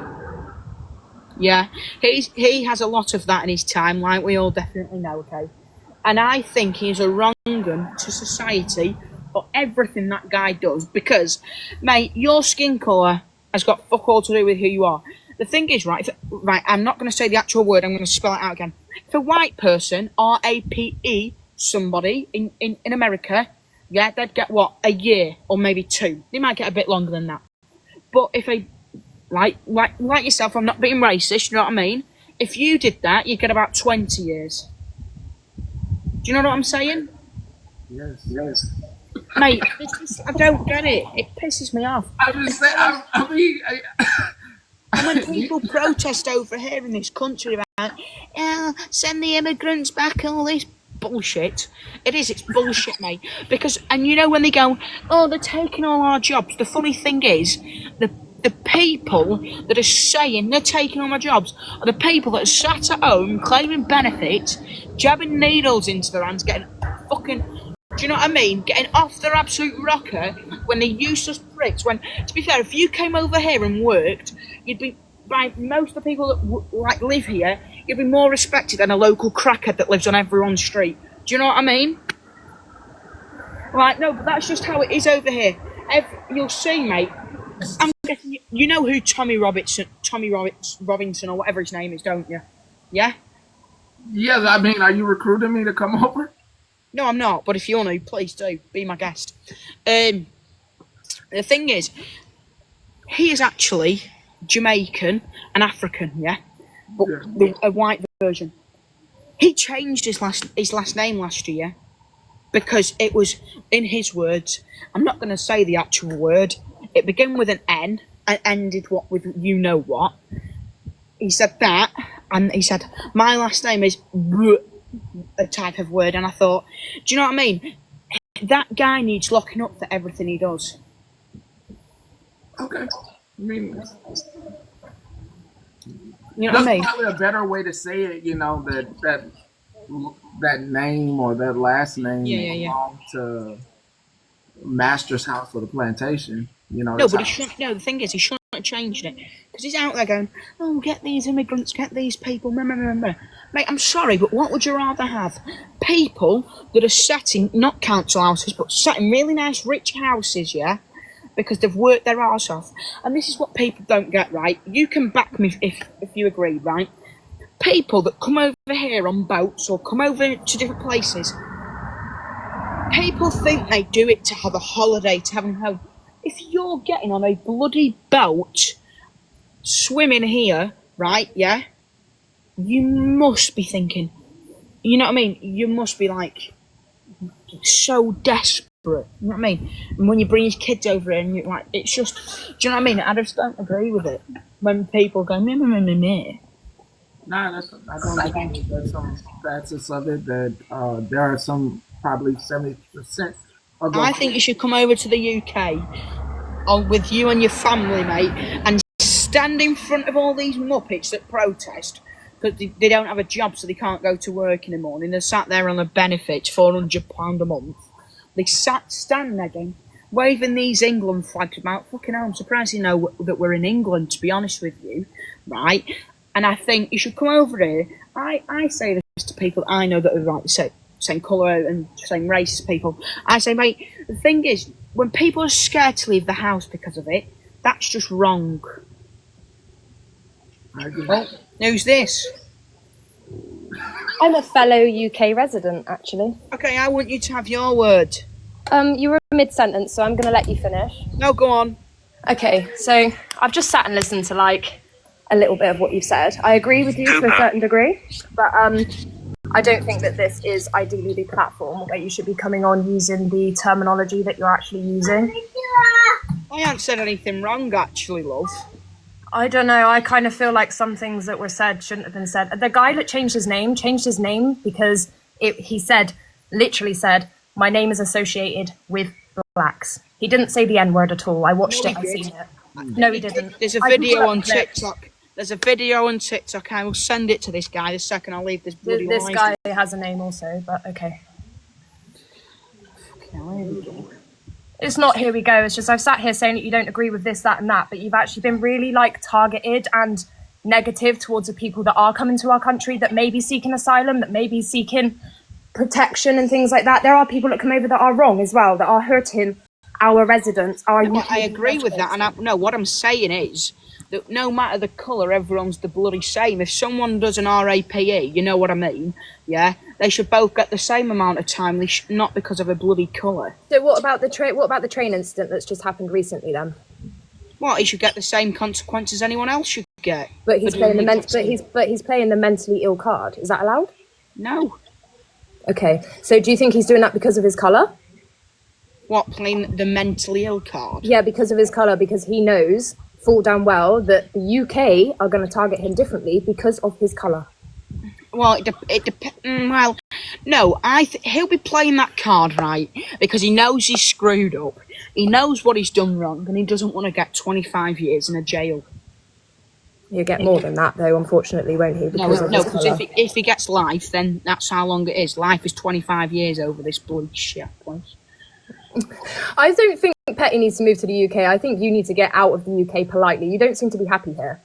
Yeah. He has a lot of that in his timeline, we all definitely know, okay? And I think he's a wrong un to society for everything that guy does because, mate, your skin colour has got fuck all to do with who you are. The thing is, right, I'm not going to say the actual word, I'm going to spell it out again. If a white person, R-A-P-E, somebody in America, yeah, they'd get, what, a year or maybe 2. They might get a bit longer than that. But if like yourself, I'm not being racist, you know what I mean? If you did that, you'd get about 20 years. Do you know what I'm saying? Yes. Mate, I don't get it. It pisses me off. I'm just saying, And when people protest over here in this country about, send the immigrants back, all this bullshit, it's bullshit, mate. Because, and you know when they go, oh, they're taking all our jobs, the funny thing is, the people that are saying they're taking all my jobs are the people that are sat at home claiming benefits, jabbing needles into their hands, getting fucking, do you know what I mean? Getting off their absolute rocker when they're useless pricks. When, to be fair, if you came over here and worked, you'd be, by most of the people that live here, you'd be more respected than a local crackhead that lives on everyone's street. Do you know what I mean? Like, no, but that's just how it is over here. You'll see, mate. I'm guessing you know who Tommy Robinson, or whatever his name is, don't you? Yeah? Yeah, I mean, are you recruiting me to come over? No, I'm not, but if you want to, please do. Be my guest. The thing is, he is actually Jamaican and African, yeah? But a white version. He changed his last name last year because it was, in his words, I'm not going to say the actual word, it began with an N and ended with you know what. He said that, and he said, my last name is a type of word, and I thought, do you know what I mean? That guy needs locking up for everything he does. Okay. I mean, you know what I mean? That's probably a better way to say it, you know, that name or that last name belonged to Master's house or the plantation. You know, no, but he shouldn't. No, the thing is, he shouldn't have changed it because he's out there going, "Oh, get these immigrants, get these people." Mate, I'm sorry, but what would you rather have? People that are set in not council houses, but set in really nice, rich houses, yeah, because they've worked their arse off. And this is what people don't get right. You can back me if you agree, right? People that come over here on boats or come over to different places, people think they do it to have a holiday, to have a home. If you're getting on a bloody boat, swimming here, right, yeah, you must be thinking, you know what I mean? You must be like, so desperate, you know what I mean? And when you bring your kids over here and you're like, it's just, do you know what I mean? I just don't agree with it. When people go, meh. Nah, I don't think there's some facets of it that there are some, probably 70% of I think you should come over to the UK with you and your family, mate, and stand in front of all these muppets that protest because they don't have a job, so they can't go to work in the morning. They're sat there on a benefit, £400 a month. They stand there again, waving these England flags about. Fucking hell, I'm surprised you know that we're in England, to be honest with you, right? And I think you should come over here. I say this to people that I know that are like the same colour and same race as people. I say, mate, the thing is, when people are scared to leave the house because of it, that's just wrong. I agree. Well, who's this? I'm a fellow UK resident, actually. Okay, I want you to have your word. You were mid-sentence, so I'm going to let you finish. No, go on. Okay, so I've just sat and listened to, like, a little bit of what you've said. I agree with you to a certain degree, but I don't think that this is ideally the platform where you should be coming on using the terminology that you're actually using. I haven't said anything wrong, actually, love. I don't know. I kind of feel like some things that were said shouldn't have been said. The guy that changed his name because he literally said, my name is associated with blacks. He didn't say the N-word at all. I watched it. I've seen it. No, he didn't. There's a video on TikTok. There's a video on TikTok. I will send it to this guy the second I leave this bloody This guy has a name also, but okay. It's not here we go. It's just I've sat here saying that you don't agree with this, that, and that, but you've actually been really like targeted and negative towards the people that are coming to our country, that may be seeking asylum, that may be seeking protection and things like that. There are people that come over that are wrong as well, that are hurting our residents. I agree with that, and what I'm saying is that no matter the colour, everyone's the bloody same. If someone does an RAPE, you know what I mean, yeah, they should both get the same amount of time, not because of a bloody colour. So what about the train incident that's just happened recently then? What, he should get the same consequences anyone else should get. But he's playing he's playing the mentally ill card. Is that allowed? No. Okay, so do you think he's doing that because of his colour? What, playing the mentally ill card? Yeah, because of his colour, because he knows thought damn well that the UK are going to target him differently because of his colour. Well, it depends. Well, no, he'll be playing that card right because he knows he's screwed up. He knows what he's done wrong, and he doesn't want to get 25 years in a jail. He'll get more than that, though, unfortunately, won't he? Because Because if he gets life, then that's how long it is. Life is 25 years over this bloody shit place. I don't think Petty needs to move to the UK. I think you need to get out of the UK politely. You don't seem to be happy here.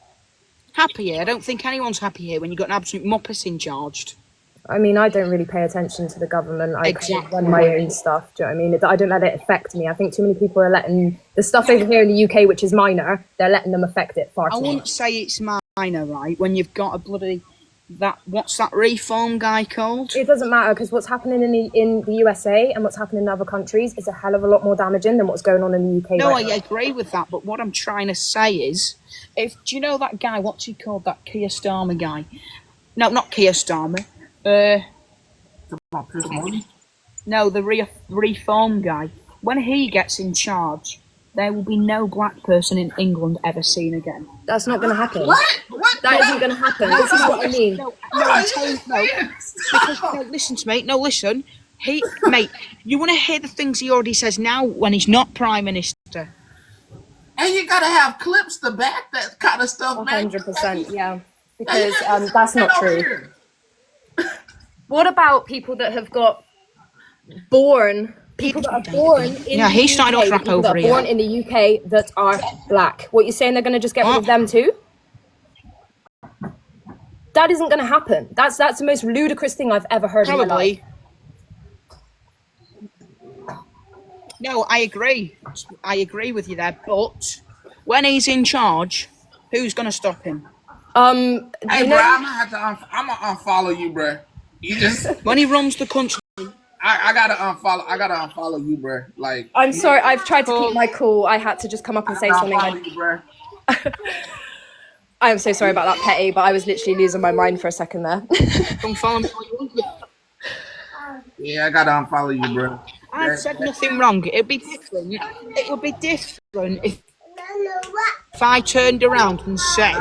Happy here? I don't think anyone's happy here when you've got an absolute muppet in charge. I mean, I don't really pay attention to the government. I kind of run my own stuff. Do you know what I mean? I don't let it affect me. I think too many people are letting the stuff over here in the UK, which is minor, they're letting them affect it far too much. I wouldn't say it's minor, right? When you've got a bloody what's that reform guy called? It doesn't matter because what's happening in the USA and what's happening in other countries is a hell of a lot more damaging than what's going on in the UK. No, right I agree with that. But what I'm trying to say is, do you know that guy? What's he called? That Keir Starmer guy? No, not Keir Starmer. No, the reform guy. When he gets in charge, there will be no black person in England ever seen again. That's not going to happen. What? That isn't going to happen. This is what I mean. Because listen to me. No, listen. Mate, you want to hear the things he already says now when he's not Prime Minister. And you gotta have clips to back that kind of stuff, man. 100%, yeah. Because that's not true. What about people that have got people that are born in the he UK, started off rap over here. born in the UK that are black? What, you're saying they're going to just get rid of them too? That isn't going to happen. That's the most ludicrous thing I've ever heard in my life. No, I agree. I agree with you there. But when he's in charge, who's going to stop him? Hey, bro, I'm gonna unfollow you, bro. You just when he runs the country. I gotta unfollow you, bro. Like, I'm sorry, I've tried to keep my cool. I had to just come up and say something. You, bro. I am so sorry about that, Petty, but I was literally losing my mind for a second there. Don't follow me. Yeah, I gotta unfollow you, bro. I've said nothing wrong. It'd be different. It would be different if I turned around and said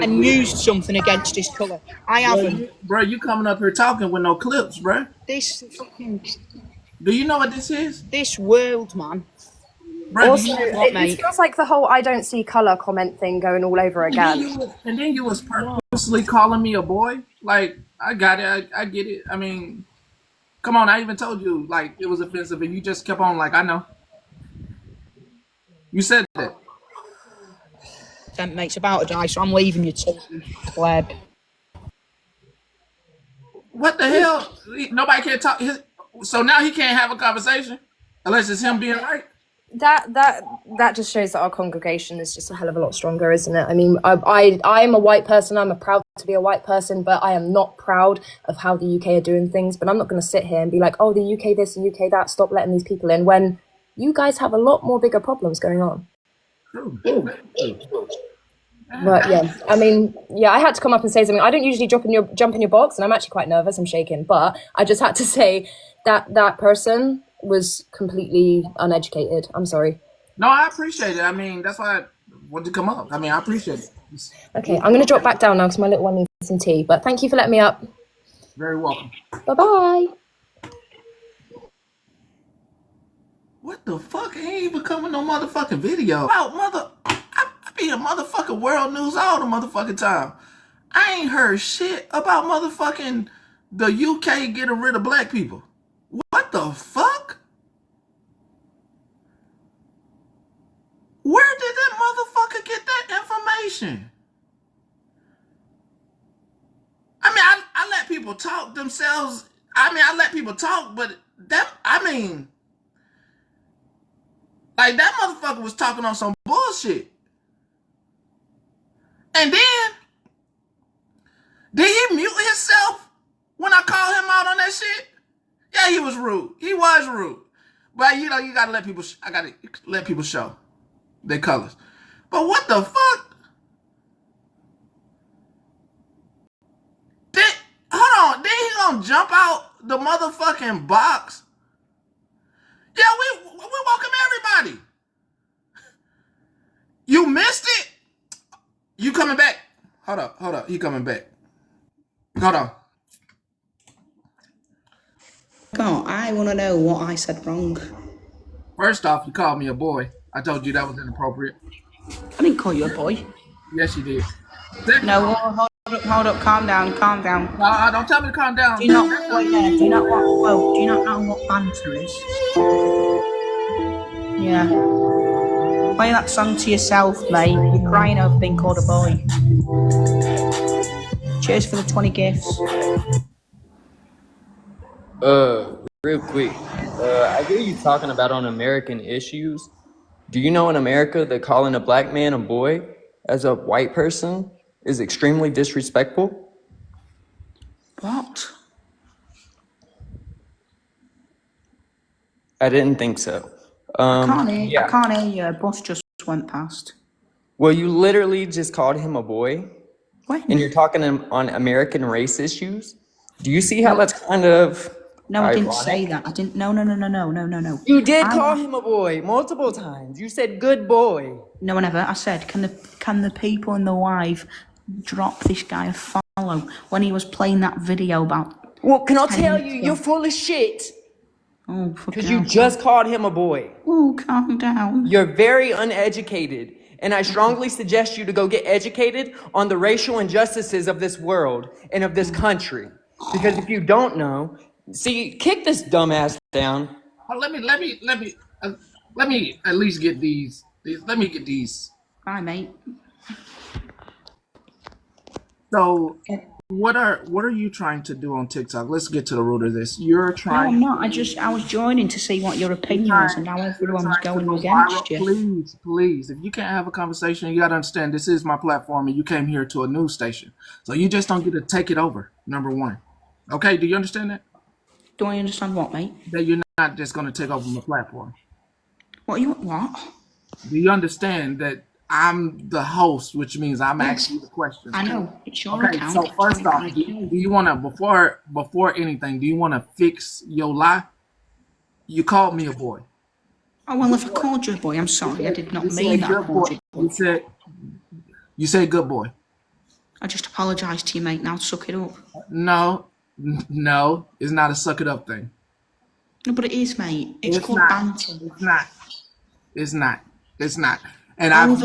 and used something against his colour. I haven't. Bro, you coming up here talking with no clips, bro. This fucking... Do you know what this is? This world, man. Bro, also, it feels like the whole I don't see colour comment thing going all over again. And then you was purposely calling me a boy? Like, I got it. I get it. I mean, come on. I even told you, like, it was offensive. And you just kept on like, I know. You said that. Then, mate's about to die, so I'm leaving you too, pleb. What the hell? Nobody can talk. So now he can't have a conversation unless it's him being right. That just shows that our congregation is just a hell of a lot stronger, isn't it? I mean, I'm a white person. I'm proud to be a white person, but I am not proud of how the UK are doing things. But I'm not going to sit here and be like, oh, the UK this, the UK that, stop letting these people in, when you guys have a lot more bigger problems going on. But yeah, I mean, yeah, I had to come up and say something. I don't usually jump in your box, and I'm actually quite nervous. I'm shaking, but I just had to say that person was completely uneducated. I'm sorry. No, I appreciate it. I mean, that's why I wanted to come up. I mean, I appreciate it. Okay, I'm going to drop back down now because my little one needs some tea. But thank you for letting me up. Very welcome. Bye-bye. What the fuck? Ain't even coming no motherfucking video. I be a motherfucking world news all the motherfucking time. I ain't heard shit about motherfucking the UK getting rid of black people. What the fuck? Where did that motherfucker get that information? I mean, I let people talk themselves. I mean, I let people talk, but like that motherfucker was talking on some bullshit. And then, did he mute himself when I called him out on that shit? Yeah, he was rude. He was rude. But you know, you gotta let people, I gotta let people show their colors. But what the fuck? Hold on, then he gonna jump out the motherfucking box? Yeah, we welcome everybody. You missed it? coming back? Hold up. You coming back? Hold on. God, I want to know what I said wrong. First off, you called me a boy. I told you that was inappropriate. I didn't call you a boy. Yes, you did. Second No, off, hold up, calm down. no, don't tell me to calm down. Do you not wait there? Do you not know what banter is? Yeah. Play that song to yourself, mate. You're crying over being called a boy. Cheers for the 20 gifts. Real quick. I hear you talking about on American issues. Do you know in America that calling a black man a boy as a white person is extremely disrespectful? What? I didn't think so. I Yeah. can't hear you. A bus just went past. Well, you literally just called him a boy. When? And you're talking on American race issues? Do you see how that's kind of No, I didn't ironic? say that. I didn't. No. You did call him a boy multiple times. You said good boy. No, I never. I said, can the people in the live drop this guy a follow when he was playing that video about? Well, can I tell you, you're full of shit. Oh, because you just called him a boy. Oh, calm down. You're very uneducated, and I strongly suggest you to go get educated on the racial injustices of this world and of this country. Because if you don't know, see, kick this dumbass down. Let me at least get these. Let me get these. Bye, mate. So, what are you trying to do on TikTok? Let's get to the root of this. You're trying. No, I'm not. I was joining to see what your opinion was, and now everyone's going against you. Please. If you can't have a conversation, you got to understand this is my platform, and you came here to a news station, so you just don't get to take it over. Number one, okay? Do you understand that? Do I understand what, mate? That you're not just going to take over my platform. What? Do you understand that I'm the host, which means I'm asking you the questions? I know. It's your account. So first off, do you want to, before anything, do you want to fix your lie? You called me a boy. Oh, well, if I called you a boy, I'm sorry. I did not mean that I called you a boy. You said good boy. I just apologised to you, mate. Now suck it up. No, it's not a suck it up thing. No, but it is, mate. It's called banter. It's not. And I've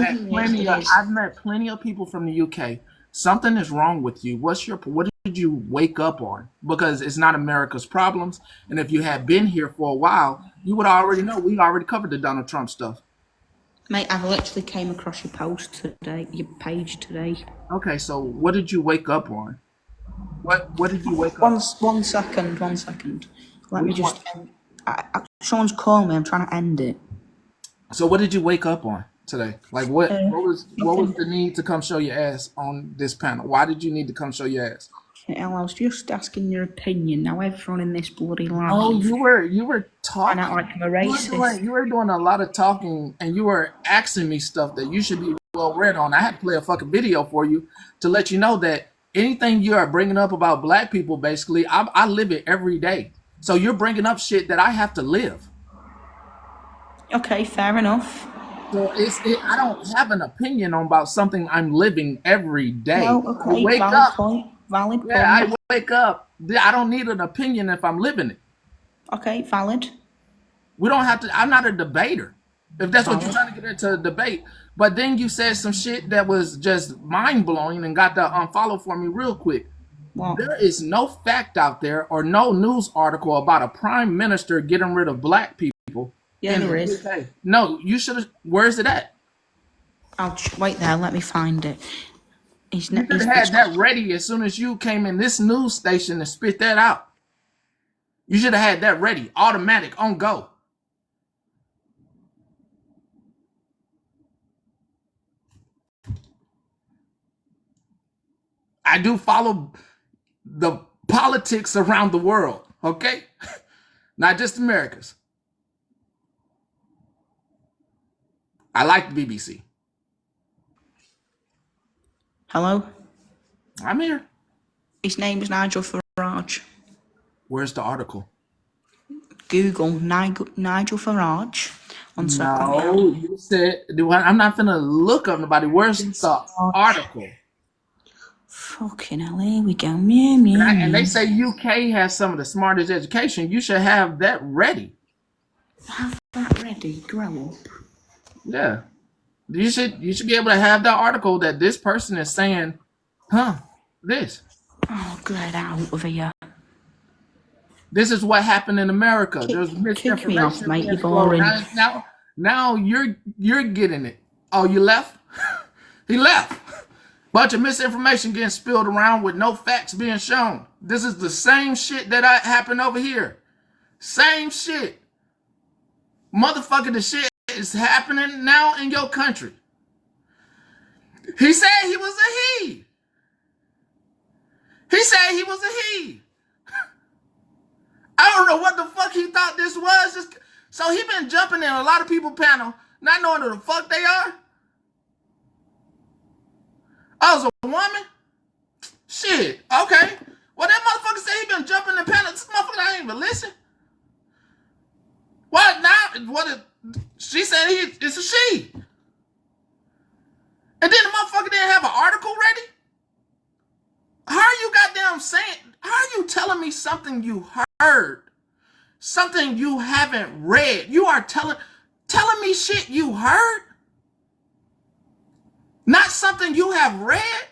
met plenty of people from the UK. Something is wrong with you. What did you wake up on? Because it's not America's problems. And if you had been here for a while, you would already know. We already covered the Donald Trump stuff. Mate, I've literally came across your post today, your page today. Okay, so what did you wake up on? What did you wake up on? One second. Let me just... someone's calling me. I'm trying to end it. So what did you wake up on today? Like what was the need to come show your ass on this panel? Why did you need to come show your ass? I was just asking your opinion. Now everyone in this bloody life. Oh, you were talking. Out like I'm a racist. You were doing a lot of talking, and you were asking me stuff that you should be well read on. I had to play a fucking video for you to let you know that anything you are bringing up about black people, basically, I live it every day. So you're bringing up shit that I have to live. Okay, fair enough. So I don't have an opinion on about something I'm living every day. No, okay, wake valid up. point. Valid point. Yeah, I wake up. I don't need an opinion if I'm living it. Okay, valid. We don't have to. I'm not a debater. If that's what you're trying to get into a debate. But then you said some shit that was just mind blowing and got the unfollow for me real quick. What? There is no fact out there or no news article about a prime minister getting rid of black people. Yeah, there is. No, you should have. Where's it at? I'll wait there. Let me find it. You should have had that ready as soon as you came in this news station and spit that out. You should have had that ready, automatic, on go. I do follow the politics around the world, okay? Not just America's. I like the BBC. Hello? I'm here. His name is Nigel Farage. Where's the article? Google Nigel Farage. One second. No, you said I'm not finna look up nobody. Where's the article? Fucking hell, here we go. Meow, meow, And they meow. say UK has some of the smartest education. You should have that ready. Have that ready. Grow up. Yeah. You should be able to have that article that this person is saying, this. Oh, get out of here. This is what happened in America. There's Kick me misinformation off, mate. being You're flowed. boring. Now you're getting it. Oh, you left? He left. Bunch of misinformation getting spilled around with no facts being shown. This is the same shit that happened over here. Same shit. Motherfucker, the shit is happening now in your country. He said he was a he. He said he was a he. I don't know what the fuck he thought this was. So he been jumping in a lot of people's panel, not knowing who the fuck they are. I was a woman? Shit, okay. Well, that motherfucker said he been jumping in the panel. This motherfucker I ain't even listen. What now? She said it's a she. And then the motherfucker didn't have an article ready? How are you goddamn saying? How are you telling me something you heard? Something you haven't read? You are telling me shit you heard? Not something you have read?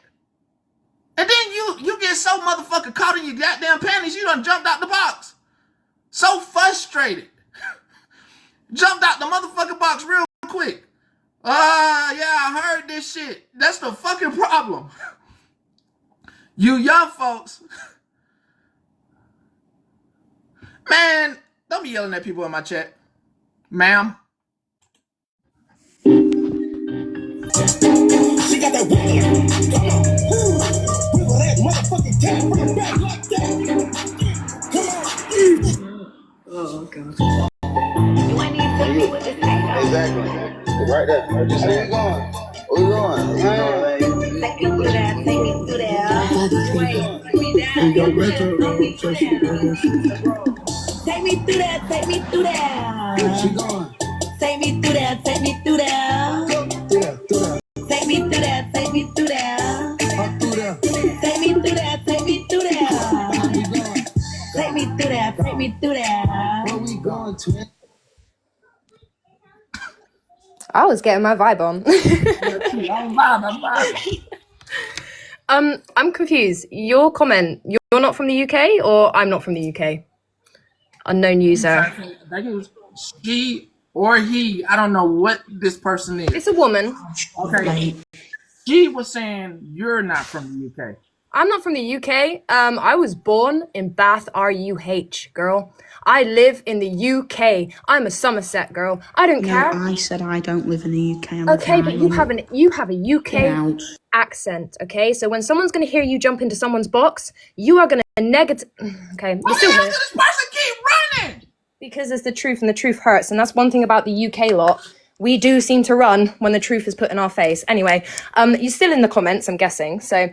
And then you get so motherfucking caught in your goddamn panties, you done jumped out the box. So frustrated. Jumped out the motherfucking box real quick. Yeah, I heard this shit. That's the fucking problem. You young folks. Man, don't be yelling at people in my chat. Ma'am. She got that wiggle. Come on. Wiggle that motherfucking cat from the back like that. Come on. Oh, God. You ain't even tell me what this ain't. Exactly. Right there. Where you going? Where you going? Take me through that. Take me through that. Take me through that. Take me through that. Where she going? Take me through that. Take me through that. Take me through that. Take me through that. Take me through that. Take me through that. Take me through that. Take me through that. Where we going, twin? I was getting my vibe on. I'm confused. Your comment, you're not from the UK or I'm not from the UK? Unknown user. I think it was she or he. I don't know what this person is. It's a woman. Okay. She was saying you're not from the UK. I'm not from the UK. I was born in Bath, RUH, girl. I live in the UK. I'm a Somerset girl. I don't care. I said I don't live in the UK. Okay, but you have a UK accent, okay? So when someone's going to hear you jump into someone's box, you are going to negative... Okay, you're still here. This person keep running? Because it's the truth and the truth hurts. And that's one thing about the UK lot. We do seem to run when the truth is put in our face. Anyway, you're still in the comments, I'm guessing. So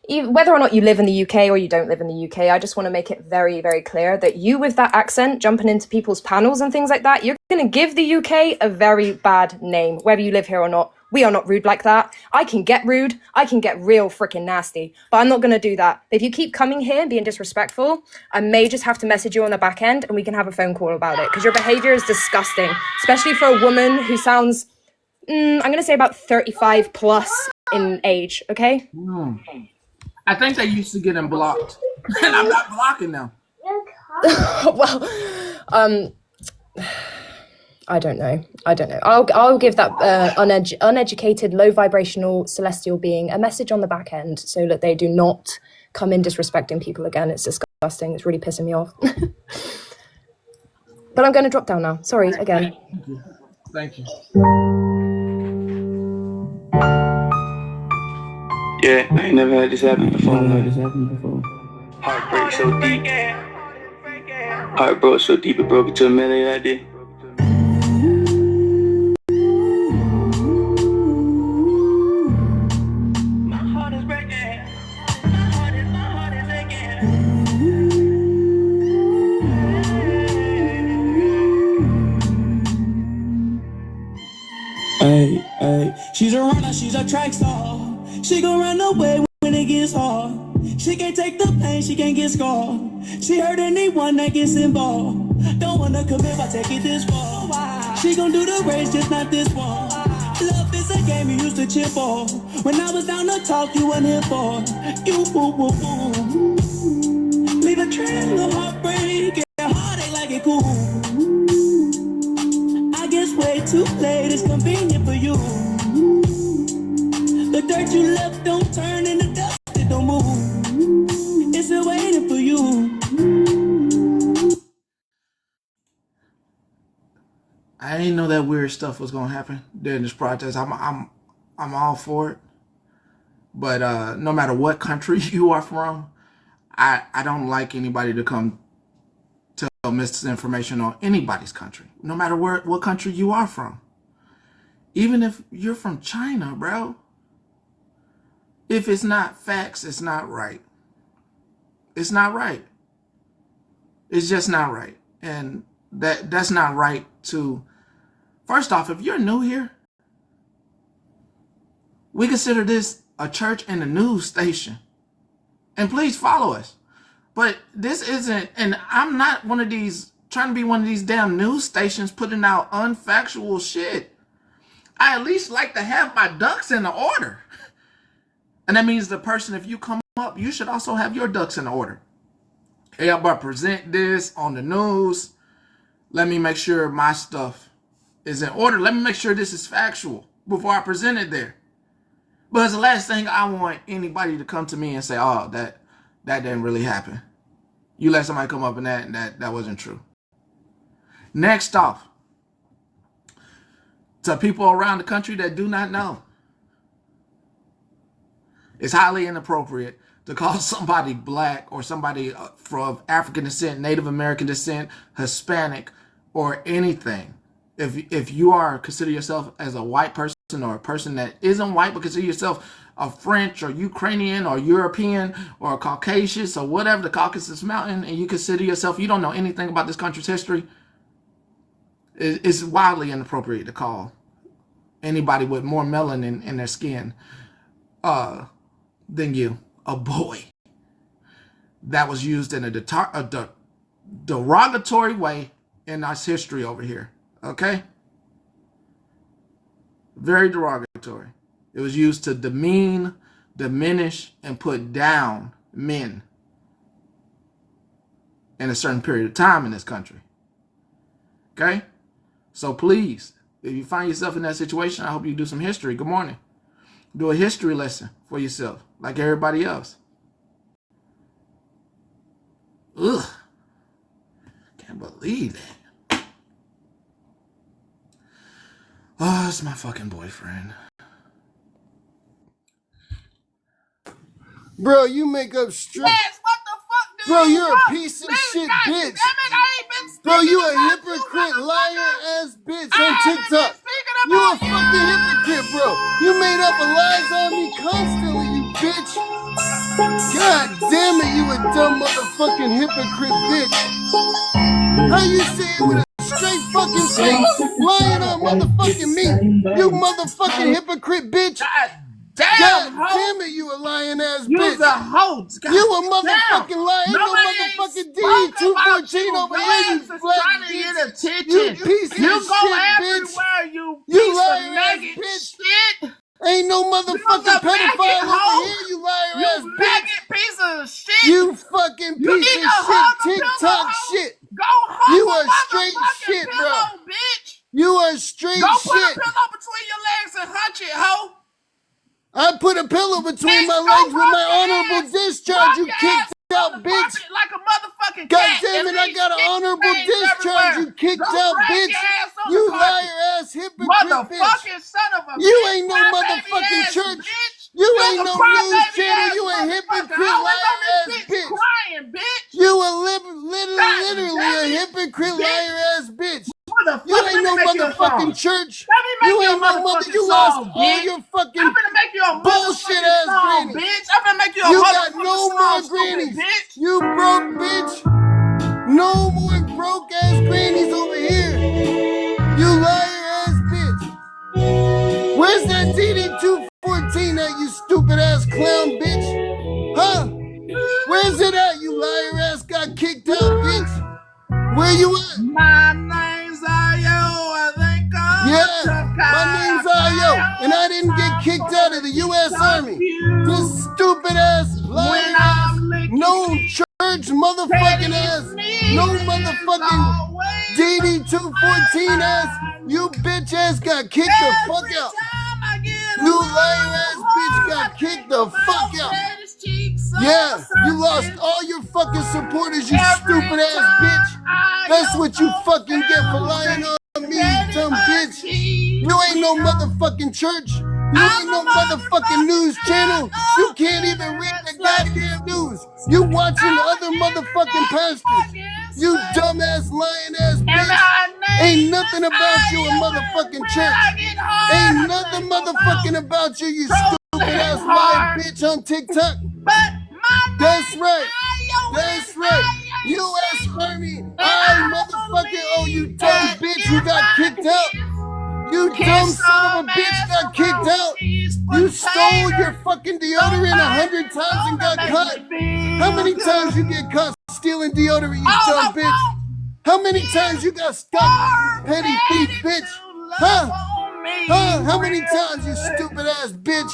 whether or not you live in the UK or you don't live in the UK, I just want to make it very, very clear that you with that accent jumping into people's panels and things like that, you're going to give the UK a very bad name, whether you live here or not. We are not rude like that. I can get rude. I can get real freaking nasty, but I'm not going to do that. If you keep coming here and being disrespectful, I may just have to message you on the back end and we can have a phone call about it because your behavior is disgusting, especially for a woman who sounds, I'm going to say about 35 plus in age, okay? I think they used to get them blocked. And I'm not blocking them. Well, I don't know. I'll give that uneducated, low vibrational celestial being a message on the back end so that they do not come in disrespecting people again. It's disgusting. It's really pissing me off. But I'm going to drop down now. Sorry again. Thank you. Yeah, I ain't never had this happen before. Heartbreak so deep. Heart broke so deep it broke into a melody I did. like she's a track star. She gon' run away when it gets hard. She can't take the pain, she can't get scarred. She hurt anyone that gets involved. Don't wanna commit, but take it this far. She gon' do the race, just not this one. Love is a game you used to cheer for. When I was down to talk, you weren't here for. You woo woo woo. Leave a trail of heartbreak, and heartache like it cool. I guess way too late, it's convenient for you. The dirt you left don't turn into dust, it don't move. It's still waiting for you. I didn't know that weird stuff was gonna happen during this protest. I'm all for it, but no matter what country you are from, I don't like anybody to come tell misinformation on anybody's country, no matter what country you are from. Even if you're from China, bro. If it's not facts, it's not right. It's not right. It's just not right. And that's not right to... First off, if you're new here, we consider this a church and a news station. And please follow us. But this isn't... And I'm not one of these... trying to be one of these damn news stations putting out unfactual shit. I at least like to have my ducks in order. And that means the person, if you come up, you should also have your ducks in order. Hey, I'm about to present this on the news. Let me make sure my stuff is in order. Let me make sure this is factual before I present it there. But it's the last thing I want anybody to come to me and say, oh, that didn't really happen. You let somebody come up and that wasn't true. Next off, to people around the country that do not know, it's highly inappropriate to call somebody black or somebody from African descent, Native American descent, Hispanic, or anything. If you are consider yourself as a white person or a person that isn't white, but consider yourself a French or Ukrainian or European or a Caucasian or whatever, the Caucasus Mountain, and you consider yourself, you don't know anything about this country's history, it's wildly inappropriate to call anybody with more melanin in their skin than you a boy. That was used in a derogatory way in our history over here. Okay? Very derogatory. It was used to demean, diminish, and put down men in a certain period of time in this country. Okay? So please, if you find yourself in that situation, I hope you do some history. Good morning. Do a history lesson for yourself, like everybody else. Ugh. Can't believe that. Oh, it's my fucking boyfriend. Bro, you make up straight. Yes, what the fuck do Bro, you you're want? a piece of Dude, shit God bitch. damn it, I ain't been Bro, you a speaking about hypocrite, you, liar ass bitch I on haven't TikTok. been speaking You a about you. fucking hypocrite, bro. You made up lies on me constantly, you bitch. God damn it, you a dumb motherfucking hypocrite bitch. How you say it with a straight fucking face, lying on motherfucking me? You motherfucking hypocrite bitch. God damn it, you a lying ass bitch. You's a hoax. God You a motherfucking damn. liar. Ain't no Nobody motherfucking ain't spoken about DD214 you. over Your here, ass you is black trying to bitch. get attention. You piece You of go shit, bitch. everywhere, you You piece liar of ass maggot bitch. shit. Ain't no motherfucking pedophile over here, you liar You ass bitch. maggot piece of shit. You fucking You piece need of to shit hold the TikTok pillow, shit. Go hold You the are straight motherfucking shit, bro. pillow, bitch. You are straight Go put shit. a pillow between your legs and hunch it, hoe. I put a pillow between Bitch, my go legs with rub my your honorable ass. discharge, Rub you your kicked ass on out the bitch. carpet like a motherfucking God cat. damn it, and I leave got an shit honorable stains discharge, everywhere. you kicked Go out drag bitch. your ass on You the carpet. liar ass hypocrite bitch. Motherfucking son of a You bitch. ain't no Crybaby motherfucking ass church. bitch. You You's ain't a no news crybaby channel. ass You a motherfucker. hypocrite Always on liar this ass bitch bitch. crying, bitch. You a God literally damn a it, hypocrite bitch. liar ass bitch. Motherfucker, You ain't no let me make you a motherfucking song. church. Let me make You you a ain't no mother. motherfucking You lost song, all bitch. your I'm fucking finna make you a bullshit motherfucking ass song, grannies. bitch. I'm finna make you a You got motherfucking no song, more stupid grannies. bitch. You broke bitch. No more broke ass grannies over here. You liar ass bitch. Where's that DD2 Where you at? My name's Ayo. I think I'm Yeah, my name's Ayo, and I didn't get kicked out of the U.S. Army. This stupid ass, lying ass, no church motherfucking ass, no motherfucking DD-214 ass, you bitch ass got kicked the fuck out. You lying ass bitch got kicked the fuck out. Yeah, you lost all your fucking supporters, you stupid ass bitch. That's what you fucking get for lying on me, you dumb bitch. You ain't no motherfucking church. You ain't no motherfucking news channel. You can't even read the goddamn news. You watching other motherfucking pastors. You dumbass lying ass bitch. Ain't nothing about you a motherfucking church. Ain't nothing motherfucking about you, you stupid ass lying bitch on TikTok. That's right. That's right. U.S. Army. I motherfucking oh you dumb bitch, you got kicked out. You dumb son of a bitch got kicked out. You stole your fucking deodorant 100 times and got caught. How many times you get caught stealing deodorant, you dumb bitch? How many times you got stuck, petty thief bitch? Huh? Huh? How many times, you stupid ass bitch?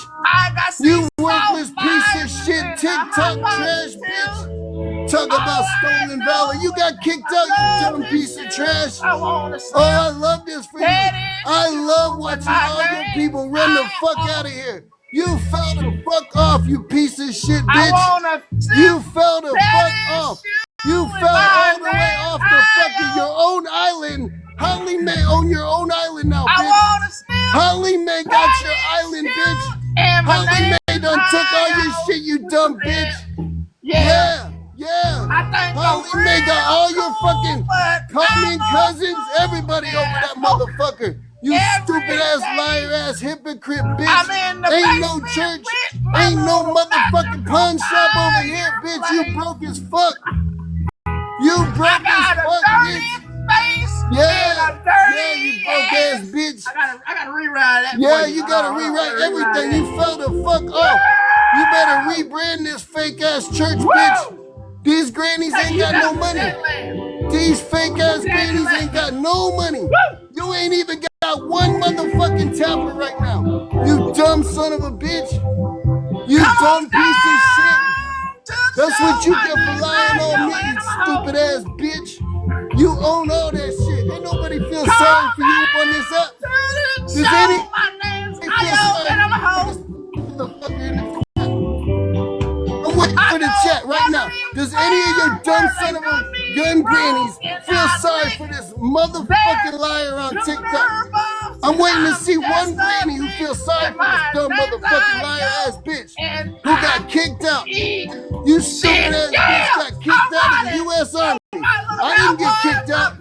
You worthless piece of shit TikTok trash bitch. Talk about stolen valor. You got kicked out, you dumb piece of trash. Oh, I love this for you. I love watching all your people run the fuck out of here. You fell the fuck off, you piece of shit bitch. You fell the fuck off. You fell all the way off the fucking your own island. Holly Mae own your own island now, bitch. Holly Mae got your island, bitch. Holly Mae done took all your shit, you dumb bitch. Yeah. Holly Mae got all your fucking common cousins, everybody over that motherfucker. You stupid ass, liar ass, hypocrite bitch. Ain't no church, ain't no motherfucking pawn shop over here, bitch. You broke as fuck. You broke as fuck, bitch. Yeah, you broke ass bitch. I gotta rewrite that. Yeah, you gotta rewrite everything. You fell the fuck off. You better rebrand this fake ass church, bitch. These grannies ain't got no money. These fake ass grannies ain't got no money. You ain't even got one motherfucking tablet right now. You dumb son of a bitch. You dumb piece of shit. That's what you get for lying on me, you stupid ass bitch. You own all that shit. Ain't nobody feel sorry for you on this app. Does any feel sorry for the fucker in the I'm waiting for the chat right now. Does any of your dumb son of a gun grannies feel sorry for this motherfucking liar on TikTok? I'm waiting to see one granny who feels sorry for this dumb motherfucking liar ass bitch who got kicked out. You stupid ass bitch got kicked out of the U.S. Army. I didn't get kicked out.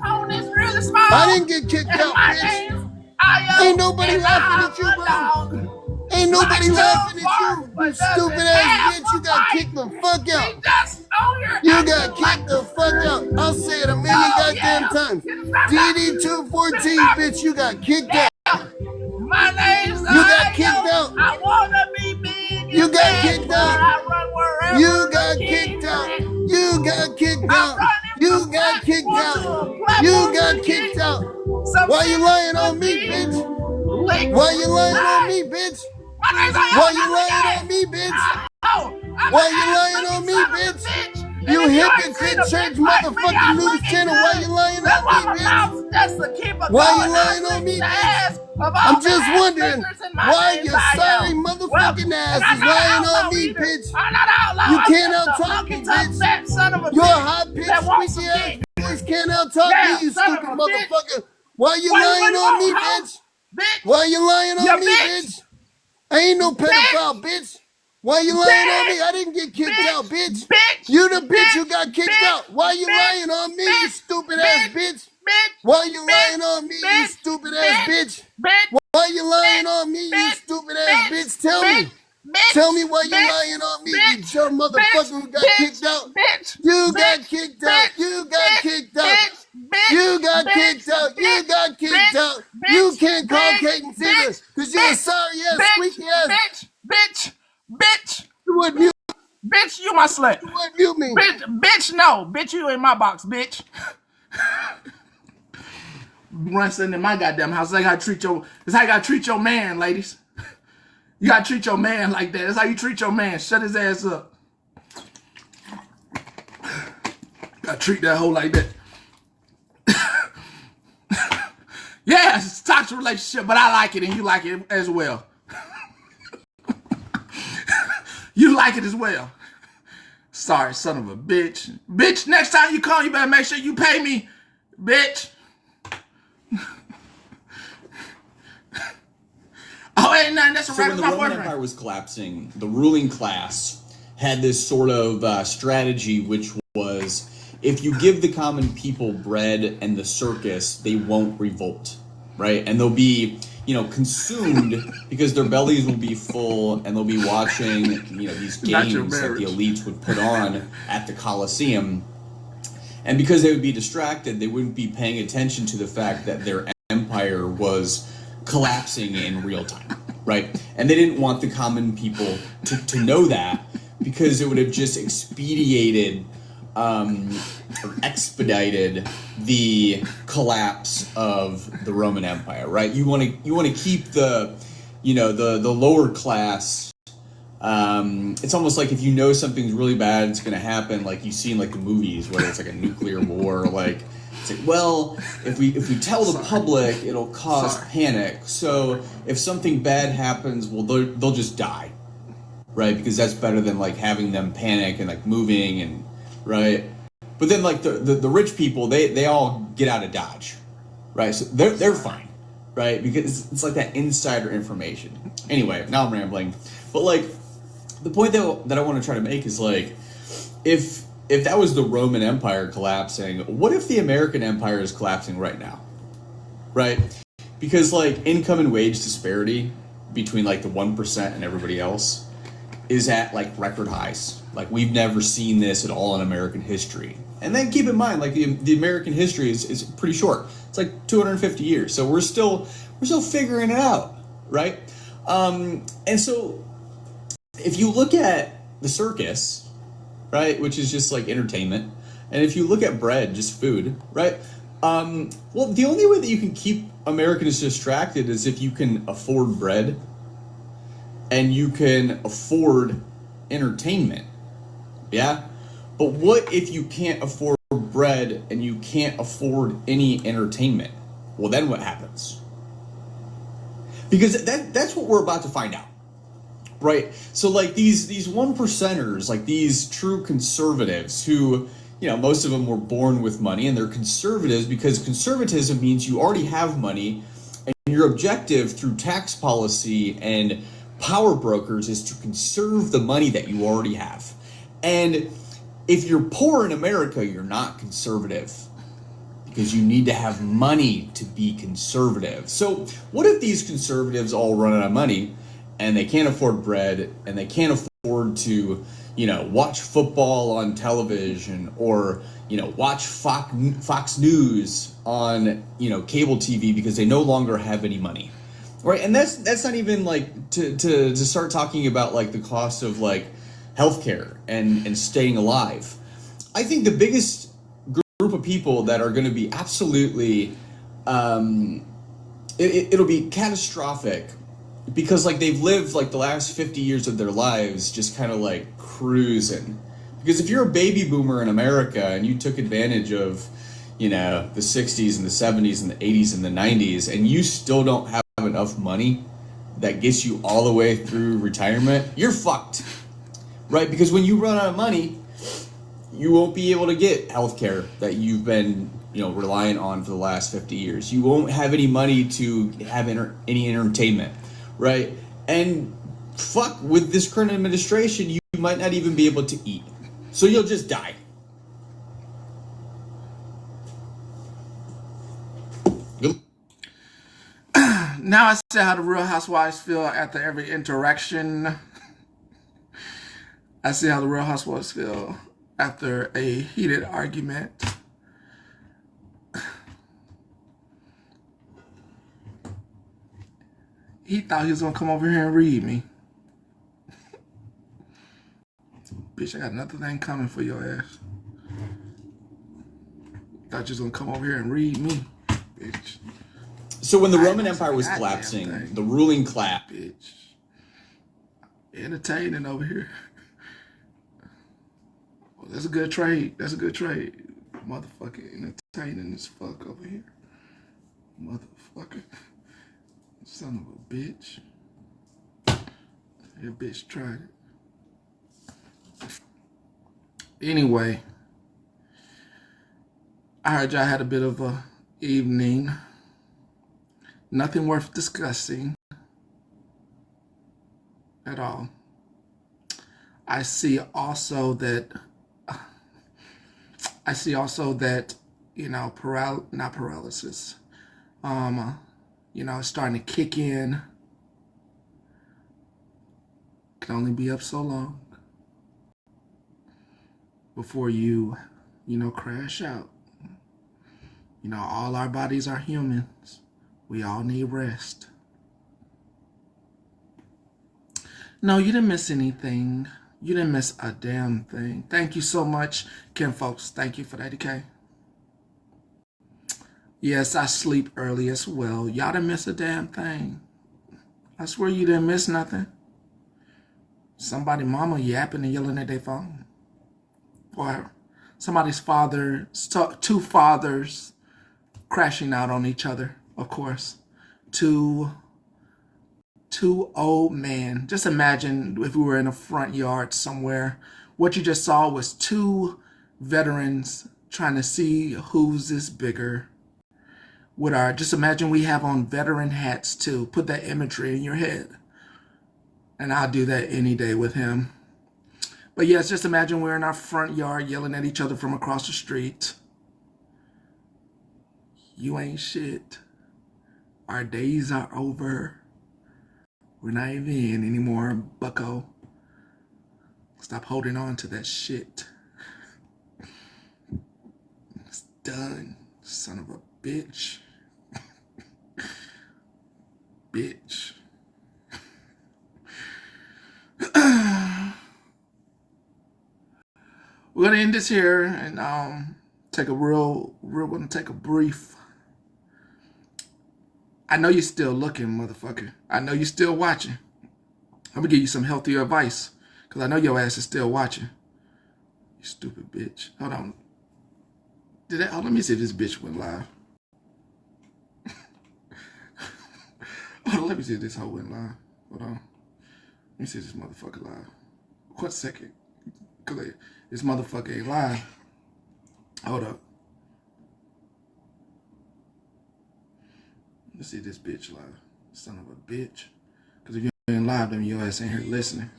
I didn't get kicked out, bitch. Ain't nobody laughing at you, bro. Ain't nobody laughing at you, you stupid ass bitch. You got kicked the fuck out. You got kicked the fuck out. I'll say it a million goddamn times. DD-214, bitch, you got kicked out. My name's You got kicked out. I wanna be big. You got kicked out. You got kicked out. You got kicked out. You got kicked out. You got kicked out. Why you lying on me, bitch? Why you lying on me, bitch? Why you lying on me, bitch? Why you lying on me, bitch? You hypocrite church motherfucking news channel. Why you lying on me, bitch? Why you lying on me, bitch? I'm just wondering why your sorry motherfucking ass is lying on me, bitch. You can't out-talk me, bitch. Your high-pitched, squeaky ass voice can't out-talk me, you stupid motherfucker. Why you lying on me, bitch? Why you lying on me, bitch? I ain't no pedophile, bitch. Why you lying on me? I didn't get kicked out, bitch. You the bitch who got kicked out. Why you lying on me, you stupid ass bitch? Why you lying on me, you stupid ass bitch? Why you lying on me, you stupid ass bitch? Tell me. Tell me why you lying on me, you dumb motherfucker who got kicked out. You got kicked out. You got kicked out. You got kicked out. You got kicked out. You can't call Cadence either, because you're a sorry ass, squeaky ass. Bitch. You would mute. Bitch, you my slut. You would mute me. Bitch, no. Bitch, you in my box, bitch. Sitting in my goddamn house. That's how you gotta treat your man, ladies. You gotta treat your man like that. That's how you treat your man. Shut his ass up. Gotta treat that hoe like that. Yeah, it's a toxic relationship, but I like it and you like it as well. You like it as well. Sorry, son of a bitch. Bitch, next time you come, you better make sure you pay me, bitch. Oh, ain't nothing. That's a So right when with the my Roman boyfriend. Empire was collapsing, the ruling class had this sort of strategy, which was if you give the common people bread and the circus, they won't revolt, right? And they'll be, consumed because their bellies will be full and they'll be watching, these games that the elites would put on at the Colosseum. And because they would be distracted, they wouldn't be paying attention to the fact that their empire was collapsing in real time, right? And they didn't want the common people to know that because it would have just expedited or expedited the collapse of the Roman Empire, right? You want to keep the lower class. It's almost like if you know something's really bad, it's going to happen. Like you see in like the movies, whether it's like a nuclear war, like it's like, well, if we tell the public, it'll cause panic. So if something bad happens, well, they'll just die, right? Because that's better than like having them panic and like moving and right. But then like the rich people, they all get out of Dodge, right? So they're fine, right? Because it's like that insider information. Anyway, now I'm rambling, but like the point that I want to try to make is like if that was the Roman Empire collapsing, what if the American Empire is collapsing right now? Right? Because like income and wage disparity between like the 1% and everybody else is at like record highs. Like we've never seen this at all in American history. And then keep in mind, like the American history is pretty short. It's like 250 years. So we're still figuring it out, right? And so if you look at the circus, right, which is just like entertainment, and if you look at bread, just food, right? Well, the only way that you can keep Americans distracted is if you can afford bread and you can afford entertainment, yeah? But what if you can't afford bread and you can't afford any entertainment? Well, then what happens? Because that's what we're about to find out. Right. So like these one percenters, like these true conservatives who, most of them were born with money and they're conservatives because conservatism means you already have money and your objective through tax policy and power brokers is to conserve the money that you already have. And if you're poor in America, you're not conservative because you need to have money to be conservative. So what if these conservatives all run out of money and they can't afford bread and they can't afford to, watch football on television or, watch Fox News on, cable TV because they no longer have any money, right? And that's not even like to start talking about like the cost of like healthcare and staying alive. I think the biggest group of people that are going to be absolutely, it'll be catastrophic because like they've lived like the last 50 years of their lives just kind of like cruising. Because if you're a baby boomer in America and you took advantage of, the 60s and the 70s and the 80s and the 90s and you still don't have enough money that gets you all the way through retirement, you're fucked, right? Because when you run out of money, you won't be able to get healthcare that you've been, reliant on for the last 50 years. You won't have any money to have any entertainment. Right? And fuck, with this current administration, you might not even be able to eat. So you'll just die. Now I see how the Real Housewives feel after every interaction. I see how the Real Housewives feel after a heated argument. He thought he was gonna come over here and read me. Bitch, I got another thing coming for your ass. Thought you was gonna come over here and read me, bitch. So when the Roman Empire was collapsing, the ruling class... Bitch. Entertaining over here. Well, that's a good trade. That's a good trade. Motherfucking entertaining as fuck over here. Motherfucker. Son of a bitch. That bitch tried it. Anyway, I heard y'all had a bit of a evening. Nothing worth discussing at all. I see also that, you know, not paralysis, you know, it's starting to kick in. Can only be up so long before you know, crash out. You know, all our bodies are humans. We all need rest. No, you didn't miss anything. You didn't miss a damn thing. Thank you so much, Kim folks. Thank you for that, okay? Yes, I sleep early as well. Y'all didn't miss a damn thing. I swear you didn't miss nothing. Somebody mama yapping and yelling at their phone. Or somebody's father, two fathers crashing out on each other, of course. Two old men. Just imagine if we were in a front yard somewhere. What you just saw was two veterans trying to see whose is bigger. Just imagine we have on veteran hats too. Put that imagery in your head. And I'll do that any day with him. But yes, just imagine we're in our front yard yelling at each other from across the street. You ain't shit. Our days are over. We're not even in anymore, bucko. Stop holding on to that shit. It's done, son of a bitch. Bitch. We're gonna end this here and we're gonna take a brief. I know you're still looking, motherfucker. I know you're still watching. I'm gonna give you some healthier advice, because I know your ass is still watching. You stupid bitch. Hold on. Let me see if this bitch went live. Hold on, let me see if this hoe went live. Hold on. Let me see if this motherfucker live. 1 second. Cause this motherfucker ain't live. Hold up. Let's see this bitch live. Son of a bitch. Because if you ain't live, then your ass ain't here listening.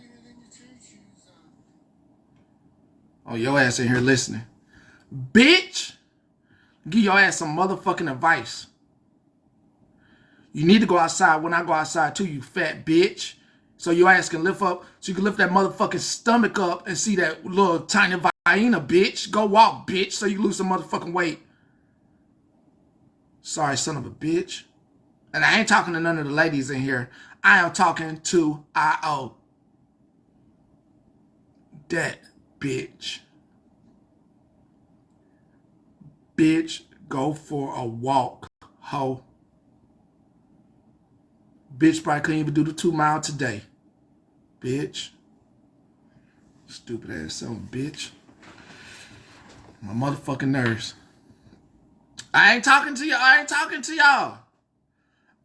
Oh, your ass ain't here listening. Bitch! Give your ass some motherfucking advice. You need to go outside when I go outside too, you fat bitch. So your ass can lift up, so you can lift that motherfucking stomach up and see that little tiny hyena, bitch. Go walk, bitch, so you lose some motherfucking weight. Sorry, son of a bitch. And I ain't talking to none of the ladies in here. I am talking to I.O. That bitch. Bitch, go for a walk, ho. Bitch probably couldn't even do the 2 mile today. Bitch. Stupid ass son of a bitch. My motherfucking nerves. I ain't talking to y'all. I ain't talking to y'all.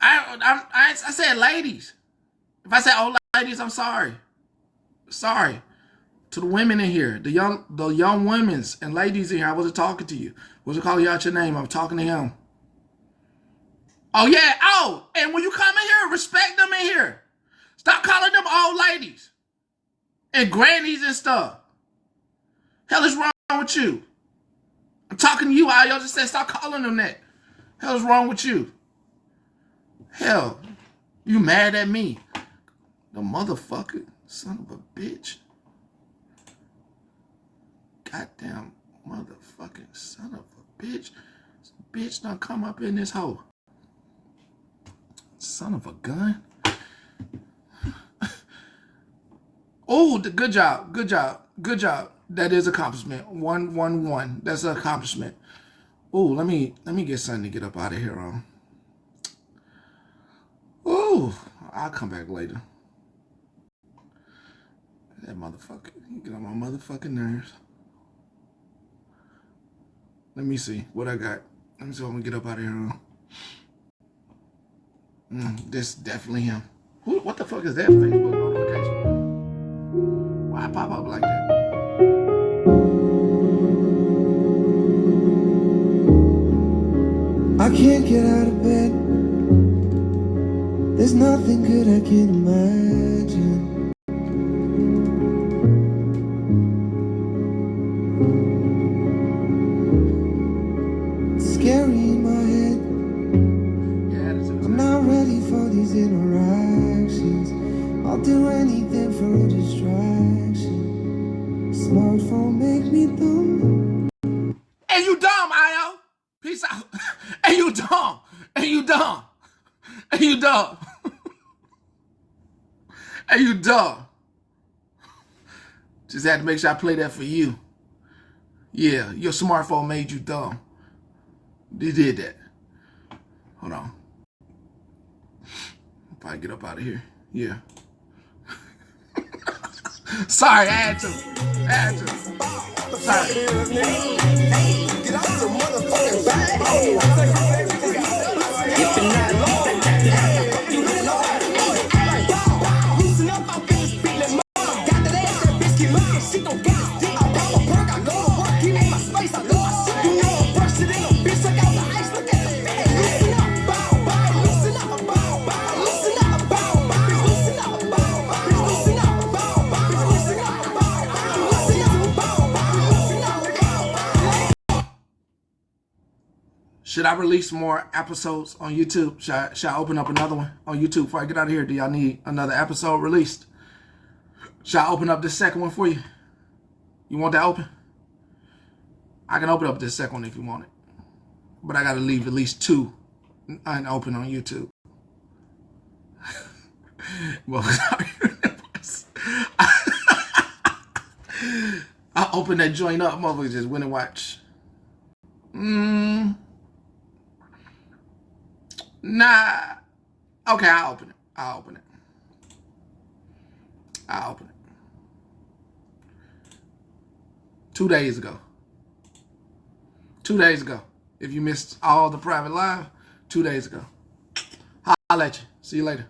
I said ladies. If I said old ladies, I'm sorry. Sorry. To the women in here, the young women's and ladies in here, I wasn't talking to you. Wasn't calling you out your name. I was talking to him. Oh yeah. Oh, and when you come in here, respect them in here. Stop calling them old ladies and grannies and stuff. Hell is wrong with you? I'm talking to you. Y'all just said stop calling them that. Hell is wrong with you? Hell, you mad at me? The motherfucker, son of a bitch. Goddamn motherfucking son of a bitch. This bitch done come up in this hole. Son of a gun. Oh, good job. Good job. Good job. That is accomplishment. 111. That's an accomplishment. Oh, let me get something to get up out of here on. Oh, I'll come back later. That motherfucker, he get on my motherfucking nerves. Let me see what I got. Let me see what I'm gonna get up out of here on. This is definitely him. What the fuck is that Facebook notification? Why pop up like that? I can't get out of bed. There's nothing good I can imagine. It's scary in my head. I'm not ready for these interactions. I'll do anything for a distraction. Smartphone make me dumb. Hey, you dumb, Io. Peace out. Hey, you dumb. Hey, you dumb. Hey, you dumb. Hey, you dumb. Just had to make sure I play that for you. Yeah, your smartphone made you dumb. They did that. Hold on. Probably get up out of here. Yeah. Sorry, I had to. Sorry. Get off the motherfucking bag. Loosen up, I'm finished feeling more. Got that ass, that bitch keep looking. She gon' get this dick. I pop a perk, I go to work, he in my space. I know I shit. You know I'm fresh, it ain't no bitch. I got the ice, look at the fan. Loosen up, bow, bow. Loosen up, bow, bow. Loosen up, bow, bow. Loosen up, bow, bow. Loosen up, bow, bow. Loosen up, bow, bow. Loosen up, bow, bow. Loosen up, bow, bow. Should I release more episodes on YouTube? Should I open up another one on YouTube before I get out of here? Do y'all need another episode released? Should I open up this second one for you? You want that open? I can open up this second one if you want it. But I got to leave at least 2 unopened on YouTube. Well, I opened that joint up. Motherfucker just went and watched. Nah. Okay, I'll open it. I'll open it. 2 days ago. 2 days ago. If you missed all the private live, 2 days ago. Holla at you. See you later.